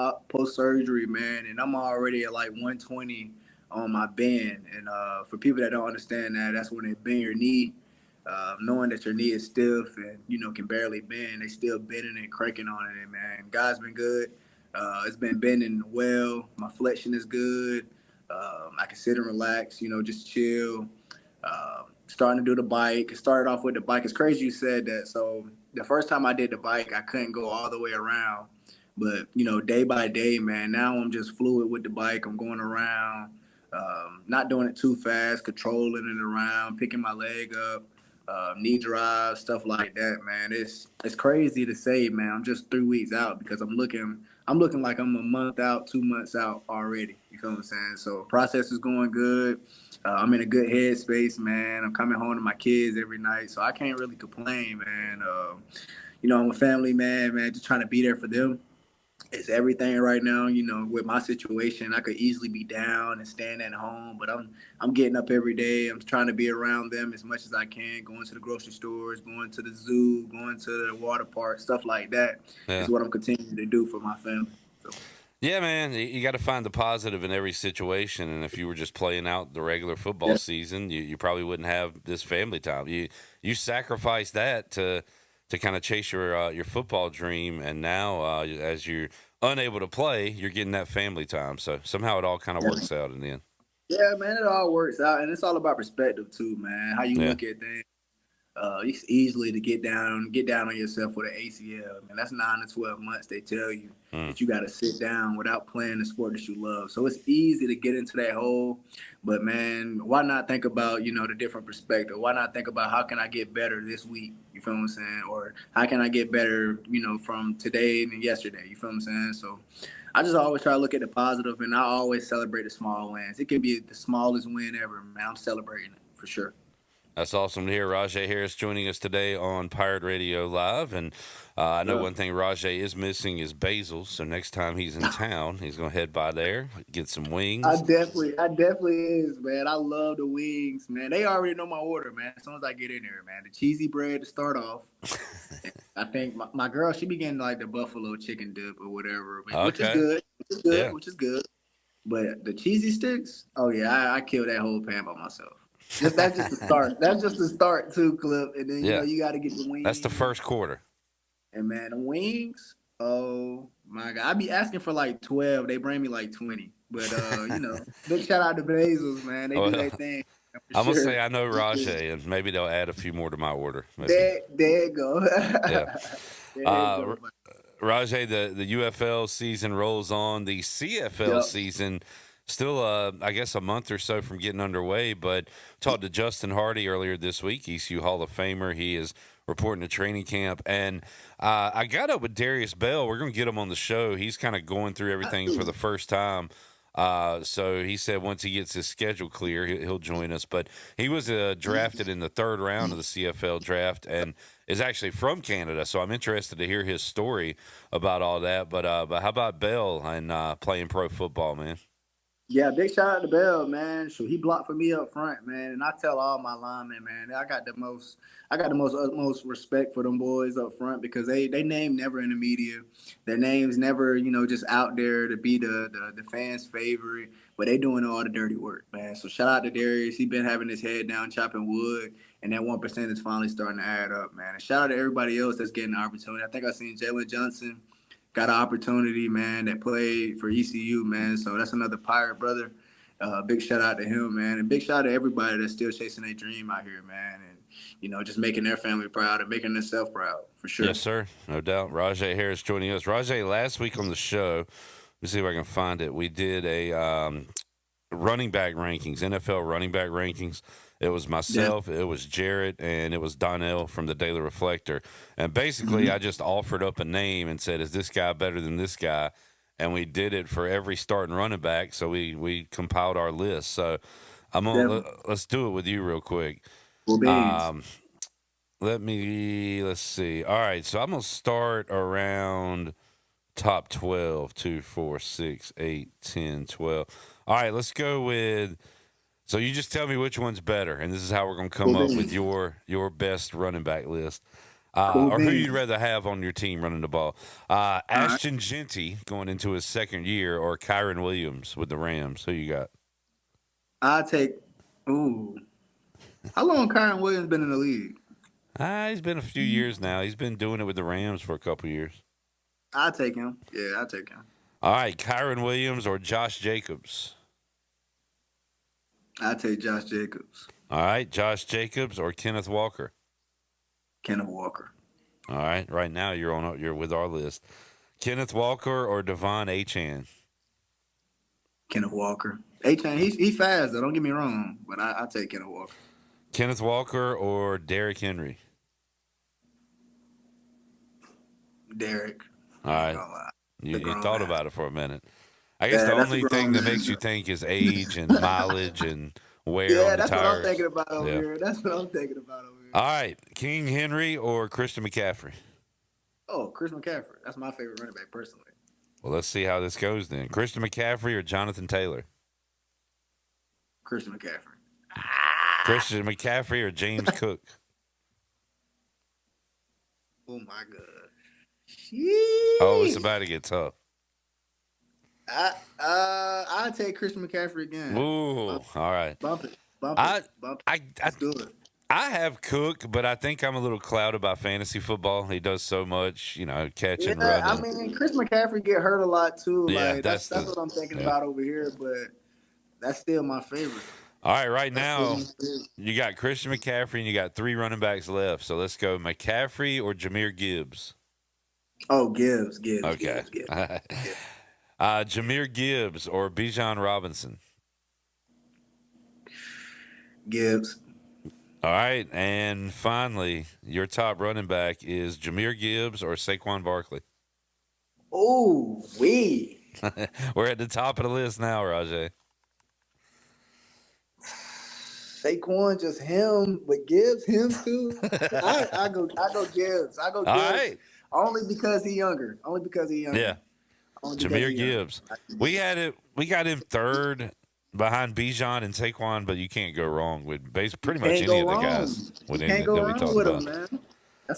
surgery, man, and I'm already at like 120 on my bend. And for people that don't understand that, that's when they bend your knee, knowing that your knee is stiff and, can barely bend. They still bending and cranking on it. And, man, God's been good. It's been bending well. My flexion is good. I can sit and relax, just chill. Starting to do the bike. It started off with the bike. It's crazy you said that. So the first time I did the bike, I couldn't go all the way around. But, day by day, man, now I'm just fluid with the bike. I'm going around, not doing it too fast, controlling it around, picking my leg up, knee drive, stuff like that, man. It's crazy to say, man. I'm just 3 weeks out because I'm looking like I'm a month out, 2 months out already. You feel what I'm saying? So process is going good. I'm in a good headspace, man. I'm coming home to my kids every night, so I can't really complain, man. I'm a family man, just trying to be there for them. It's everything right now, with my situation. I could easily be down and staying at home, but I'm getting up every day. I'm trying to be around them as much as I can, going to the grocery stores, going to the zoo, going to the water park, stuff like that is what I'm continuing to do for my family. So. Yeah, man, you got to find the positive in every situation. And if you were just playing out the regular football season, you probably wouldn't have this family time. You sacrifice that to kind of chase your football dream, and now as you're unable to play, you're getting that family time. So somehow it all kind of works out in the end. Yeah, man, it all works out, and it's all about perspective too, man. How you look at things. It's easily to get down on yourself with an ACL. Man, that's 9 to 12 months. They tell you that you got to sit down without playing the sport that you love. So it's easy to get into that hole. But man, why not think about the different perspective? Why not think about how can I get better this week? You feel what I'm saying? Or how can I get better? From today and yesterday. You feel what I'm saying? So I just always try to look at the positive, and I always celebrate the small wins. It can be the smallest win ever, man. I'm celebrating it for sure. That's awesome to hear. Rahjai Harris joining us today on Pirate Radio Live. And I know one thing Rahjai is missing is basil. So next time he's in town, he's going to head by there, get some wings. I definitely is, man. I love the wings, man. They already know my order, man. As soon as I get in there, man. The cheesy bread to start off. I think my girl, she be getting like the buffalo chicken dip or whatever, which is good. But the cheesy sticks, oh yeah, I kill that whole pan by myself. That's just the start. That's just the start too, Clip. And then you got to get the wings. That's the first quarter. And man, the wings. Oh my God, I be asking for like 12. They bring me like 20. But big shout out to Basils, man. They do their thing. I'm gonna say I know Rahjai, and maybe they'll add a few more to my order. There you go. Yeah. Rahjai, the UFL season rolls on. The CFL season. Still, I guess a month or so from getting underway, but talked to Justin Hardy earlier this week, ECU Hall of Famer. He is reporting to training camp, and I got up with Darius Bell. We're going to get him on the show. He's kind of going through everything for the first time. So he said once he gets his schedule clear, he'll join us. But he was drafted in the third round of the CFL draft and is actually from Canada. So I'm interested to hear his story about all that. But how about Bell and playing pro football, man? Yeah, big shout out to Bell, man. So he blocked for me up front, man. And I tell all my linemen, man, I got the most utmost respect for them boys up front because they name never in the media. Their names never, just out there to be the fans' favorite. But they doing all the dirty work, man. So shout out to Darius. He been having his head down, chopping wood, and that 1% is finally starting to add up, man. And shout out to everybody else that's getting the opportunity. I think I seen Jalen Johnson got an opportunity, man, that played for ECU, man. So that's another Pirate brother. Big shout out to him, man. And big shout out to everybody that's still chasing their dream out here, man. And, just making their family proud and making themselves proud, for sure. Yes, sir. No doubt. Rahjai Harris joining us. Rahjai, last week on the show, let me see if I can find it. We did a running back rankings, NFL running back rankings. It was myself, it was Jarrett, and it was Donnell from the Daily Reflector. And basically, I just offered up a name and said, is this guy better than this guy? And we did it for every starting running back, so we compiled our list. So let's do it with you real quick. Let's see. All right, so I'm going to start around top 12, 2, 4, 6, 8, 10, 12. All right, let's go with... So you just tell me which one's better, and this is how we're going to come up with your best running back list. Or who you'd rather have on your team running the ball. Ashton Genty going into his second year, or Kyron Williams with the Rams. Who you got? I take. Ooh, how long Kyron Williams been in the league? He's been a few years now. He's been doing it with the Rams for a couple years. I take him. Yeah, I take him. All right, Kyron Williams or Josh Jacobs? I take Josh Jacobs. All right, Josh Jacobs or Kenneth Walker? Kenneth Walker. All right, right now you're with our list. Kenneth Walker or Devon Achane? Kenneth Walker. Achane, he's fast though. Don't get me wrong, but I take Kenneth Walker. Kenneth Walker or Derrick Henry? Derrick. All right. You thought about it for a minute. I guess the only thing that makes you think is age and mileage and wear on the tires. That's what I'm thinking about over here. That's what I'm thinking about over here. All right, King Henry or Christian McCaffrey? Oh, Christian McCaffrey. That's my favorite running back personally. Well, let's see how this goes then. Christian McCaffrey or Jonathan Taylor? Christian McCaffrey. Christian McCaffrey or James Cook? Oh, my God. Oh, it's about to get tough. I'll take Christian McCaffrey again. Ooh, all right. Bump it. That's good. I have Cook, but I think I'm a little clouded by fantasy football. He does so much, catching, running. I mean, Chris McCaffrey get hurt a lot too. Yeah, like that's what I'm thinking about over here, but that's still my favorite. All right, right now you got Christian McCaffrey and you got 3 running backs left. So let's go McCaffrey or Jahmyr Gibbs. Oh, Gibbs. Okay. Gibbs. Jahmyr Gibbs or Bijan Robinson? Gibbs. All right, and finally, your top running back is Jahmyr Gibbs or Saquon Barkley? Oh, We're at the top of the list now, Rahjai. Saquon, just him, but Gibbs, him too. I go Gibbs. I go Gibbs. All right. Only because he's younger. Yeah. Jahmyr Gibbs. We got him third behind Bijan and Saquon, but you can't go wrong with pretty much any of the guys that we talked about. Man.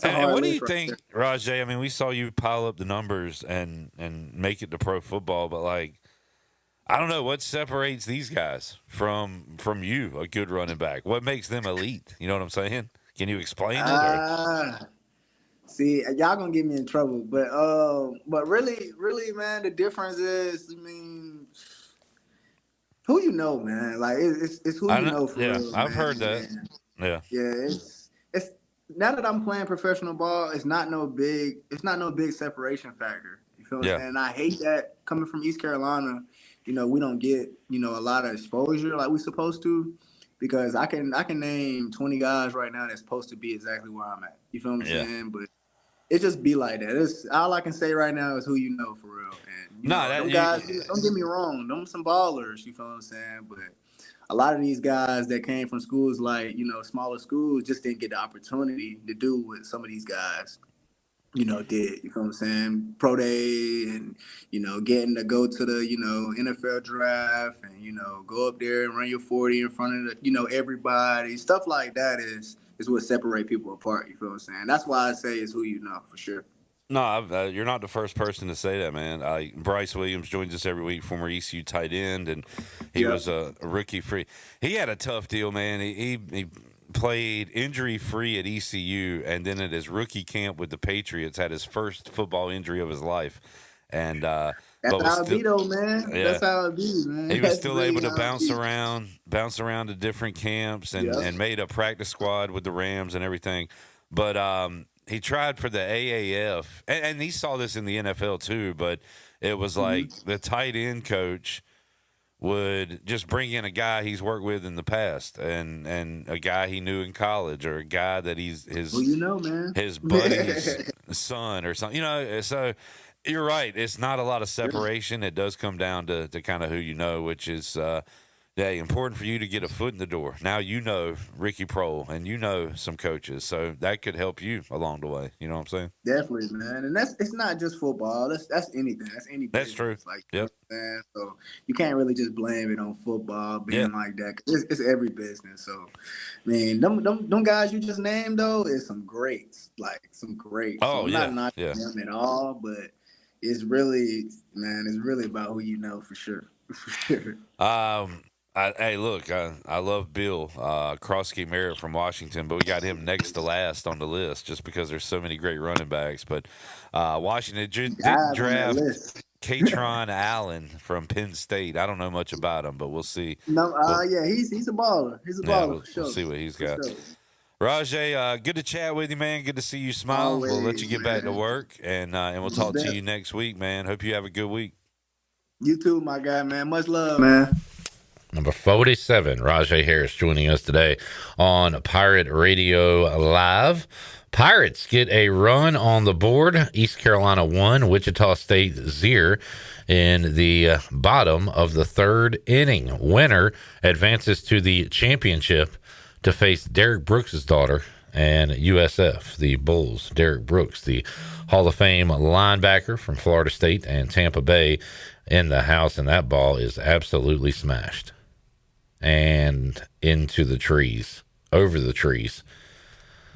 And what do you think, Rahjai? I mean, we saw you pile up the numbers and make it to pro football, but I don't know what separates these guys from you, a good running back. What makes them elite? You know what I'm saying? Can you explain it? See, y'all gonna get me in trouble, but really, man, the difference is, I mean, who you know, man. Like it's who you know for real. I've heard that. Man. Yeah, it's now that I'm playing professional ball, it's not no big separation factor. You feel me? And I hate that coming from East Carolina. We don't get a lot of exposure like we supposed to, because I can name 20 guys right now that's supposed to be exactly where I'm at. You feel what I'm saying? But it just be like that. It's all I can say right now is who you know for real. And them guys, don't get me wrong, them some ballers. You feel what I'm saying? But a lot of these guys that came from schools like smaller schools just didn't get the opportunity to do what some of these guys did. You feel what I'm saying? Pro day and, getting to go to the, NFL draft and, go up there and run your 40 in front of the, everybody. Stuff like that is what separate people apart. You feel what I'm saying? That's why I say it's who you know for sure. No, you're not the first person to say that, man. Bryce Williams joins us every week, former ECU tight end, and he was a rookie free. He had a tough deal, man. He played injury-free at ECU, and then at his rookie camp with the Patriots had his first football injury of his life. And that's how it be, though, man. Yeah. That's how it be, man. He was still able to bounce around to different camps and made a practice squad with the Rams and everything. But he tried for the AAF, and he saw this in the NFL too, but it was like the tight end coach would just bring in a guy he's worked with in the past and a guy he knew in college, or a guy that his man, his buddy's son or something. So you're right. It's not a lot of separation. It does come down to kind of who you know, which is important for you to get a foot in the door. Now Ricky Prohl and some coaches, so that could help you along the way. You know what I'm saying? Definitely, man. And it's not just football. That's anything. That's any business. That's true. Like, yep. Man. So you can't really just blame it on football being like that. It's every business. So, I mean, them guys you just named though is some greats. Like some greats. Oh, so I'm not knocking them at all, but it's really about who you know for sure. For sure. Hey, look, I love Bill Krosky Merritt from Washington, but we got him next to last on the list just because there's so many great running backs. But Washington did draft Katron Allen from Penn State. I don't know much about him, but we'll see. No, yeah, he's a baller. He's a baller for sure. We'll see what he's For got. sure. Rahjai, good to chat with you, man. Good to see you smile. Always, we'll let you get back to work, and we'll talk to you next week, man. Hope you have a good week. You too, my guy, man. Much love, man. Number 47, Rahjai Harris joining us today on Pirate Radio Live. Pirates get a run on the board. East Carolina 1, Wichita State 0 in the bottom of the third inning. Winner advances to the championship to face Derek Brooks' daughter and USF, the Bulls. Derek Brooks, the Hall of Fame linebacker from Florida State and Tampa Bay, in the house, and that ball is absolutely smashed and into the trees, over the trees.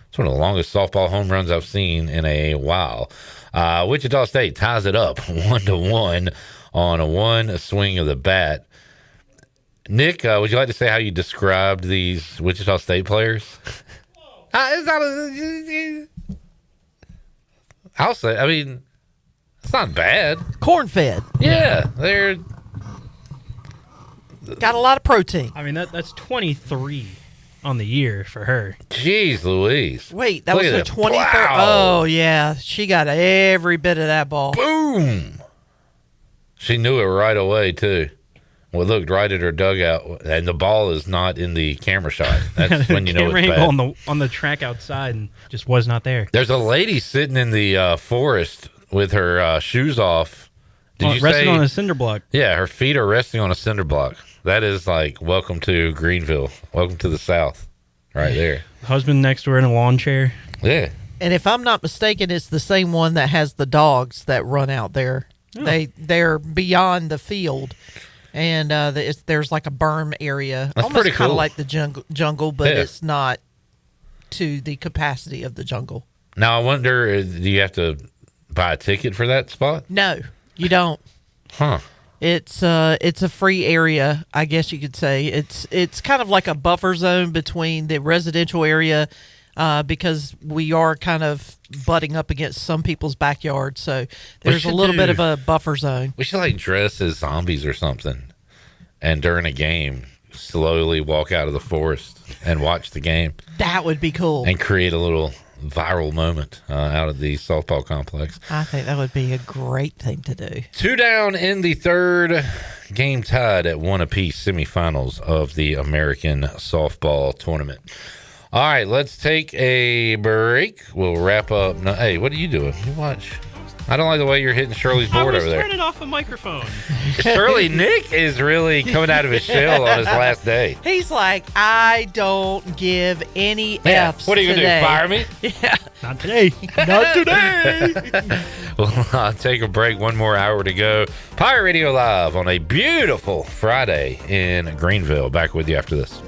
It's one of the longest softball home runs I've seen in a while. Wichita State ties it up 1-1 on a one swing of the bat. Nick, would you like to say how you described these Wichita State players? I'll say, I mean, it's not bad. Corn-fed. Yeah, they're got a lot of protein. I mean, that's 23 on the year for her. Jeez Louise. Wait, that was her 23rd. Wow. Oh, yeah. She got every bit of that ball. Boom. She knew it right away, too. We looked right at her dugout, and the ball is not in the camera shot. That's when you know it's bad. On the track outside and just was not there. There's a lady sitting in the forest with her shoes off. Did you resting say, on a cinder block? Yeah, her feet are resting on a cinder block. That is like, welcome to Greenville. Welcome to the South. Right there. Husband next to her in a lawn chair. Yeah. And if I'm not mistaken, it's the same one that has the dogs that run out there. Oh. They're beyond the field. And there's like a berm area. That's almost pretty kind of cool. like the jungle, but Yeah. it's not to the capacity of the jungle. Now, I wonder, do you have to buy a ticket for that spot? No, you don't. Huh. It's a free area, I guess you could say. It's kind of like a buffer zone between the residential area, because we are kind of butting up against some people's backyard. So there's a little bit of a buffer zone. We should like dress as zombies or something, and during a game, slowly walk out of the forest and watch the game. That would be cool. And create a little viral moment out of the softball complex. I think that would be a great thing to do. 2 down in the third, game tied at 1 apiece, semifinals of the American softball tournament. All right, let's take a break. We'll wrap up. No, hey, what are you doing? You watch. I don't like the way you're hitting Shirley's board over there. Turning off a microphone. Shirley, Nick is really coming out of his shell on his last day. He's like, I don't give any F's. What are you going to do, fire me? Yeah. Not today. Not today. Well, I'll take a break. 1 more hour to go. Pirate Radio Live on a beautiful Friday in Greenville. Back with you after this.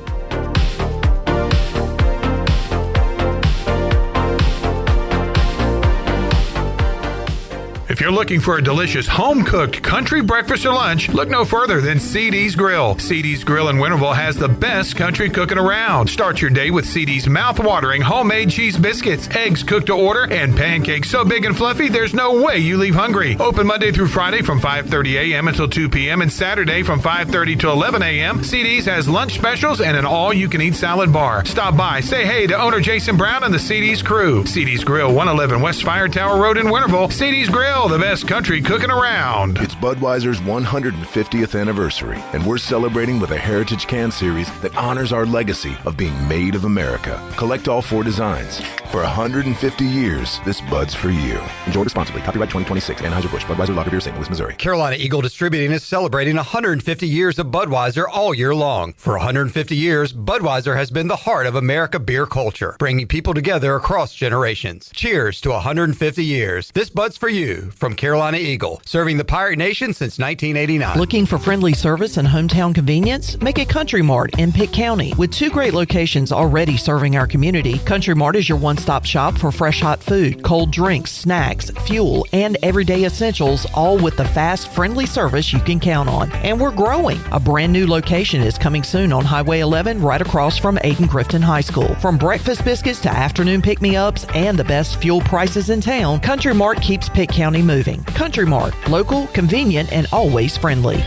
If you're looking for a delicious home-cooked country breakfast or lunch, look no further than CD's Grill. CD's Grill in Winterville has the best country cooking around. Start your day with CD's mouth-watering homemade cheese biscuits, eggs cooked to order, and pancakes so big and fluffy there's no way you leave hungry. Open Monday through Friday from 5:30 a.m. until 2 p.m. and Saturday from 5:30 to 11 a.m. CD's has lunch specials and an all-you-can-eat salad bar. Stop by, say hey to owner Jason Brown and the CD's crew. CD's Grill, 111 West Fire Tower Road in Winterville. CD's Grill, the best country cooking around. It's Budweiser's 150th anniversary, and we're celebrating with a Heritage Can Series that honors our legacy of being made of America. Collect all 4 designs. For 150 years, this Bud's for you. Enjoy responsibly. Copyright 2026. Anheuser-Busch. Budweiser Lager Beer, St. Louis, Missouri. Carolina Eagle Distributing is celebrating 150 years of Budweiser all year long. For 150 years, Budweiser has been the heart of America beer culture, bringing people together across generations. Cheers to 150 years. This Bud's for you from Carolina Eagle, serving the Pirate Nation since 1989. Looking for friendly service and hometown convenience? Make a Country Mart in Pitt County. With 2 great locations already serving our community, Country Mart is your one one-stop shop for fresh hot food, cold drinks, snacks, fuel, and everyday essentials, all with the fast, friendly service you can count on. And we're growing. A brand new location is coming soon on Highway 11 right across from Aiken-Crifton High School. From breakfast biscuits to afternoon pick-me-ups and the best fuel prices in town, Country Mart keeps Pitt County moving. Country Mart, local, convenient, and always friendly.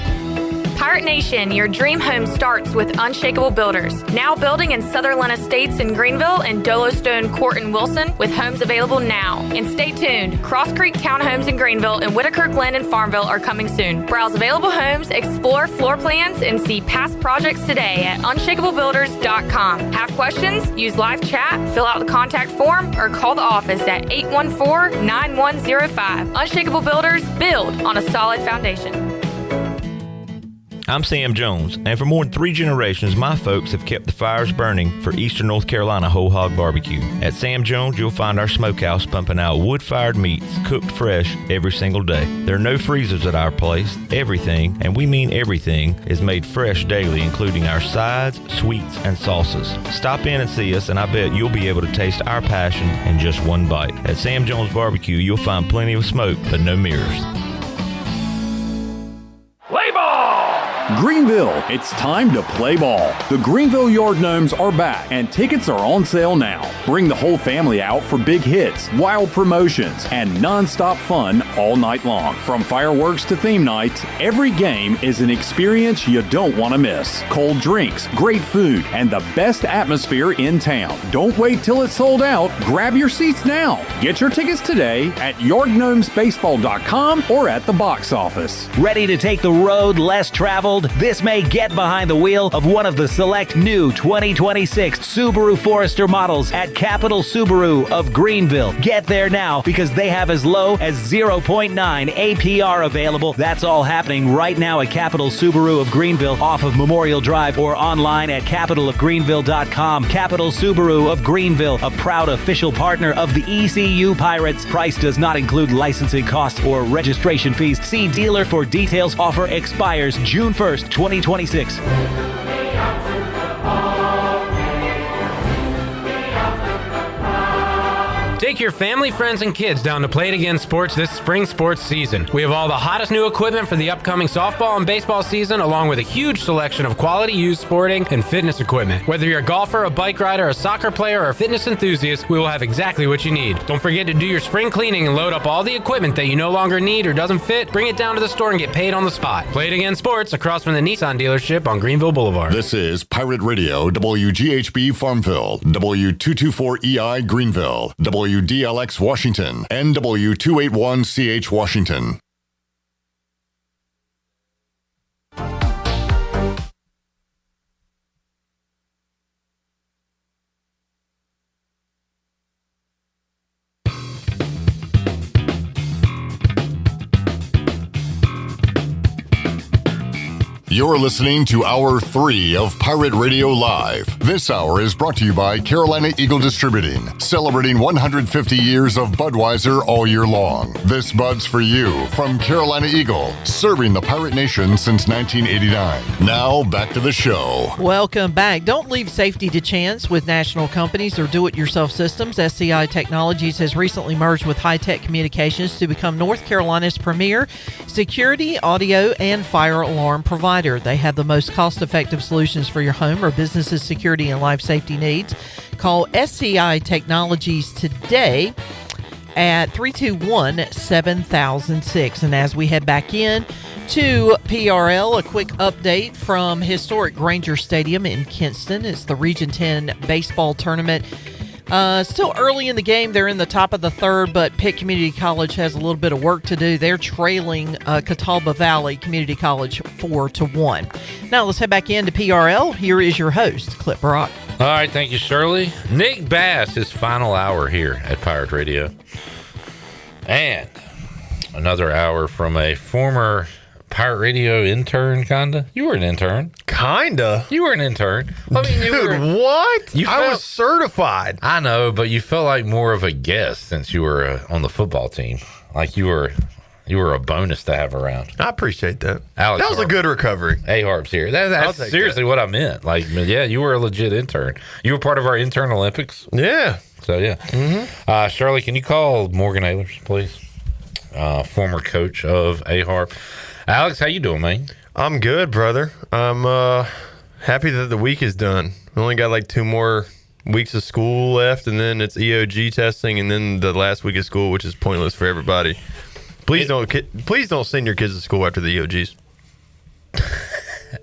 Pirate Nation, your dream home starts with Unshakable Builders. Now building in Sutherland Estates in Greenville and Dolostone Court in Wilson, with homes available now. And stay tuned, Cross Creek Townhomes in Greenville and Whitaker Glen in Farmville are coming soon. Browse available homes, explore floor plans, and see past projects today at unshakablebuilders.com. Have questions? Use live chat, fill out the contact form, or call the office at 814-9105. Unshakable Builders, build on a solid foundation. I'm Sam Jones, and for more than 3 generations, my folks have kept the fires burning for Eastern North Carolina Whole Hog Barbecue. At Sam Jones, you'll find our smokehouse pumping out wood-fired meats, cooked fresh every single day. There are no freezers at our place. Everything, and we mean everything, is made fresh daily, including our sides, sweets, and sauces. Stop in and see us, and I bet you'll be able to taste our passion in just one bite. At Sam Jones Barbecue, you'll find plenty of smoke, but no mirrors. Play ball! Greenville, it's time to play ball. The Greenville Yard Gnomes are back, and tickets are on sale now. Bring the whole family out for big hits, wild promotions, and non-stop fun all night long. From fireworks to theme nights, every game is an experience you don't want to miss. Cold drinks, great food, and the best atmosphere in town. Don't wait till it's sold out. Grab your seats now. Get your tickets today at yardgnomesbaseball.com or at the box office. Ready to take the road less traveled? This may get behind the wheel of one of the select new 2026 Subaru Forester models at Capital Subaru of Greenville. Get there now because they have as low as 0.9 APR available. That's all happening right now at Capital Subaru of Greenville off of Memorial Drive or online at capitalofgreenville.com. Capital Subaru of Greenville, a proud official partner of the ECU Pirates. Price does not include licensing costs or registration fees. See dealer for details. Offer expires June 1st, 2026. Take your family, friends, and kids down to Play It Again Sports this spring sports season. We have all the hottest new equipment for the upcoming softball and baseball season, along with a huge selection of quality used sporting and fitness equipment. Whether you're a golfer, a bike rider, a soccer player, or a fitness enthusiast, we will have exactly what you need. Don't forget to do your spring cleaning and load up all the equipment that you no longer need or doesn't fit. Bring it down to the store and get paid on the spot. Play It Again Sports across from the Nissan dealership on Greenville Boulevard. This is Pirate Radio, WGHB Farmville, W224EI Greenville, WDLX Washington, and W281CH Washington. You're listening to Hour 3 of Pirate Radio Live. This hour is brought to you by Carolina Eagle Distributing, celebrating 150 years of Budweiser all year long. This Bud's for you from Carolina Eagle, serving the Pirate Nation since 1989. Now, back to the show. Welcome back. Don't leave safety to chance with national companies or do-it-yourself systems. SCI Technologies has recently merged with High-Tech Communications to become North Carolina's premier security, audio, and fire alarm provider. They have the most cost-effective solutions for your home or business's security and life safety needs. Call SCI Technologies today at 321-7006. And as we head back in to PRL, a quick update from historic Granger Stadium in Kinston. It's the Region 10 baseball tournament. Still early in the game. They're in the top of the third, but Pitt Community College has a little bit of work to do. They're trailing Catawba Valley Community College 4-1. Now let's head back into PRL. Here is your host, Clip Brock. All right, thank you, Shirley. Nick Bass, his final hour here at Pirate Radio. And another hour from a former Pirate Radio intern, kinda. You were an intern. Kinda. You were an intern. I mean, Dude, what? I was certified. I know, but you felt like more of a guest since you were on the football team. Like you were You were a bonus to have around. I appreciate that. Alex, that was a good recovery. A-Harp's here. That's seriously what I meant. Like, yeah, you were a legit intern. You were part of our intern Olympics. Yeah. So, yeah. Shirley, can you call Morgan Ahlers, please? Former coach of A-Harp. Alex, how you doing, man? I'm good, brother. I'm happy that the week is done. We only got like 2 more weeks of school left, and then it's EOG testing, and then the last week of school, which is pointless for everybody. Please don't send your kids to school after the EOGs.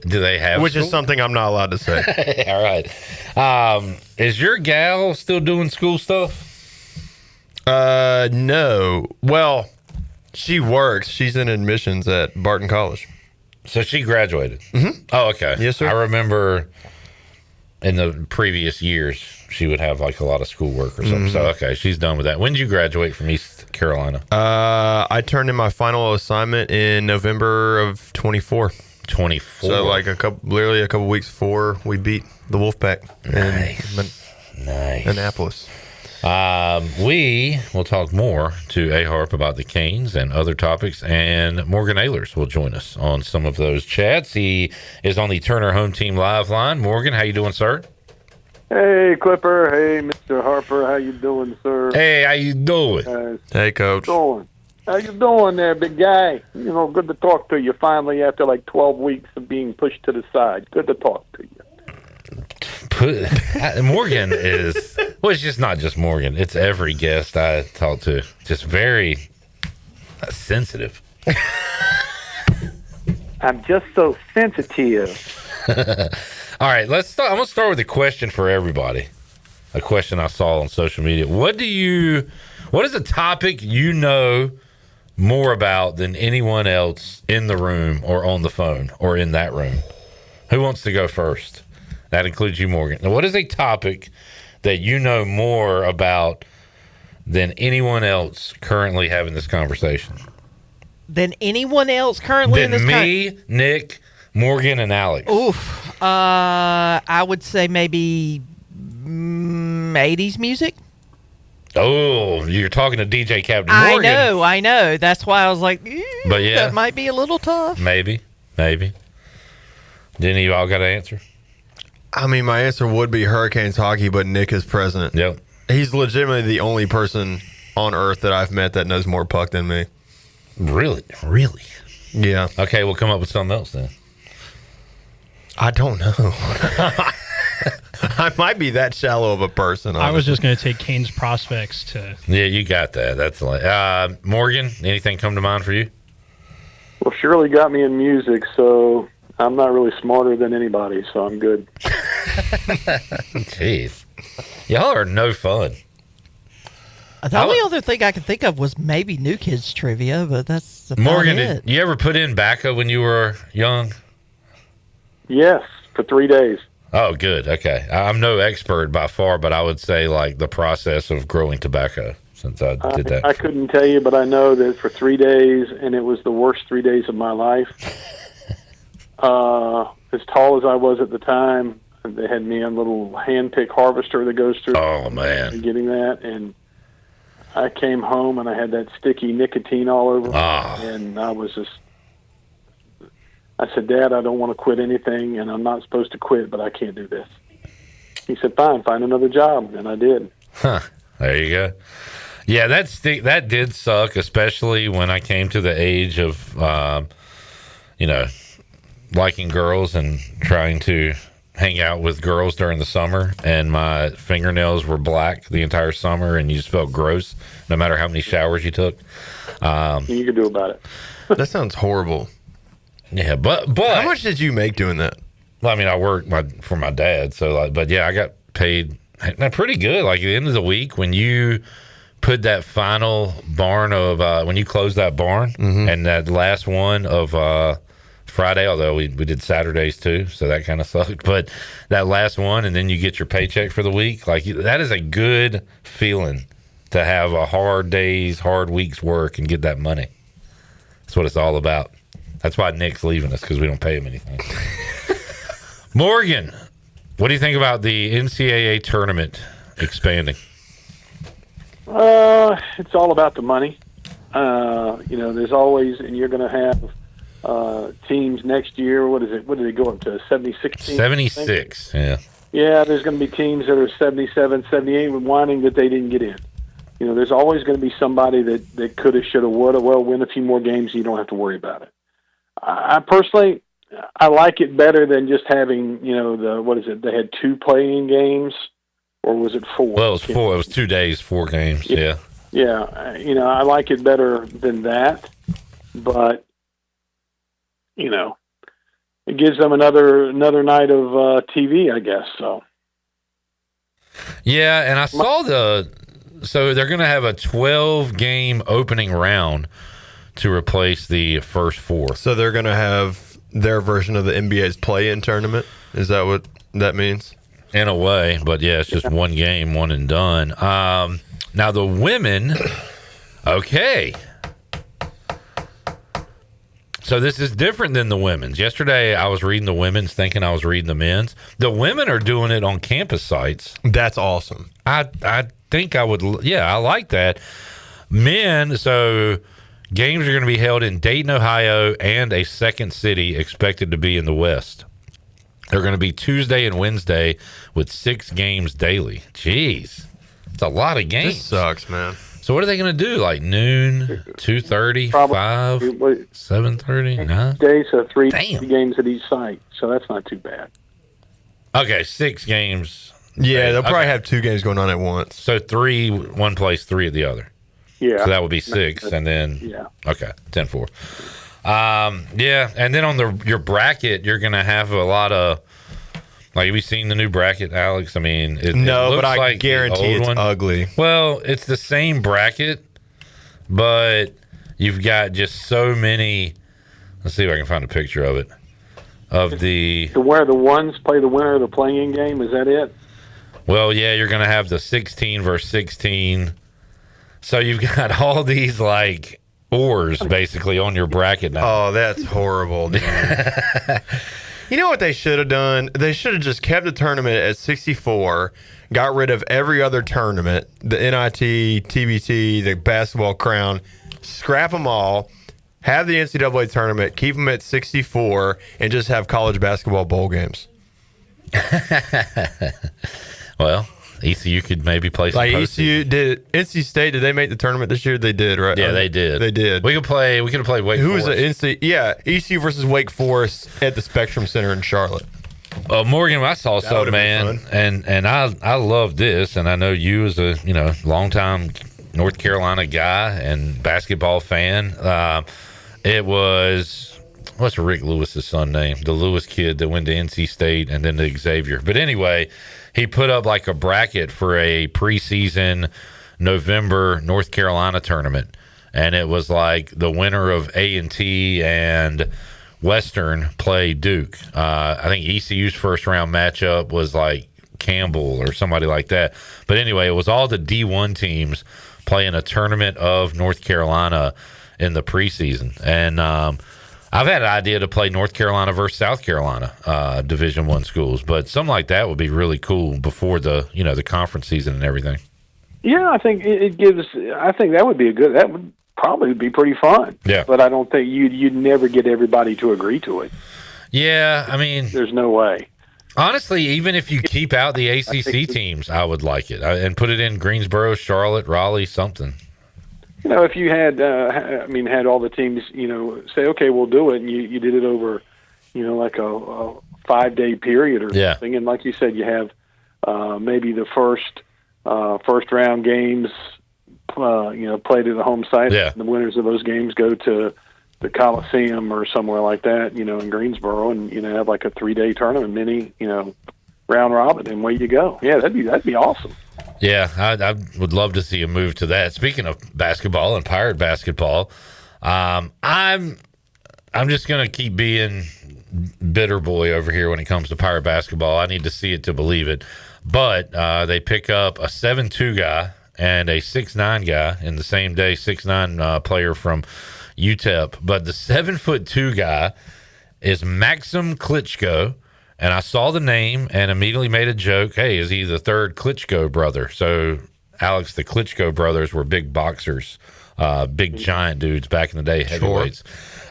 Do they have Which school? is something I'm not allowed to say. All right. Is your gal still doing school stuff? No. Well, she works. She's in admissions at Barton College. So she graduated? Mm-hmm. Oh, okay. Yes, sir. I remember in the previous years, she would have like a lot of schoolwork or something. Mm-hmm. So, okay, she's done with that. When did you graduate from East Carolina? I turned in my final assignment in November of 24. 24. So like literally a couple weeks before we beat the Wolfpack in Annapolis. We will talk more to A-Harp about the Canes and other topics, and Morgan Ahlers will join us on some of those chats. He is on the Turner Home Team Live line. Morgan, how you doing, sir? Hey, Clipper. Hey, Mr. Harper. How you doing, sir? Hey, how you doing? Hey, Coach. How you doing there, big guy? You know, good to talk to you finally after like 12 weeks of being pushed to the side. Good to talk to you. Morgan is, well, it's just not just Morgan. It's every guest I talk to. Just very sensitive. I'm just so sensitive. All right, let's start. I'm going to start with a question for everybody. A question I saw on social media. What is a topic you know more about than anyone else in the room or on the phone or in that room? Who wants to go first? That includes you, Morgan. Now, what is a topic that you know more about than anyone else currently having this conversation? Than anyone else currently in this me, Nick, Morgan, and Alex. Oof. I would say maybe 80s music. Oh, you're talking to DJ Captain Morgan. I know. That's why I was like, but yeah, that might be a little tough. Maybe. Didn't you all got an answer? I mean, my answer would be Hurricanes hockey, but Nick is president. Yep. He's legitimately the only person on earth that I've met that knows more puck than me. Really? Yeah. Okay, we'll come up with something else then. I don't know. I might be that shallow of a person. I was just going to take Canes prospects to. Yeah, you got that. That's like Morgan. Anything come to mind for you? Well, Shirley got me in music, so I'm not really smarter than anybody, so I'm good. Jeez, y'all are no fun. The only other thing I could think of was maybe New Kids trivia, but that's about Morgan, it. did you ever put in bacca when you were young? Yes, for 3 days. Oh, good. Okay. I'm no expert by far, but I would say like the process of growing tobacco since I did that. I couldn't tell you, but I know that for 3 days, and it was the worst 3 days of my life. As tall as I was at the time, they had me on a little hand-pick harvester that goes through. Oh, man. Getting that, and I came home, and I had that sticky nicotine all over me, and I was just... I said, Dad, I don't want to quit anything, and I'm not supposed to quit, but I can't do this. He said, fine, find another job, and I did. Huh. There you go. Yeah, that did suck, especially when I came to the age of, liking girls and trying to hang out with girls during the summer, and my fingernails were black the entire summer, and you just felt gross no matter how many showers you took. You could do about it. That sounds horrible. Yeah, but how much did you make doing that? Well, I mean, I worked for my dad, so but yeah, I got paid pretty good. Like at the end of the week, when you put that final barn of when you close that barn, and that last one of Friday, although we did Saturdays too, so that kind of sucked. But that last one, and then you get your paycheck for the week. Like that is a good feeling to have a hard week's work and get that money. That's what it's all about. That's why Nick's leaving us, because we don't pay him anything. Morgan, what do you think about the NCAA tournament expanding? It's all about the money. There's always, and you're going to have teams next year. What is it? What did they go up to? 76 teams? 76, yeah. Yeah, there's going to be teams that are 77, 78 whining that they didn't get in. There's always going to be somebody that could have, should have, would have. Well, win a few more games, you don't have to worry about it. I personally, I like it better than just having, they had 2 playing games, or was it 4? Well, it was 4. It was 2 days, 4 games, yeah. Yeah, I like it better than that, but, it gives them another night of TV, I guess, so. Yeah, and I saw so they're going to have a 12-game opening round to replace the first 4. So they're going to have their version of the NBA's play-in tournament? Is that what that means? In a way, but yeah, it's just 1 game, 1 and done. Now the women, okay. So this is different than the women's. Yesterday I was reading the women's thinking I was reading the men's. The women are doing it on campus sites. That's awesome. I think I would, I like that. Men, so games are going to be held in Dayton, Ohio, and a second city expected to be in the West. They're going to be Tuesday and Wednesday with 6 games daily. Jeez. It's a lot of games. This sucks, man. So what are they going to do? Like noon, 2:30, 5, 7:30, 9? Days, so 3 games at each site, so that's not too bad. Okay, 6 games. Yeah, they'll probably have 2 games going on at once. So 3 one place, 3 at the other. Yeah. So that would be 6, and then okay, 10-4. And then on your bracket, you're going to have a lot of. Like, have you seen the new bracket, Alex? I mean, no, it looks but I like guarantee it's ugly. Well, it's the same bracket, but you've got just so many. Let's see if I can find a picture of it. To where the ones play the winner of the playing game, is that it? Well, yeah, you're going to have the 16 versus 16. So you've got all these, like, oars, basically, on your bracket now. Oh, that's horrible, dude. You know what they should have done? They should have just kept the tournament at 64, got rid of every other tournament, the NIT, TBT, the basketball crown, scrap them all, have the NCAA tournament, keep them at 64, and just have college basketball bowl games. Well, ECU could maybe play some ECU did. NC State, did they make the tournament this year? They did, right? Yeah, they did. They did. We could have played Wake Forest. Who was it? NC? Yeah, ECU versus Wake Forest at the Spectrum Center in Charlotte. Morgan, I saw something, man, and I love this, and I know you as a longtime North Carolina guy and basketball fan. It was what's Rick Lewis's son name? The Lewis kid that went to NC State and then to Xavier. But anyway, he put up like a bracket for a preseason November North Carolina tournament, and it was like the winner of A&T and Western play Duke. I think ECU's first round matchup was like Campbell or somebody like that. But anyway, it was all the D1 teams playing a tournament of North Carolina in the preseason. And I've had an idea to play North Carolina versus South Carolina Division I schools, but something like that would be really cool before the the conference season and everything. Yeah, I think it gives. I think that would be that would probably be pretty fun. Yeah, but I don't think you'd never get everybody to agree to it. Yeah, I mean, there's no way. Honestly, even if you keep out the ACC teams, I would like it and put it in Greensboro, Charlotte, Raleigh, something. If you had, had all the teams, say, okay, we'll do it, and you did it over, like a 5-day period or something, and like you said, you have maybe the first round games, played at the home site. Yeah. And the winners of those games go to the Coliseum or somewhere like that, in Greensboro, and have like a 3-day tournament, mini, round robin, and away you go. Yeah, that'd be awesome. Yeah, I would love to see a move to that. Speaking of basketball and Pirate basketball, I'm just gonna keep being bitter boy over here when it comes to Pirate basketball. I need to see it to believe it. But they pick up a 7'2" guy and a 6'9" guy in the same day, 6'9" player from UTEP. But the 7'2" guy is Maxim Klitschko. And I saw the name and immediately made a joke. Hey, is he the third Klitschko brother? So, Alex, the Klitschko brothers were big boxers big giant dudes back in the day, heavyweights.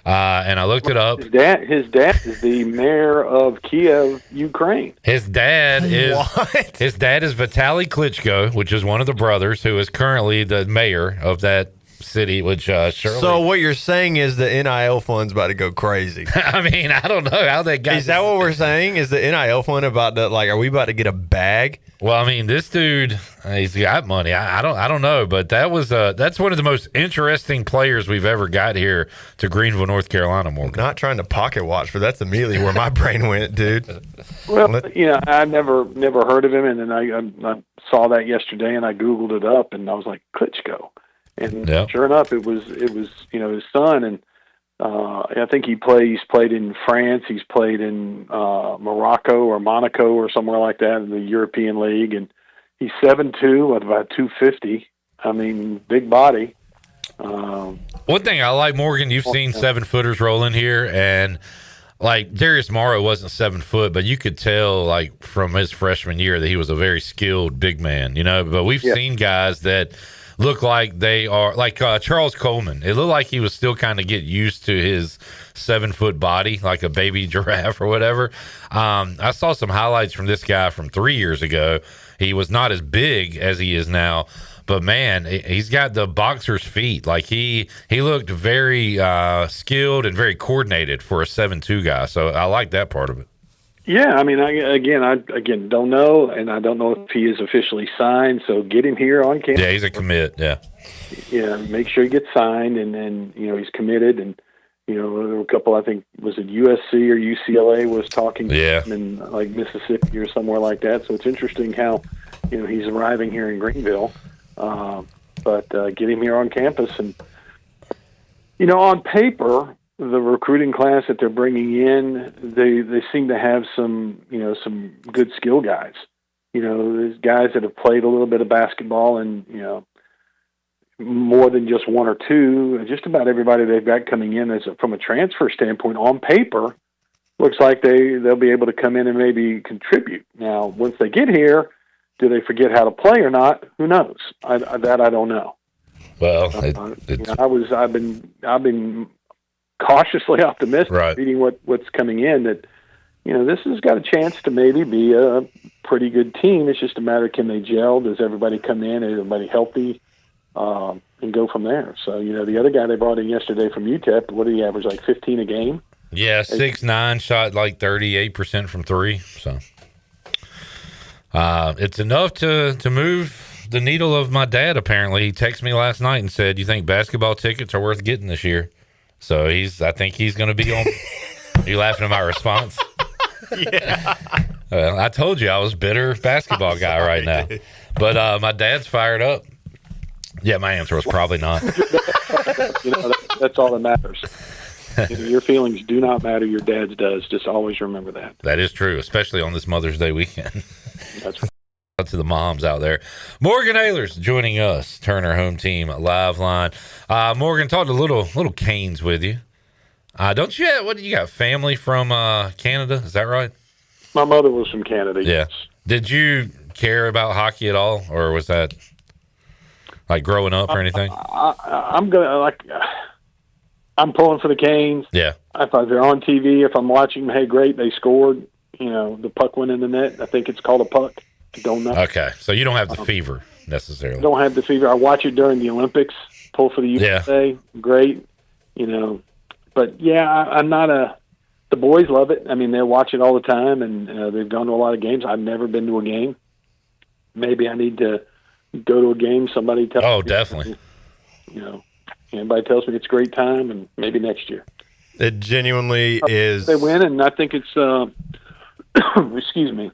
And I looked it up. His dad is the mayor of Kiev, Ukraine. His dad is Vitaly Klitschko, which is one of the brothers who is currently the mayor of that city, which Shirley. So what you're saying is the NIL fund's about to go crazy. I mean, I don't know how they got. Is that what we're saying? Is the NIL fund about to, like, are we about to get a bag? Well, I mean, this dude, he's got money. I don't know, but that's one of the most interesting players we've ever got here to Greenville, North Carolina. Morgan. Not trying to pocket watch, but that's immediately where my brain went, dude. Well, I never heard of him, and then I saw that yesterday, and I Googled it up, and I was like, Klitschko. And sure enough, it was his son, and I think he's played in France, he's played in Morocco or Monaco or somewhere like that in the European League, and he's 7'2" with about 250. I mean, big body. One thing I like, Morgan, you've seen 7-footers roll in here, and like Darius Morrow wasn't 7 foot, but you could tell like from his freshman year that he was a very skilled big man, but we've seen guys that look like they are like Charles Coleman. It looked like he was still kind of getting used to his 7-foot body, like a baby giraffe or whatever. I saw some highlights from this guy from 3 years ago. He was not as big as he is now, but man, he's got the boxer's feet. Like he looked very skilled and very coordinated for a 7'2" guy. So I like that part of it. Yeah, I mean, I don't know, and I don't know if he is officially signed. So get him here on campus. Yeah, he's a commit. Yeah. Yeah, make sure he gets signed, and then he's committed. And there were a couple. I think was it USC or UCLA was talking to him in like Mississippi or somewhere like that. So it's interesting how he's arriving here in Greenville, but get him here on campus, and on paper, the recruiting class that they're bringing in, they seem to have some good skill guys. There's guys that have played a little bit of basketball, and more than just one or two. Just about everybody they've got coming in from a transfer standpoint, on paper, looks like they'll be able to come in and maybe contribute. Now, once they get here, do they forget how to play or not? Who knows? I don't know. Well, I've been cautiously optimistic, reading what's coming in, that this has got a chance to maybe be a pretty good team. It's just a matter of, can they gel? Does everybody come in? Is everybody healthy? And go from there. So the other guy they brought in yesterday from UTEP, what did he average, like 15 a game? Yeah, 6'9", shot like 38% from three. So it's enough to move the needle of my dad. Apparently, he texted me last night and said, "You think basketball tickets are worth getting this year?" So I think he's going to be on. Are you laughing at my response? Yeah. Well, I told you I was bitter basketball guy right now, but my dad's fired up. Yeah, my answer was probably not. That's all that matters. Your feelings do not matter. Your dad's does. Just always remember that. That is true, especially on this Mother's Day weekend. That's right. Out to the moms out there. Morgan Ahlers joining us, Turner Home Team Live Line. Morgan, talked a little Canes with you. Don't you? What you got? Family from Canada? Is that right? My mother was from Canada. Yeah. Yes. Did you care about hockey at all, or was that like growing up or anything? I'm pulling for the Canes. Yeah. If they're on TV, if I'm watching them, hey, great, they scored. The puck went in the net. I think it's called a puck. I don't know. Okay, so you don't have the fever necessarily. I don't have the fever. I watch it during the Olympics. Pull for the USA. Yeah. Great. But yeah, I'm not the boys love it. I mean, they watch it all the time, and they've gone to a lot of games. I've never been to a game. Maybe I need to go to a game. Somebody tells me. Oh, definitely. Anybody tells me it's a great time, and maybe next year. It genuinely is. They win, and I think it's excuse me.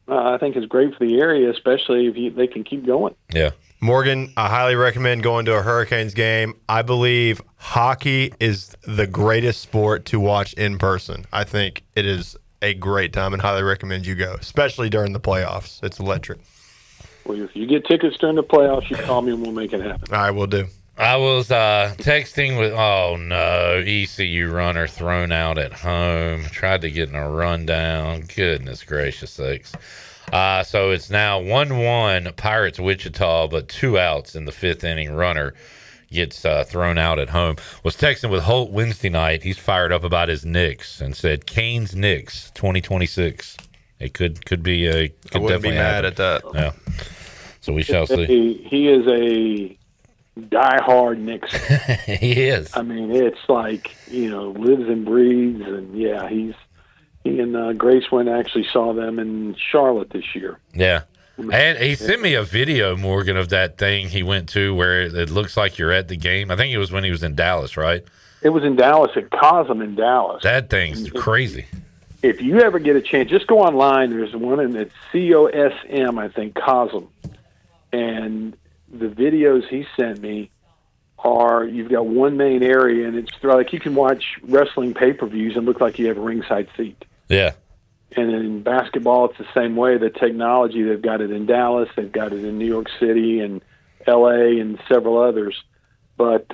I think it's great for the area, especially if they can keep going. Yeah. Morgan, I highly recommend going to a Hurricanes game. I believe hockey is the greatest sport to watch in person. I think it is a great time, and highly recommend you go, especially during the playoffs. It's electric. Well, if you get tickets during the playoffs, you call me and we'll make it happen. I will do. I was texting with, ECU runner thrown out at home. Tried to get in a rundown. Goodness gracious sakes. So it's now 1-1 Pirates Wichita, but 2 outs in the 5th inning. Runner gets thrown out at home. Was texting with Holt Wednesday night. He's fired up about his Knicks and said Canes Knicks 2026. It could be a. I wouldn't be mad at that. Yeah. So we shall see. He is a diehard Knicks. He is. I mean, it's like, lives and breathes, and yeah, he and Grace went actually saw them in Charlotte this year. Yeah. And he sent me a video, Morgan, of that thing he went to where it looks like you're at the game. I think it was when he was in Dallas, right? It was in Dallas, at Cosm in Dallas. That thing's crazy. If you ever get a chance, just go online. There's one, and it's COSM, I think, Cosm. And the videos he sent me are, you've got one main area, and it's like you can watch wrestling pay-per-views and look like you have a ringside seat. Yeah. And in basketball, it's the same way. The technology, they've got it in Dallas, they've got it in New York City and L.A. and several others. But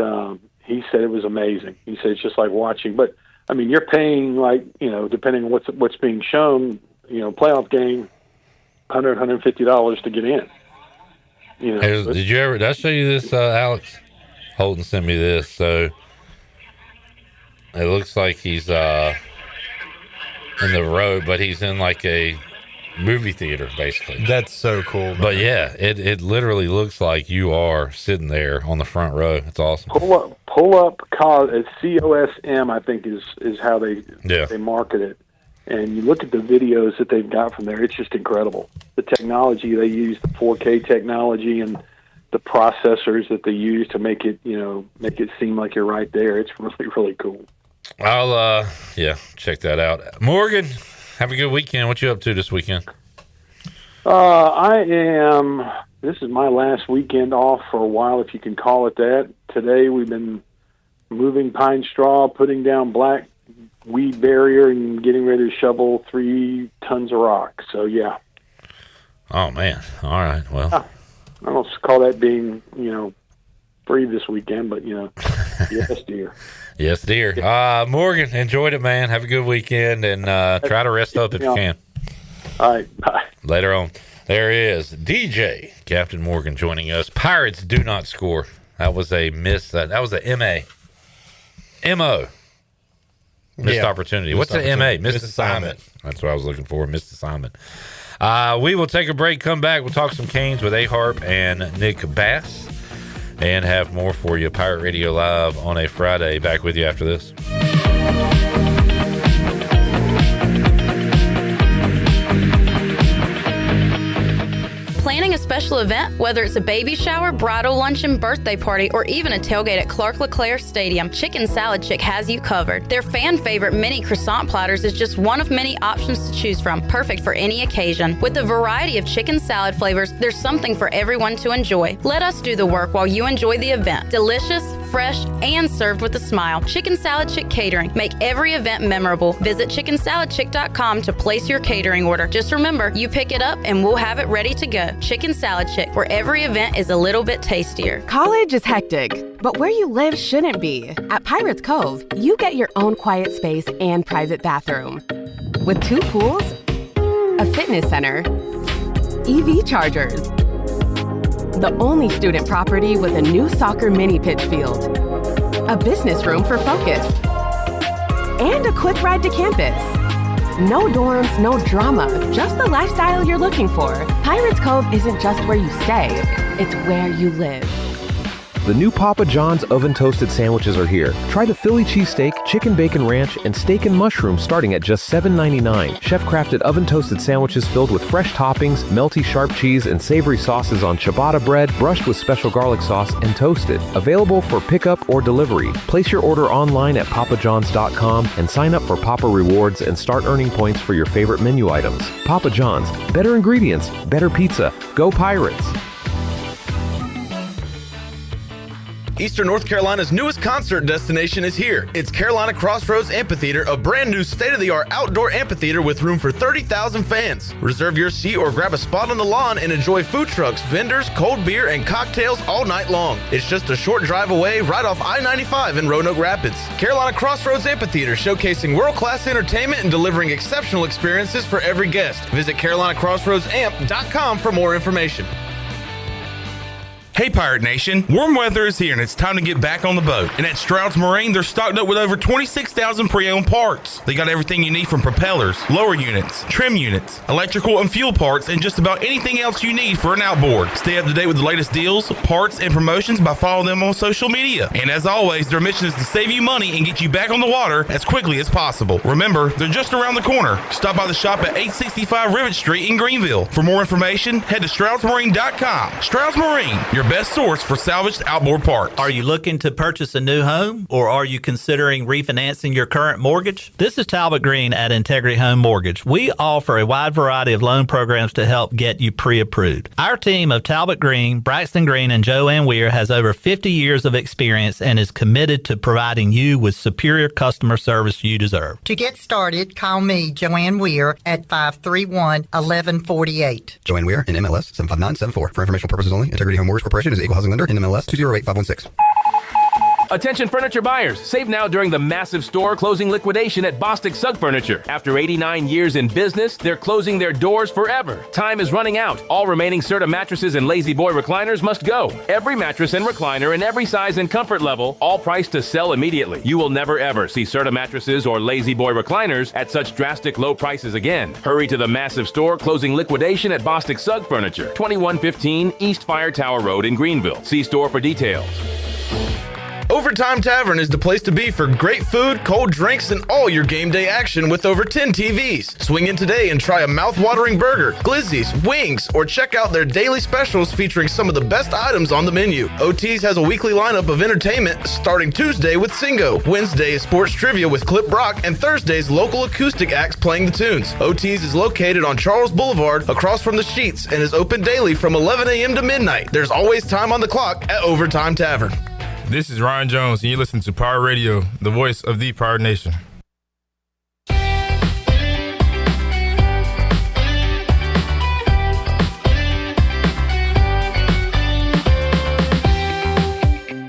he said it was amazing. He said it's just like watching. But, I mean, you're paying, like, depending on what's being shown, playoff game, $100, $150 to get in. Did I show you this, Alex? Holden sent me this. So it looks like he's in the road, but he's in like a movie theater, basically. That's so cool, man. But yeah, it literally looks like you are sitting there on the front row. It's awesome. Pull up it's COSM, I think is how they market it. And you look at the videos that they've got from there, it's just incredible. The technology they use, the 4K technology, and the processors that they use to make it seem like you're right there. It's really, really cool. I'll check that out. Morgan, have a good weekend. What you up to this weekend? This is my last weekend off for a while, if you can call it that. Today we've been moving pine straw, putting down black weed barrier, and getting ready to shovel 3 tons of rock. So, yeah. Oh, man. All right. Well, I don't call that being, free this weekend, but, yes, dear. Yes, dear. Morgan, enjoyed it, man. Have a good weekend, and try to rest up if you can. All right. Bye. Later on. There is DJ, Captain Morgan, joining us. Pirates do not score. That was a miss. That was a MO. Missed opportunity. What's the MA? Missed assignment. That's what I was looking for. Missed assignment. We will take a break, come back. We'll talk some Canes with A-Harp and Nick Bass, and have more for you. Pirate Radio Live on a Friday. Back with you after this. Planning a special event, whether it's a baby shower, bridal luncheon, birthday party, or even a tailgate at Clark LeClaire Stadium, Chicken Salad Chick has you covered. Their fan favorite mini croissant platters is just one of many options to choose from, perfect for any occasion. With a variety of chicken salad flavors, there's something for everyone to enjoy. Let us do the work while you enjoy the event. Delicious, fresh, and served with a smile. Chicken Salad Chick Catering. Make every event memorable. Visit chickensaladchick.com to place your catering order. Just remember, you pick it up and we'll have it ready to go. Chicken Salad Chick, where every event is a little bit tastier. College is hectic, but where you live shouldn't be. At Pirates Cove, you get your own quiet space and private bathroom. With 2 pools, a fitness center, EV chargers, the only student property with a new soccer mini pitch field, a business room for focus, and a quick ride to campus. No dorms, no drama, just the lifestyle you're looking for. Pirates Cove isn't just where you stay, it's where you live. The new Papa John's oven toasted sandwiches are here. Try the Philly cheesesteak, chicken bacon ranch, and steak and mushroom starting at just $7.99. Chef-crafted oven toasted sandwiches filled with fresh toppings, melty sharp cheese, and savory sauces on ciabatta bread, brushed with special garlic sauce, and toasted. Available for pickup or delivery. Place your order online at papajohns.com and sign up for Papa Rewards and start earning points for your favorite menu items. Papa John's. Better ingredients, better pizza. Go Pirates! Eastern North Carolina's newest concert destination is here. It's Carolina Crossroads Amphitheater, a brand new state-of-the-art outdoor amphitheater with room for 30,000 fans. Reserve your seat or grab a spot on the lawn and enjoy food trucks, vendors, cold beer, and cocktails all night long. It's just a short drive away right off I-95 in Roanoke Rapids. Carolina Crossroads Amphitheater, showcasing world-class entertainment and delivering exceptional experiences for every guest. Visit CarolinaCrossroadsAmp.com for more information. Hey Pirate Nation, warm weather is here and it's time to get back on the boat. And at Stroud's Marine, they're stocked up with over 26,000 pre-owned parts. They got everything you need from propellers, lower units, trim units, electrical and fuel parts, and just about anything else you need for an outboard. Stay up to date with the latest deals, parts, and promotions by following them on social media. And as always, their mission is to save you money and get you back on the water as quickly as possible. Remember, they're just around the corner. Stop by the shop at 865 Rivet Street in Greenville. For more information, head to StroudsMarine.com. Stroud's Marine, your best source for salvaged outboard parts. Are you looking to purchase a new home, or are you considering refinancing your current mortgage? This is Talbot Green at Integrity Home Mortgage. We offer a wide variety of loan programs to help get you pre-approved. Our team of Talbot Green, Braxton Green, and Joanne Weir has over 50 years of experience and is committed to providing you with superior customer service you deserve. To get started, call me, Joanne Weir, at 531-1148. Joanne Weir, in MLS 75974. For informational purposes only, Integrity Home Mortgage Corporation is an equal housing lender in MLS 208516. Attention furniture buyers, save now during the massive store closing liquidation at Bostic Sugg Furniture. After 89 years in business, they're closing their doors forever. Time is running out. All remaining Serta mattresses and Lazy Boy recliners must go. Every mattress and recliner in every size and comfort level, all priced to sell immediately. You will never ever see Serta mattresses or Lazy Boy recliners at such drastic low prices again. Hurry to the massive store closing liquidation at Bostic Sugg Furniture, 2115 East Fire Tower Road in Greenville. See store for details. Overtime Tavern is the place to be for great food, cold drinks, and all your game day action with over 10 TVs. Swing in today and try a mouth-watering burger, glizzies, wings, or check out their daily specials featuring some of the best items on the menu. OT's has a weekly lineup of entertainment starting Tuesday with Singo, Wednesday is sports trivia with Clip Brock, and Thursday's local acoustic acts playing the tunes. OT's is located on Charles Boulevard across from the Sheets and is open daily from 11 a.m. to midnight. There's always time on the clock at Overtime Tavern. This is Ryan Jones, and you listen to Pirate Radio, the voice of the Pirate Nation.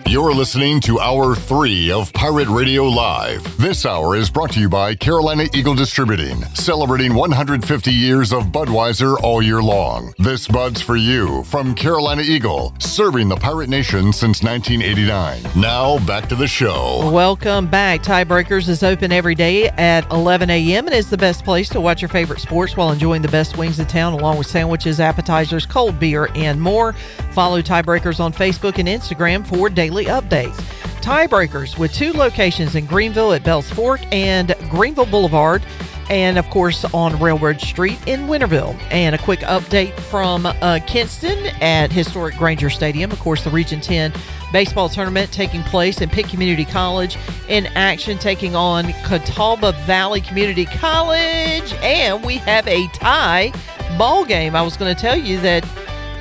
You're listening to Hour 3 of Pirate Radio Live. This hour is brought to you by Carolina Eagle Distributing, celebrating 150 years of Budweiser all year long. This Bud's for you from Carolina Eagle, serving the Pirate Nation since 1989. Now, back to the show. Welcome back. Tiebreakers is open every day at 11 a.m. and is the best place to watch your favorite sports while enjoying the best wings in town, along with sandwiches, appetizers, cold beer, and more. Follow Tiebreakers on Facebook and Instagram for daily updates. Tiebreakers with 2 locations in Greenville at Bells Fork and Greenville Boulevard, and of course on Railroad Street in Winterville. And a quick update from Kinston at Historic Granger Stadium. Of course, the Region 10 baseball tournament taking place in Pitt Community College in action, taking on Catawba Valley Community College, and we have a tie ball game. I was going to tell you that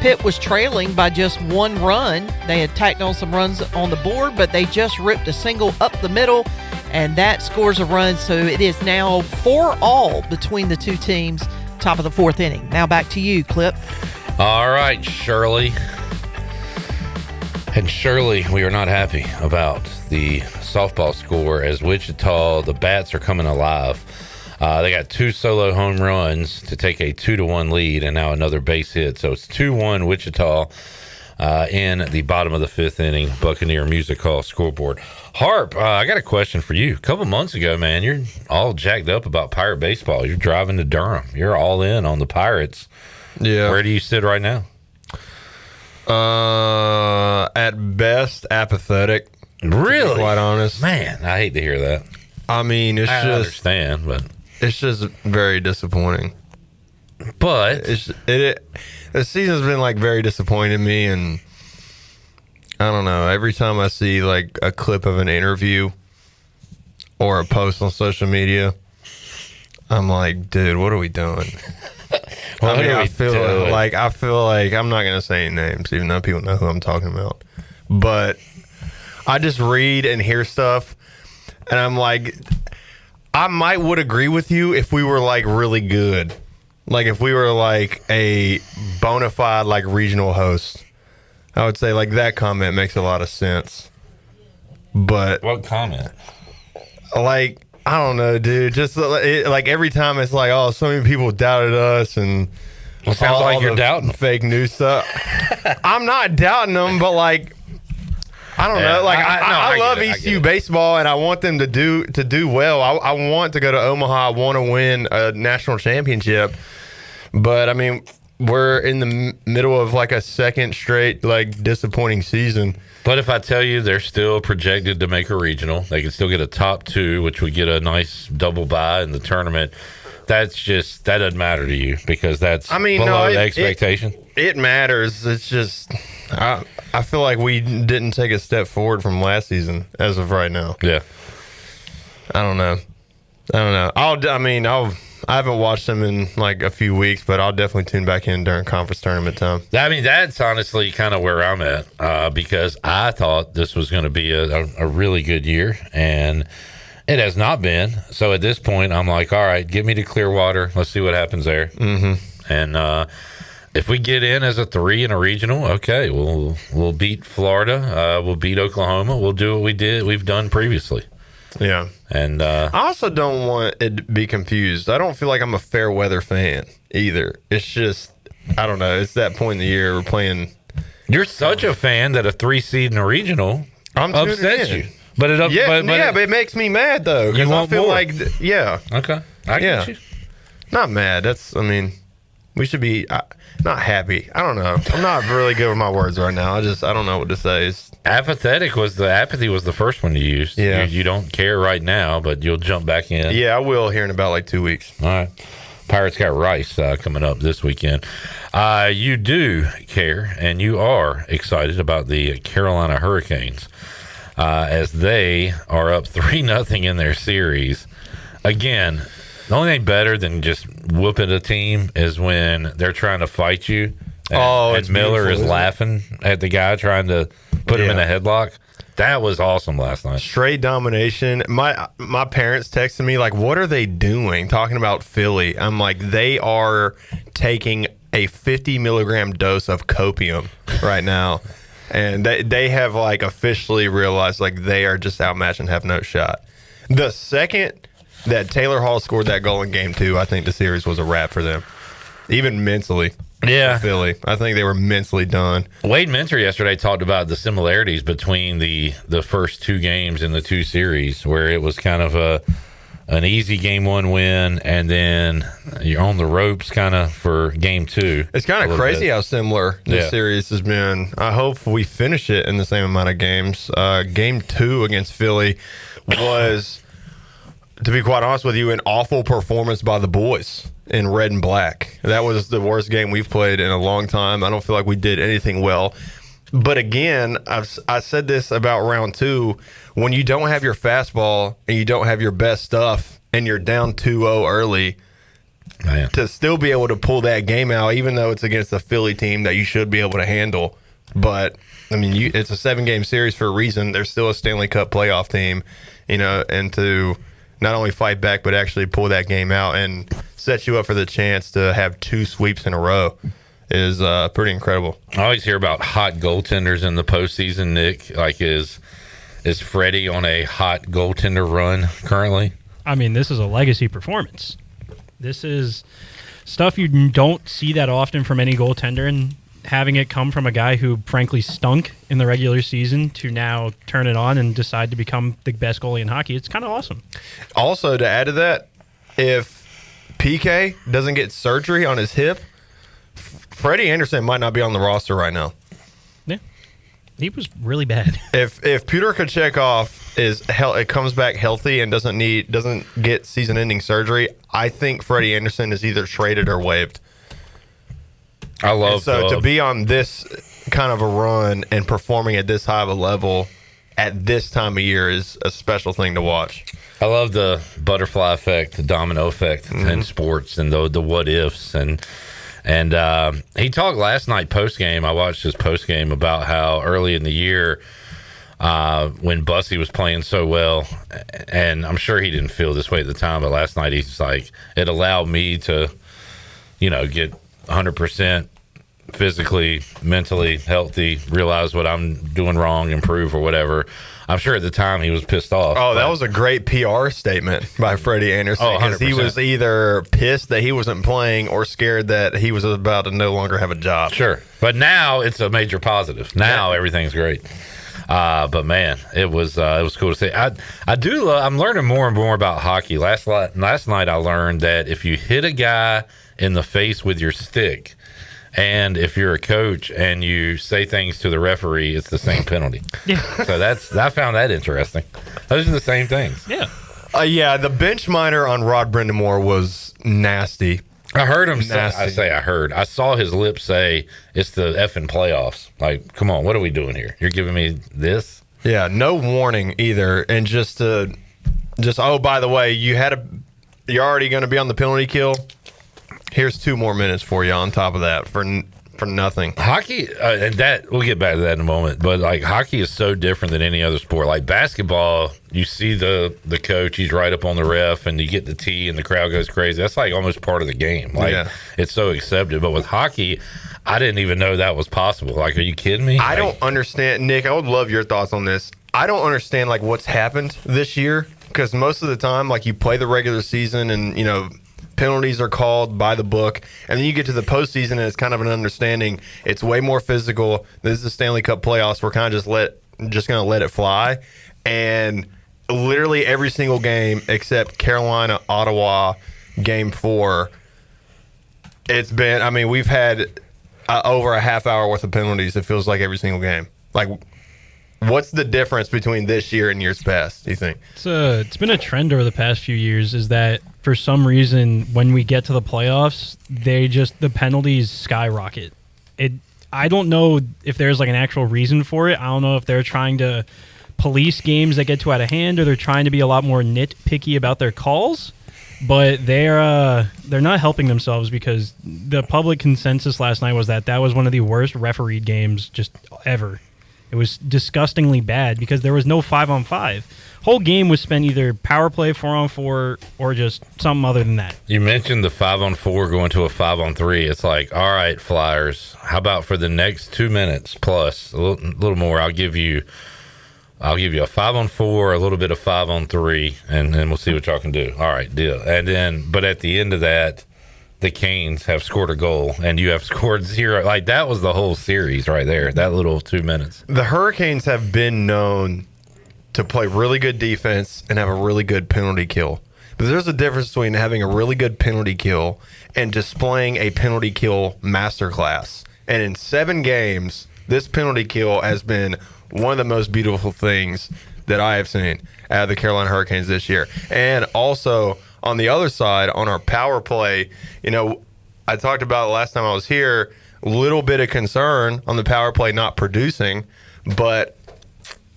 Pitt was trailing by just 1 run. They had tacked on some runs on the board, but they just ripped a single up the middle, and that scores a run. So it is now 4-all between the 2 teams, top of the 4th inning. Now back to you, Clip. All right, Shirley. And Shirley, we are not happy about the softball score as Wichita, the Bats are coming alive. They got 2 solo home runs to take a 2-1 lead, and now another base hit. So it's 2-1 Wichita in the bottom of the 5th inning. Buccaneer Music Hall scoreboard. Harp, I got a question for you. A couple months ago, man, you're all jacked up about Pirate baseball. You're driving to Durham. You're all in on the Pirates. Yeah. Where do you sit right now? At best, apathetic. Really? To be quite honest. Man, I hate to hear that. I mean, I understand, but it's just very disappointing. But the season's been like very disappointing to me, and I don't know. Every time I see like a clip of an interview or a post on social media, I'm like, dude, what are we doing? I feel like I'm not gonna say any names, even though people know who I'm talking about. But I just read and hear stuff, and I'm like, I would agree with you if we were like really good, like if we were like a bona fide like regional host. I would say like that comment makes a lot of sense. But what comment? Like, I don't know, dude. Just like every time it's like, oh, so many people doubted us, and Well, sounds like you're doubting fake news stuff. I'm not doubting them, but like, I don't know. Like, I love ECU baseball, and I want them to do well. I want to go to Omaha. I want to win a national championship, but I mean, we're in the middle of like a second straight like disappointing season. But if I tell you they're still projected to make a regional, they can still get a top 2, which would get a nice double bye in the tournament. That doesn't matter to you because that's below expectation. It matters. It's just I feel like we didn't take a step forward from last season as of right now. Yeah. I don't know. I haven't watched them in like a few weeks, but I'll definitely tune back in during conference tournament time. I mean, that's honestly kind of where I'm at because I thought this was going to be a really good year, and it has not been. So at this point, I'm like, all right, get me to Clearwater. Let's see what happens there. Mm-hmm. And if we get in as a 3 in a regional, okay, we'll beat Florida. We'll beat Oklahoma. We'll do what we've done previously. Yeah. And I also don't want it to be confused. I don't feel like I'm a fair weather fan either. It's just, I don't know. It's that point in the year we're playing. You're such a fan that a 3 seed in a regional upsets you. But it makes me mad though. You want I feel more. like, Okay. I get you. Not mad. We should be not happy. I don't know. I'm not really good with my words right now. I don't know what to say. Apathy was the first one you used. Yeah. You don't care right now, but you'll jump back in. Yeah, I will here in about like 2 weeks. All right. Pirates got Rice coming up this weekend. You do care, and you are excited about the Carolina Hurricanes as they are up 3-0 in their series. Again, the only thing better than just whooping a team is when they're trying to fight you. And Miller is laughing at the guy trying to put him in a headlock. That was awesome last night. Straight domination. My parents texted me like, "What are they doing?" Talking about Philly. I'm like, they are taking a 50 milligram dose of copium right now, and they have like officially realized like they are just outmatched and have no shot. The second that Taylor Hall scored that goal in Game 2, I think the series was a wrap for them, even mentally. Yeah, Philly. I think they were mentally done. Wade Minter yesterday talked about the similarities between the first 2 games in the 2 series, where it was kind of an easy Game 1 win, and then you're on the ropes kind of for Game 2. It's kind of crazy how similar this series has been. I hope we finish it in the same amount of games. Game 2 against Philly was, to be quite honest with you, an awful performance by the boys in red and black. That was the worst game we've played in a long time. I don't feel like we did anything well. But again, I said this about round 2. When you don't have your fastball and you don't have your best stuff and you're down 2-0 early, to still be able to pull that game out, even though it's against a Philly team that you should be able to handle. But, I mean, it's a 7-game series for a reason. They're still a Stanley Cup playoff team, and to not only fight back but actually pull that game out and set you up for the chance to have 2 sweeps in a row is pretty incredible. I always hear about hot goaltenders in the postseason, Nick. Like, is Freddie on a hot goaltender run currently? I mean, this is a legacy performance. This is stuff you don't see that often from any goaltender, and having it come from a guy who frankly stunk in the regular season to now turn it on and decide to become the best goalie in hockey, it's kind of awesome. Also, to add to that, if PK doesn't get surgery on his hip, Freddie Anderson might not be on the roster right now. Yeah, he was really bad. If Pyotr Kochetkov comes back healthy and doesn't get season-ending surgery, I think Freddie Anderson is either traded or waived. I love to be on this kind of a run and performing at this high of a level at this time of year is a special thing to watch. I love the butterfly effect, the domino effect in sports, and the what ifs. And he talked last night post game. I watched his post game about how early in the year, when Bussy was playing so well, and I'm sure he didn't feel this way at the time, but last night he's like, it allowed me to, get 100% physically, mentally healthy, realize what I'm doing wrong, improve or whatever. I'm sure at the time he was pissed off. Oh, that was a great PR statement by Freddie Anderson. Because he was either pissed that he wasn't playing or scared that he was about to no longer have a job. Sure. But now it's a major positive. Now everything's great. But man, it was cool to see. I'm learning more and more about hockey. Last night I learned that if you hit a guy in the face with your stick, and if you're a coach and you say things to the referee, it's the same penalty. Yeah. So I found that interesting. Those are the same things. Yeah. The bench minor on Rod Brindamore was nasty. I heard him I saw his lips say, it's the effing playoffs. Like, come on, what are we doing here? You're giving me this? Yeah, no warning either. And oh, by the way, you're already going to be on the penalty kill. Here's 2 more minutes for you on top of that for nothing. Hockey, and that we'll get back to that in a moment. But like hockey is so different than any other sport. Like basketball, you see the coach, he's right up on the ref, and you get the tee, and the crowd goes crazy. That's like almost part of the game. Like it's so accepted. But with hockey, I didn't even know that was possible. Like, are you kidding me? I don't understand, Nick. I would love your thoughts on this. I don't understand like what's happened this year, because most of the time, like you play the regular season, and penalties are called by the book, and then you get to the postseason and it's kind of an understanding it's way more physical. This is the Stanley Cup playoffs. We're kind of just going to let it fly. And literally every single game except Carolina, Ottawa, game 4, it's been, we've had over a half hour worth of penalties. It feels like every single game. Like, what's the difference between this year and years past, do you think? It's been a trend over the past few years is that for some reason when we get to the playoffs, the penalties skyrocket. I don't know if there's like an actual reason for it. I don't know if they're trying to police games that get too out of hand, or they're trying to be a lot more nitpicky about their calls. But they're not helping themselves, because the public consensus last night was that was one of the worst refereed games just ever. It was disgustingly bad because there was no 5-on-5. Whole game was spent either power play, 4-on-4, or just something other than that. You mentioned the 5-on-4 going to a 5-on-3. It's like, all right, Flyers, how about for the next 2 minutes plus a little more? I'll give you a 5-on-4, a little bit of 5-on-3, and then we'll see what y'all can do. All right, deal. And then, but at the end of that, the Canes have scored a goal and you have scored 0. Like, that was the whole series right there, that little 2 minutes. The Hurricanes have been known to play really good defense and have a really good penalty kill. But there's a difference between having a really good penalty kill and displaying a penalty kill masterclass. And in 7 games, this penalty kill has been one of the most beautiful things that I have seen out of the Carolina Hurricanes this year. And also, on the other side, on our power play, I talked about last time I was here, a little bit of concern on the power play not producing, but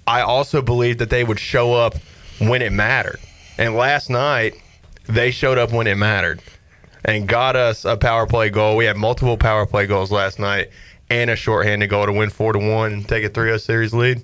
I also believe that they would show up when it mattered. And last night, they showed up when it mattered and got us a power play goal. We had multiple power play goals last night and a shorthanded goal to win 4-1 and take a 3-0 series lead.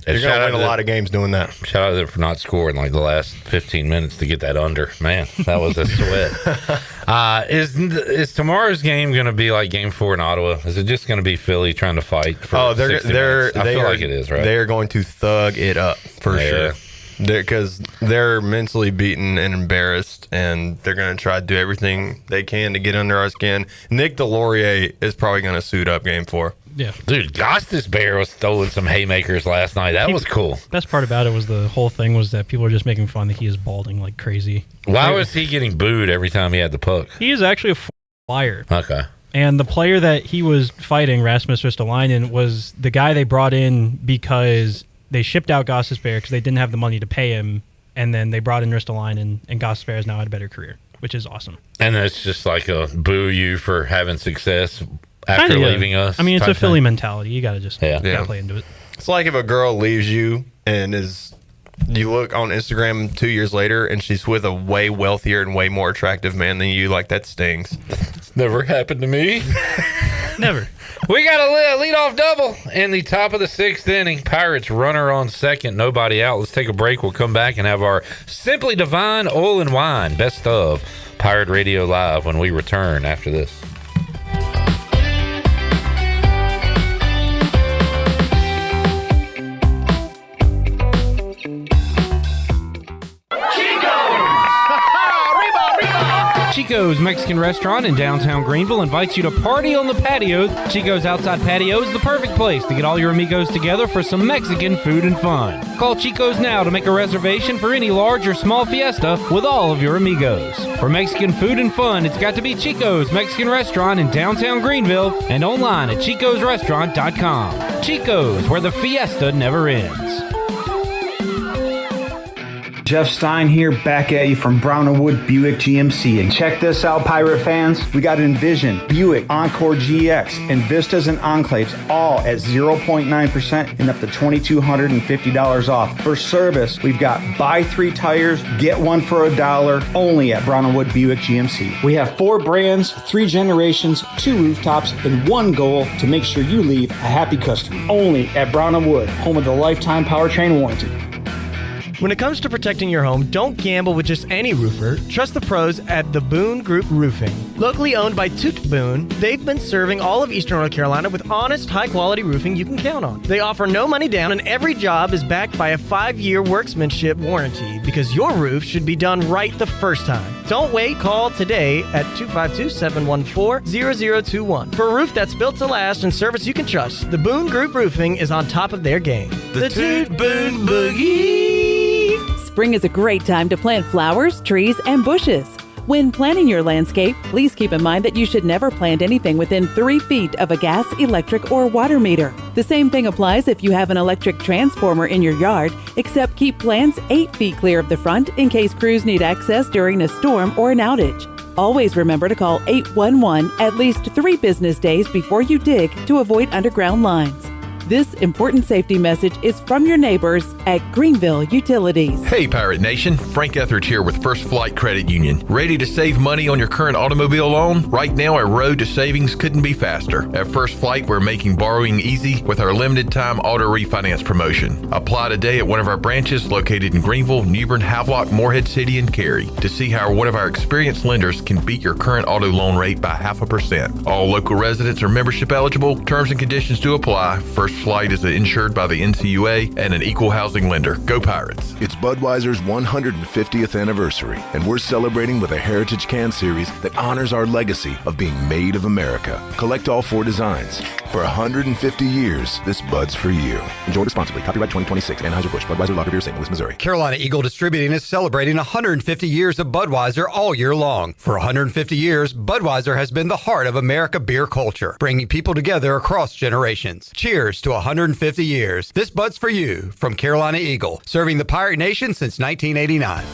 You're going to win a lot of games doing that. Shout out to them for not scoring like the last 15 minutes to get that under. Man, that was a sweat. Is tomorrow's game going to be like Game 4 in Ottawa? Is it just going to be Philly trying to fight for 60 minutes? I feel like it is, right? They're going to thug it up for sure. Because they're mentally beaten and embarrassed, and they're going to try to do everything they can to get under our skin. Nick Delorier is probably going to suit up Game 4. Yeah. Dude, Gostisbehere was throwing some haymakers last night. That was cool. Best part about it was the whole thing was that people were just making fun that he is balding like crazy. Why was he getting booed every time he had the puck? He is actually a flyer. Okay. And the player that he was fighting, Rasmus Ristolainen, was the guy they brought in because they shipped out Gostisbehere because they didn't have the money to pay him, and then they brought in Ristolainen, and Gostisbehere has now had a better career, which is awesome. And it's just like a boo you for having success after leaving us. I mean, it's a Philly mentality. You got to just gotta play into it. It's like if a girl leaves you and you look on Instagram 2 years later and she's with a way wealthier and way more attractive man than you, like, that stings. It's never happened to me. Never. We got a leadoff double in the top of the 6th inning. Pirates runner on second, nobody out. Let's take a break. We'll come back and have our Simply Divine Oil and Wine Best of Pirate Radio Live when we return after this. Chico's Mexican Restaurant in downtown Greenville invites you to party on the patio. Chico's Outside Patio is the perfect place to get all your amigos together for some Mexican food and fun. Call Chico's now to make a reservation for any large or small fiesta with all of your amigos. For Mexican food and fun, it's got to be Chico's Mexican Restaurant in downtown Greenville and online at chicosrestaurant.com. Chico's, where the fiesta never ends. Jeff Stein here, back at you from Brown & Wood Buick GMC. And check this out, Pirate fans. We got Envision, Buick, Encore GX, and Vistas and Enclaves, all at 0.9% and up to $2,250 off. For service, we've got buy 3 tires, get 1 for $1, only at Brown & Wood Buick GMC. We have 4 brands, 3 generations, 2 rooftops, and 1 goal to make sure you leave a happy customer. Only at Brown & Wood, home of the lifetime powertrain warranty. When it comes to protecting your home, don't gamble with just any roofer. Trust the pros at the Boone Group Roofing. Locally owned by Toot Boone, they've been serving all of Eastern North Carolina with honest, high-quality roofing you can count on. They offer no money down, and every job is backed by a 5-year workmanship warranty because your roof should be done right the first time. Don't wait. Call today at 252-714-0021 for a roof that's built to last and service you can trust. The Boone Group Roofing is on top of their game. The Toot Boone Boogie. Spring is a great time to plant flowers, trees, and bushes. When planning your landscape, please keep in mind that you should never plant anything within 3 feet of a gas, electric, or water meter. The same thing applies if you have an electric transformer in your yard, except keep plants 8 feet clear of the front in case crews need access during a storm or an outage. Always remember to call 811 at least 3 business days before you dig to avoid underground lines. This important safety message is from your neighbors at Greenville Utilities. Hey, Pirate Nation. Frank Etheridge here with First Flight Credit Union. Ready to save money on your current automobile loan? Right now, our road to savings couldn't be faster. At First Flight, we're making borrowing easy with our limited-time auto refinance promotion. Apply today at one of our branches located in Greenville, Newbern, Havelock, Morehead City, and Cary to see how one of our experienced lenders can beat your current auto loan rate by 0.5%. All local residents are membership eligible. Terms and conditions do apply. First Flight is insured by the NCUA and an equal housing lender. Go Pirates. It's Budweiser's 150th anniversary, and we're celebrating with a Heritage Can Series that honors our legacy of being made of America. Collect all 4 designs. For 150 years, this Bud's for you. Enjoy responsibly. Copyright 2026. Anheuser-Busch. Budweiser Lager Beer, St. Louis, Missouri. Carolina Eagle Distributing is celebrating 150 years of Budweiser all year long. For 150 years, Budweiser has been the heart of America beer culture, bringing people together across generations. Cheers to 150 years. This Bud's for you from Carolina Eagle, serving the Pirate Nation since 1989.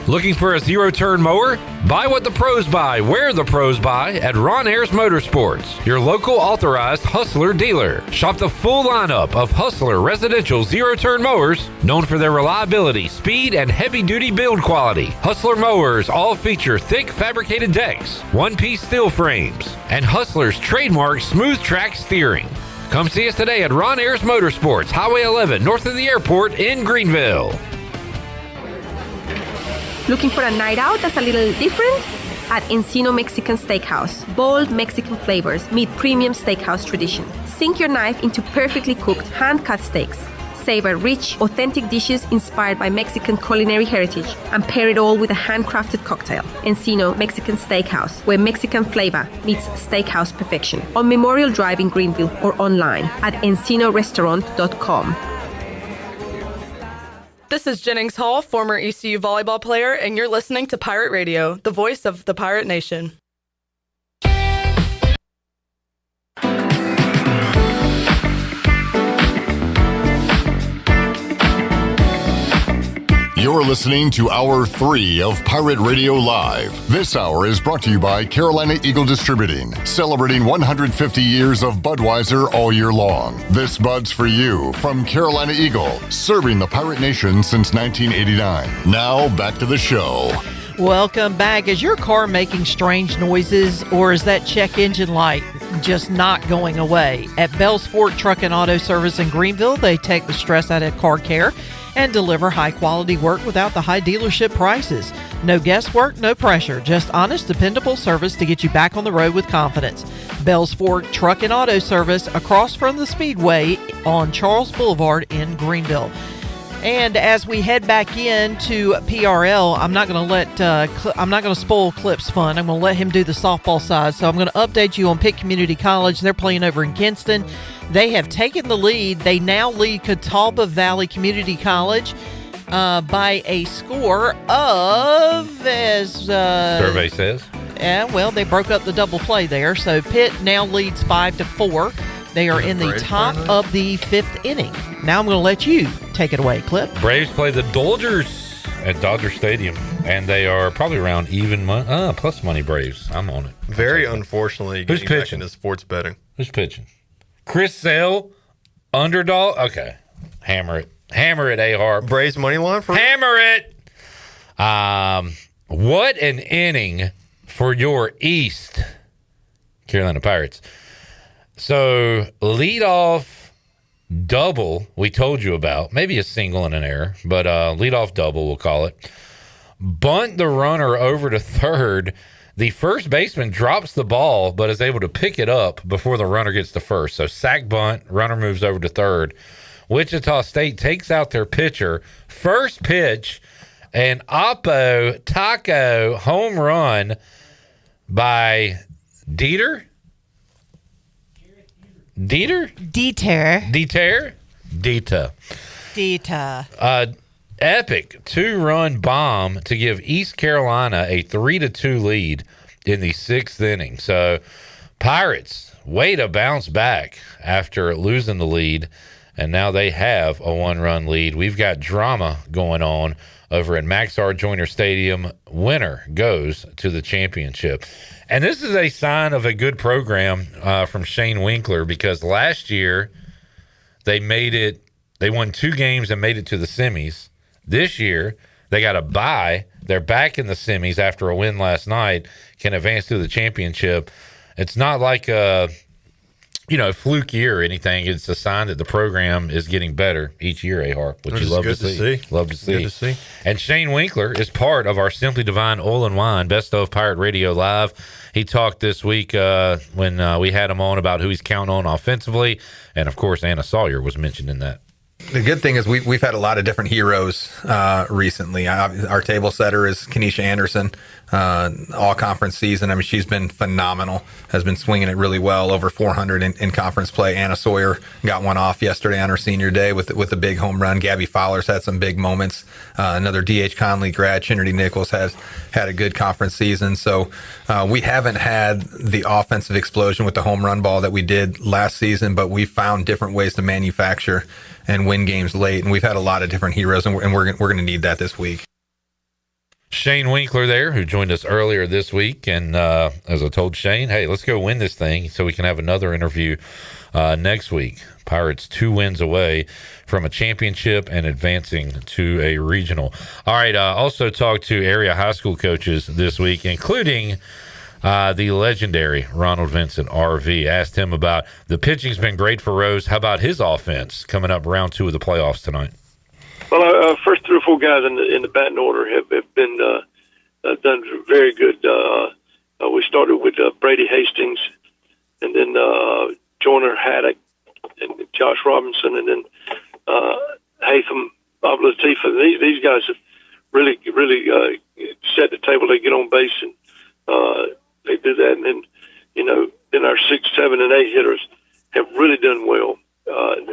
Looking for a zero-turn mower? Buy what the pros buy, where the pros buy at Ron Ayers Motorsports, your local authorized Hustler dealer. Shop the full lineup of Hustler residential zero-turn mowers, known for their reliability, speed, and heavy-duty build quality. Hustler mowers all feature thick fabricated decks, one-piece steel frames, and Hustler's trademark smooth track steering. Come see us today at Ron Ayers Motorsports, Highway 11, north of the airport in Greenville. Looking for a night out that's a little different? At Encino Mexican Steakhouse. Bold Mexican flavors meet premium steakhouse tradition. Sink your knife into perfectly cooked, hand-cut steaks. Savor rich, authentic dishes inspired by Mexican culinary heritage and pair it all with a handcrafted cocktail. Encino Mexican Steakhouse, where Mexican flavor meets steakhouse perfection. On Memorial Drive in Greenville or online at encinorestaurant.com. This is Jennings Hall, former ECU volleyball player, and you're listening to Pirate Radio, the voice of the Pirate Nation. You're listening to Hour 3 of Pirate Radio Live. This hour is brought to you by Carolina Eagle Distributing, celebrating 150 years of Budweiser all year long. This Bud's for you from Carolina Eagle, serving the Pirate Nation since 1989. Now, back to the show. Welcome back. Is your car making strange noises, or is that check engine light just not going away? At Bell's Ford Truck and Auto Service in Greenville, they take the stress out of car care and deliver high-quality work without the high dealership prices. No guesswork, no pressure, just honest, dependable service to get you back on the road with confidence. Bell's Ford Truck and Auto Service across from the Speedway on Charles Boulevard in Greenville. And as we head back into PRL, I'm not going to spoil Clip's fun. I'm going to let him do the softball side. So I'm going to update you on Pitt Community College. They're playing over in Kinston. They have taken the lead. They now lead Catawba Valley Community College by a score of, as survey says. Yeah, well, they broke up the double play there. So Pitt now leads 5-4. They are in the top of the 5th inning. Now I'm going to let you take it away, Clip. Braves play the Dodgers at Dodger Stadium, and they are probably around even plus money Braves. I'm on it. Very unfortunately, who's getting back pitching? into sports betting. Who's pitching? Chris Sale, underdog. Okay, hammer it, A-Harp. Braves money line for hammer it. What an inning for your East Carolina Pirates. So, leadoff double we told you about. Maybe a single and an error, but leadoff double we'll call it. Bunt the runner over to third. The first baseman drops the ball, but is able to pick it up before the runner gets to first. So, sack bunt, runner moves over to third. Wichita State takes out their pitcher. First pitch, an Oppo Taco home run by Dieter. Epic 2-run bomb to give East Carolina a 3-2 lead in the 6th inning. So Pirates way to bounce back after losing the lead, and now they have a 1-run lead. We've got drama going on over at Maxar Joyner Stadium. Winner goes to the championship. And this is a sign of a good program from Shane Winkler, because last year they won 2 games and made it to the semis. This year they got a bye. They're back in the semis after a win last night, can advance to the championship. It's not like a fluke year or anything. It's a sign that the program is getting better each year, A-Harp, which you love to see. Love to see. Good to see. And Shane Winkler is part of our Simply Divine Oil and Wine Best of Pirate Radio Live. He talked this week when we had him on about who he's counting on offensively. And, of course, Anna Sawyer was mentioned in that. The good thing is we've had a lot of different heroes recently. Our table setter is Kenesha Anderson, all conference season. I mean, she's been phenomenal, has been swinging it really well, over 400 in conference play. Anna Sawyer got one off yesterday on her senior day with a big home run. Gabby Fowler's had some big moments. Another D.H. Conley grad, Trinity Nichols, has had a good conference season. So we haven't had the offensive explosion with the home run ball that we did last season, but we found different ways to manufacture and win games late, and we've had a lot of different heroes, and we're going to need that this week. Shane Winkler there, who joined us earlier this week, and as I told Shane, hey, let's go win this thing so we can have another interview next week. Pirates 2 wins away from a championship and advancing to a regional. All right, also talked to area high school coaches this week, including the legendary Ronald Vincent, RV. Asked him about the pitching's been great for Rose. How about his offense coming up round 2 of the playoffs tonight? Well, first 3 or 4 guys in the batting order have been done very good. We started with Brady Hastings, and then Joyner Haddock, and Josh Robinson, and then Hatham, Bob Latifa. These guys have really set the table. They get on base and they do that, and then then our 6, 7, and 8 hitters have really done well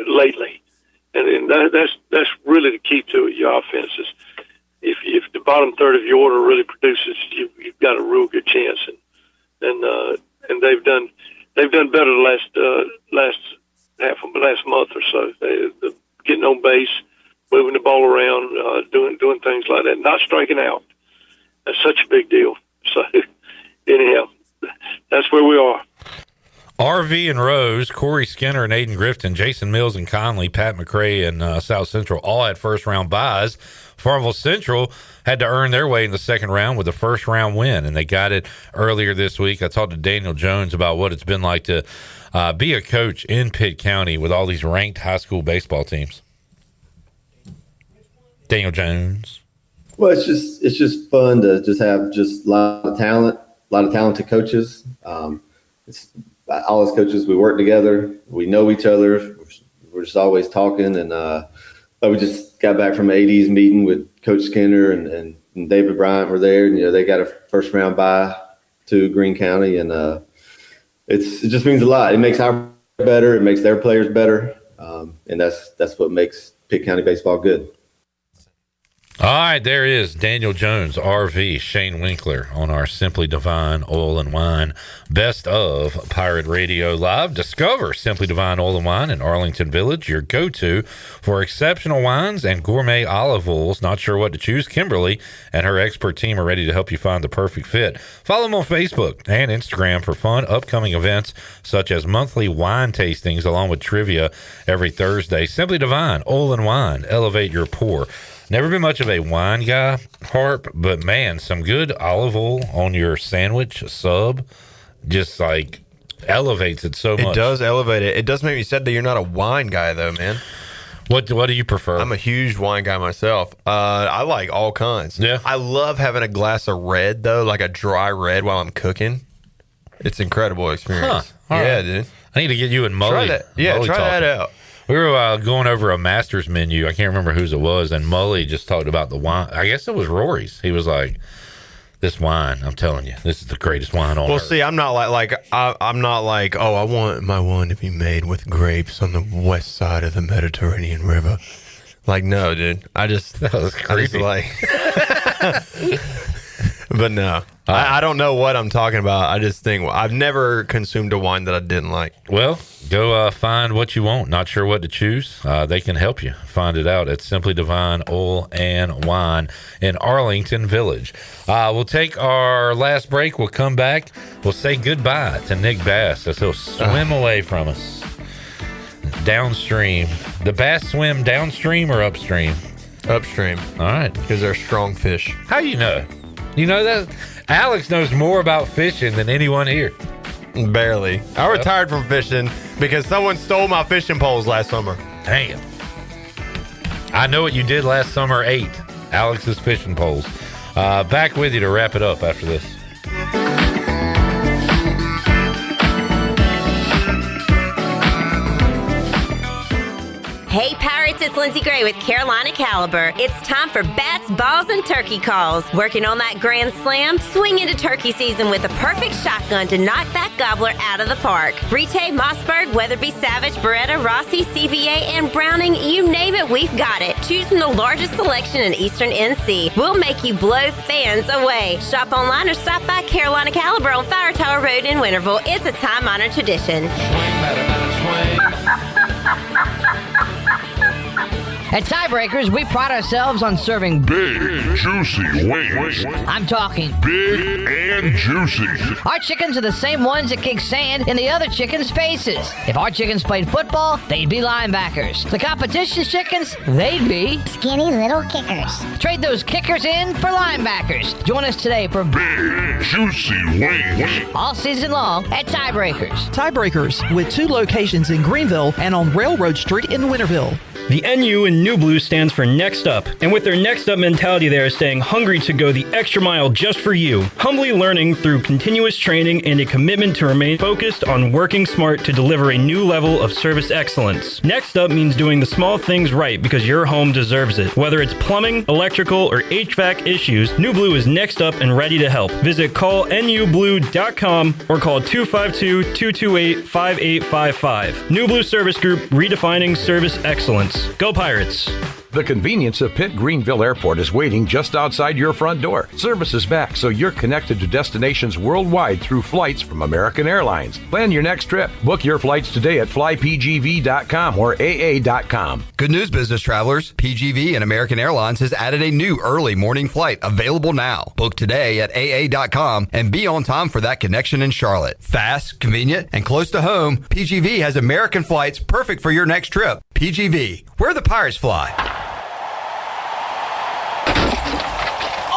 lately, and that's really the key to it. Your offense is if the bottom third of your order really produces, you've got a real good chance, and they've done better the last month or so. They're getting on base, moving the ball around, doing things like that, not striking out. That's such a big deal. So. Anyhow, that's where we are. RV and Rose, Corey Skinner and Aiden Grifton, Jason Mills and Conley, Pat McRae and South Central all had first-round buys. Farmville Central had to earn their way in the second round with a first-round win, and they got it earlier this week. I talked to Daniel Jones about what it's been like to be a coach in Pitt County with all these ranked high school baseball teams. Daniel Jones. Well, it's just fun to just have a lot of talent. A lot of talented coaches. It's all as coaches, we work together. We know each other. We're just always talking, and we just got back from AD's meeting with Coach Skinner and David Bryant were there. And, they got a first round bye to Greene County, and it just means a lot. It makes our better. It makes their players better. And that's what makes Pitt County baseball good. All right, there is Daniel Jones, RV, Shane Winkler on our Simply Divine Oil and Wine Best of Pirate Radio Live. Discover Simply Divine Oil and Wine in Arlington Village, your go-to for exceptional wines and gourmet olive oils. Not sure what to choose? Kimberly and her expert team are ready to help you find the perfect fit. Follow them on Facebook and Instagram for fun upcoming events such as monthly wine tastings along with trivia every Thursday. Simply Divine Oil and Wine. Elevate your pour. Never been much of a wine guy, Harp, but man, some good olive oil on your sandwich sub just like elevates it so much. It does elevate it. It does make me sad that you're not a wine guy, though, man. What do you prefer? I'm a huge wine guy myself. I like all kinds. Yeah. I love having a glass of red, though, like a dry red while I'm cooking. It's an incredible experience. Huh. All yeah, right. dude. I need to get you and Mully. Try that. Yeah, Mully try that talking. out. We were going over a Masters menu. I can't remember whose it was, and Mully just talked about the wine. I guess it was Rory's. He was like, "This wine, I'm telling you, this is the greatest wine on earth." See, I'm not I'm not like, oh, I want my wine to be made with grapes on the west side of the Mediterranean River. Like, no, dude. That was creepy. But no, I don't know what I'm talking about. I just think I've never consumed a wine that I didn't like. Well, go find what you want. Not sure what to choose? They can help you find it out at Simply Divine Oil and Wine in Arlington Village. We'll take our last break. We'll come back. We'll say goodbye to Nick Bass as he'll swim away from us downstream. The bass swim downstream or upstream? Upstream. All right. Because they're strong fish. How you know? You know that? Alex knows more about fishing than anyone here. Barely. I retired from fishing because someone stole my fishing poles last summer. Damn. I know what you did last summer. 8 Alex's fishing poles. Back with you to wrap it up after this. Hey Pirates, it's Lindsey Gray with Carolina Caliber. It's time for bats, balls, and turkey calls. Working on that grand slam? Swing into turkey season with a perfect shotgun to knock that gobbler out of the park. Brite, Mossberg, Weatherby, Savage, Beretta, Rossi, CVA, and Browning, you name it, we've got it. Choose from the largest selection in Eastern NC. We'll make you blow fans away. Shop online or stop by Carolina Caliber on Fire Tower Road in Winterville. It's a time-honored tradition. At Tiebreakers, we pride ourselves on serving big, juicy wings. I'm talking big and juicy. Our chickens are the same ones that kick sand in the other chickens' faces. If our chickens played football, they'd be linebackers. The competition's chickens, they'd be skinny little kickers. Trade those kickers in for linebackers. Join us today for big, juicy wings. All season long at Tiebreakers. Tiebreakers, with 2 locations in Greenville and on Railroad Street in Winterville. The NU in New Blue stands for Next Up, and with their Next Up mentality, they are staying hungry to go the extra mile just for you, humbly learning through continuous training and a commitment to remain focused on working smart to deliver a new level of service excellence. Next Up means doing the small things right because your home deserves it. Whether it's plumbing, electrical, or HVAC issues, New Blue is next up and ready to help. Visit callnublue.com or call 252-228-5855. New Blue Service Group, redefining service excellence. Go Pirates! The convenience of Pitt Greenville Airport is waiting just outside your front door. Service is back, so you're connected to destinations worldwide through flights from American Airlines. Plan your next trip. Book your flights today at flypgv.com or aa.com. Good news, business travelers. PGV and American Airlines has added a new early morning flight available now. Book today at aa.com and be on time for that connection in Charlotte. Fast, convenient, and close to home, PGV has American flights perfect for your next trip. PGV, where the Pirates fly.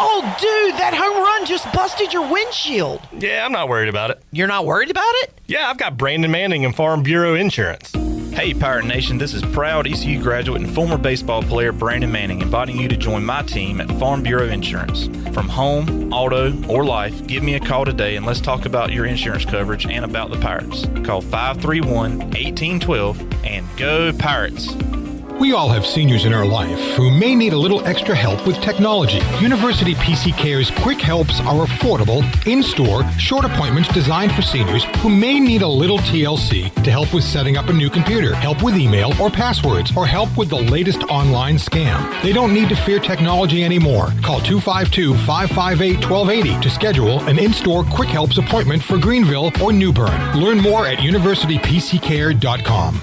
Oh, dude, that home run just busted your windshield. Yeah, I'm not worried about it. You're not worried about it? Yeah, I've got Brandon Manning and Farm Bureau Insurance. Hey, Pirate Nation, this is proud ECU graduate and former baseball player Brandon Manning inviting you to join my team at Farm Bureau Insurance. From home, auto, or life, give me a call today and let's talk about your insurance coverage and about the Pirates. Call 531-1812 and go Pirates! We all have seniors in our life who may need a little extra help with technology. University PC Care's Quick Helps are affordable, in-store, short appointments designed for seniors who may need a little TLC to help with setting up a new computer, help with email or passwords, or help with the latest online scam. They don't need to fear technology anymore. Call 252-558-1280 to schedule an in-store Quick Helps appointment for Greenville or New Bern. Learn more at universitypccare.com.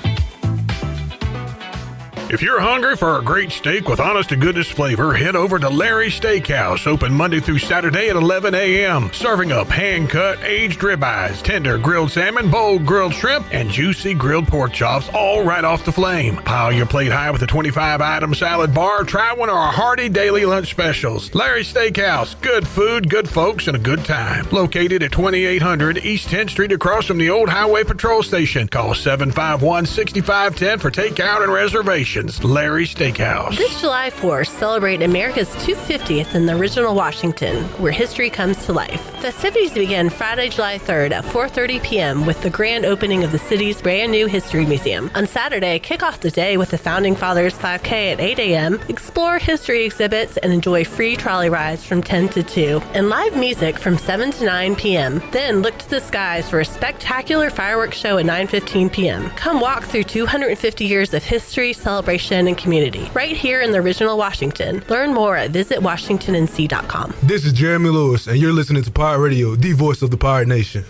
If you're hungry for a great steak with honest-to-goodness flavor, head over to Larry's Steakhouse, open Monday through Saturday at 11 a.m., serving up hand-cut, aged ribeyes, tender grilled salmon, bold grilled shrimp, and juicy grilled pork chops, all right off the flame. Pile your plate high with a 25-item salad bar. Try one of our hearty daily lunch specials. Larry's Steakhouse, good food, good folks, and a good time. Located at 2800 East 10th Street across from the old Highway Patrol Station. Call 751-6510 for takeout and reservation. Larry's Steakhouse. This July 4th, celebrate America's 250th in the original Washington, where history comes to life. Festivities begin Friday, July 3rd at 4:30 p.m. with the grand opening of the city's brand new History Museum. On Saturday, kick off the day with the Founding Fathers 5K at 8 a.m., explore history exhibits, and enjoy free trolley rides from 10 to 2, and live music from 7 to 9 p.m. Then look to the skies for a spectacular fireworks show at 9:15 p.m. Come walk through 250 years of history, celebration, and community, right here in the original Washington. Learn more at visitwashingtonnc.com. This is Jeremy Lewis, and you're listening to Pirate Radio, the voice of the Pirate Nation.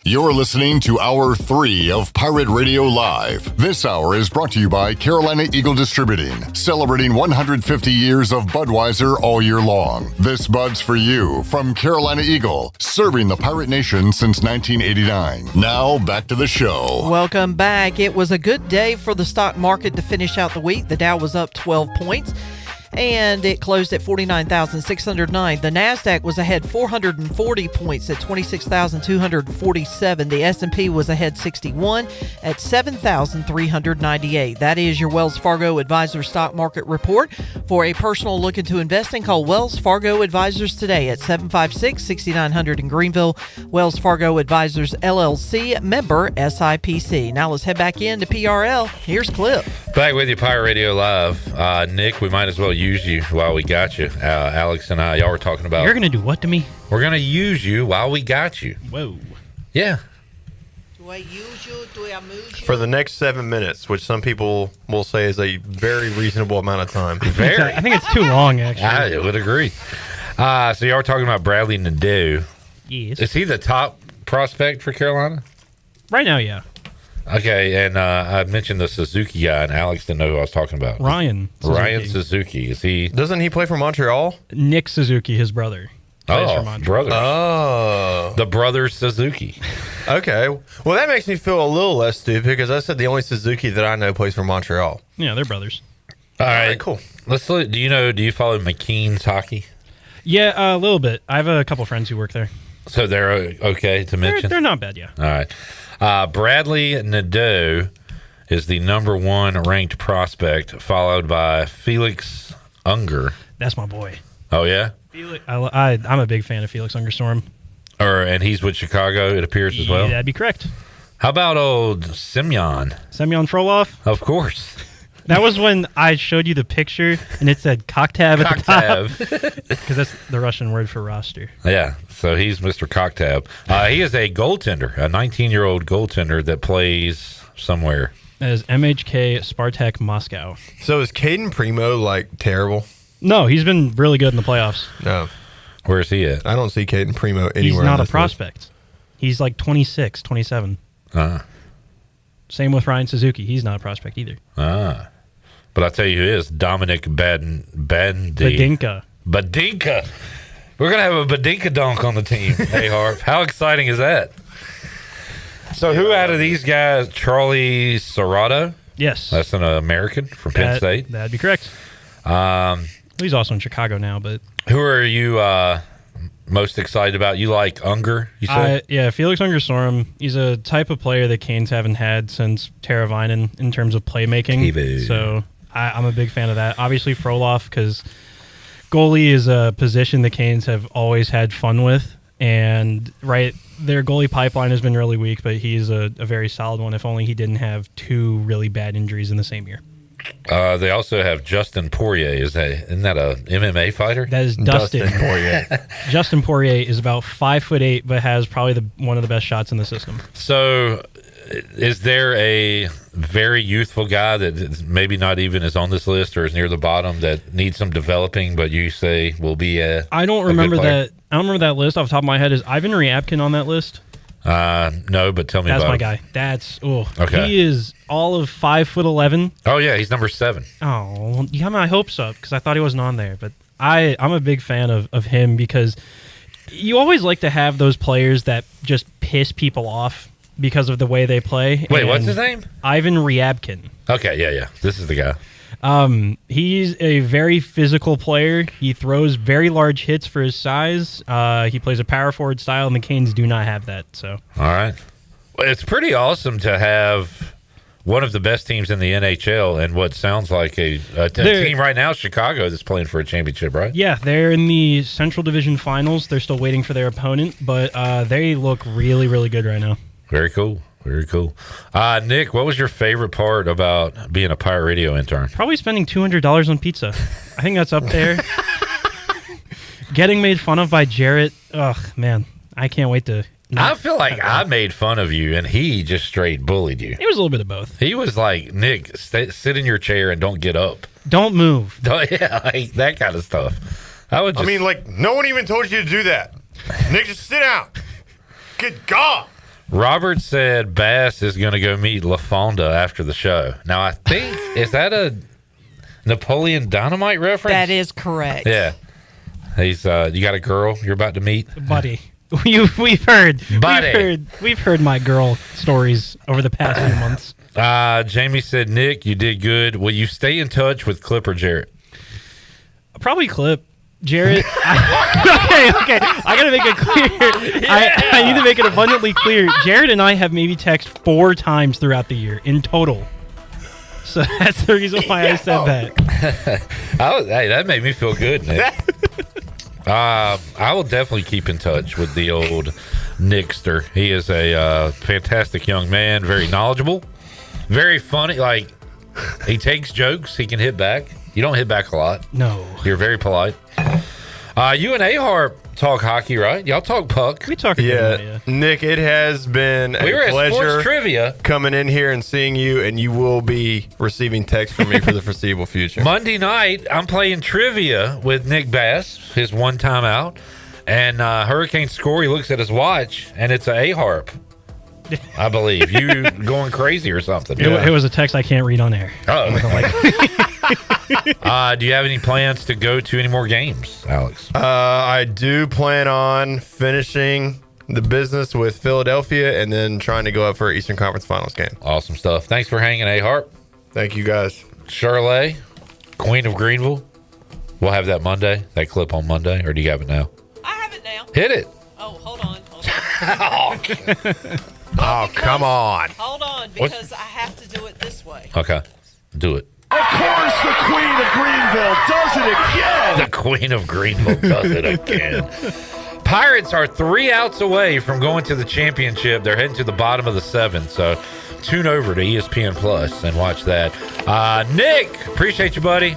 You're listening to Hour 3 of Pirate Radio Live. This hour is brought to you by Carolina Eagle Distributing, celebrating 150 years of Budweiser all year long. This Bud's for you from Carolina Eagle, serving the Pirate Nation since 1989. Now, back to the show. Welcome back. It was a good day for the stock market to finish out the week. The Dow was up 12 points. And it closed at 49,609. The NASDAQ was ahead 440 points at 26,247. The S&P was ahead 61 at 7,398. That is your Wells Fargo Advisor Stock Market Report. For a personal look into investing, call Wells Fargo Advisors today at 756-6900 in Greenville. Wells Fargo Advisors, LLC, member SIPC. Now let's head back into PRL. Here's Clip. Back with you, Pirate Radio Live. Nick, we might as well use you while we got you. Alex and I, y'all were talking about... You're going to do what to me? We're going to use you while we got you. Whoa. Yeah. Do I use you? Do I move you? For the next 7 minutes, which some people will say is a very reasonable amount of time. I think it's too long, actually. I would agree. So y'all were talking about Bradley Nadeau. Yes. Is he the top prospect for Carolina? Right now, yeah. Okay, and I mentioned the Suzuki guy, and Alex didn't know who I was talking about. Ryan Suzuki. Is he? Doesn't he play for Montreal? Nick Suzuki, his brother. Brothers. Oh. The brothers Suzuki. Okay. Well, that makes me feel a little less stupid because I said the only Suzuki that I know plays for Montreal. Yeah, they're brothers. All right, cool. Let's look. Do you follow McKean's hockey? Yeah, a little bit. I have a couple friends who work there. So they're okay to mention? They're not bad, yeah. All right. Bradley Nadeau is the number 1 ranked prospect, followed by Felix Unger. That's my boy. Oh, yeah? I'm a big fan of Felix Ungerstorm. And he's with Chicago, it appears, as well? That'd be correct. How about old Semyon Frolov? Of course. That was when I showed you the picture, and it said Koktav at the top. Because that's the Russian word for roster. Yeah, so he's Mr. Koktav. He is a goaltender, a 19-year-old goaltender that plays somewhere. That is MHK Spartak Moscow. So is Caden Primo, terrible? No, he's been really good in the playoffs. No. Where's he at? I don't see Caden Primo anywhere. He's not a prospect. He's 26, 27. Same with Ryan Suzuki. He's not a prospect either. But I'll tell you who is. Dominic Badinka. Badinka. We're going to have a Badinka donk on the team, A-Harp. How exciting is that? So who out of these guys, Charlie Serrato? Yes. That's an American from Penn State. That'd be correct. He's also in Chicago now, but... Who are you most excited about? You like Unger, you said? Yeah, Felix Ungerstorm. He's a type of player that Canes haven't had since Teravainen in terms of playmaking. So I'm a big fan of that. Obviously, Frolov, because goalie is a position the Canes have always had fun with. And their goalie pipeline has been really weak, but he's a very solid one. If only he didn't have 2 really bad injuries in the same year. They also have Justin Poirier. Isn't that a MMA fighter? That is Dustin Poirier. Justin Poirier is about 5'8", but has probably one of the best shots in the system. So, is there a very youthful guy that maybe not even is on this list or is near the bottom that needs some developing, but you say will be a? I don't remember that. I don't remember that list off the top of my head. Is Ivan Ryabkin on that list? No, but tell me That's about my him. guy. That's okay. He is all of 5'11". Oh yeah, he's number 7. Oh, you got my hopes up because I thought he wasn't on there, but I'm a big fan of him because you always like to have those players that just piss people off because of the way they play. Wait, what's his name? Ivan Ryabkin. Okay, yeah. This is the guy. He's a very physical player. He throws very large hits for his size. He plays a power forward style, and the Canes do not have that. So, all right. Well, it's pretty awesome to have one of the best teams in the NHL and what sounds like a team right now, Chicago, that's playing for a championship, right? Yeah, they're in the Central Division Finals. They're still waiting for their opponent, but they look really, really good right now. Very cool. Very cool. Nick, what was your favorite part about being a Pirate Radio intern? Probably spending $200 on pizza. I think that's up there. Getting made fun of by Jarrett. Ugh, man. I can't wait to... I feel like I made fun of you, and he just straight bullied you. It was a little bit of both. He was like, Nick, sit in your chair and don't get up. Don't move. Yeah, like that kind of stuff. I mean, like, no one even told you to do that. Nick, just sit down. Good God. Robert said Bass is going to go meet LaFonda after the show. Now, I think, is that a Napoleon Dynamite reference? That is correct. Yeah. He's you got a girl you're about to meet? Buddy. We've heard. Buddy. We've heard my girl stories over the past few months. Jamie said, Nick, you did good. Will you stay in touch with Clip or Jarrett? Probably Clip. Jarrett, okay. I gotta make it clear. I need to make it abundantly clear. Jarrett and I have maybe texted 4 times throughout the year in total. So that's the reason why I said that. Hey, that made me feel good, Nick. I will definitely keep in touch with the old Nickster. He is a fantastic young man, very knowledgeable, very funny. Like, he takes jokes, he can hit back. You don't hit back a lot. No. You're very polite. You and A-Harp talk hockey, right? Y'all talk puck. We talk. Yeah, Nick, it has been a pleasure trivia coming in here and seeing you, and you will be receiving texts from me for the foreseeable future. Monday night, I'm playing trivia with Nick Bass, his one time out, and Hurricane score. He looks at his watch, and it's an A-Harp. I believe you going crazy or something. It was a text I can't read on air. Oh. Do you have any plans to go to any more games, Alex? I do plan on finishing the business with Philadelphia and then trying to go up for an Eastern Conference Finals game. Awesome stuff. Thanks for hanging, A-Harp. Thank you, guys. Charlotte, Queen of Greenville. We'll have that Monday, that clip on Monday, or do you have it now? I have it now. Hit it. Oh, hold on. Oh, come on. Hold on, because I have to do it this way. Okay, do it. Of course, the Queen of Greenville does it again. The Queen of Greenville does it again. Pirates are 3 outs away from going to the championship. They're heading to the bottom of the 7th, so tune over to ESPN Plus and watch that. Nick, appreciate you, buddy.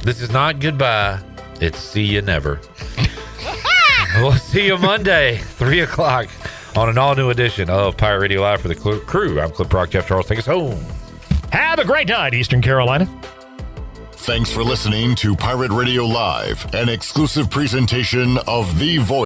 This is not goodbye. It's see you never. We'll see you Monday, 3 o'clock on an all-new edition of Pirate Radio Live for the crew. I'm Clip Rock. Jeff Charles, take us home. Have a great night, Eastern Carolina. Thanks for listening to Pirate Radio Live, an exclusive presentation of The Voice.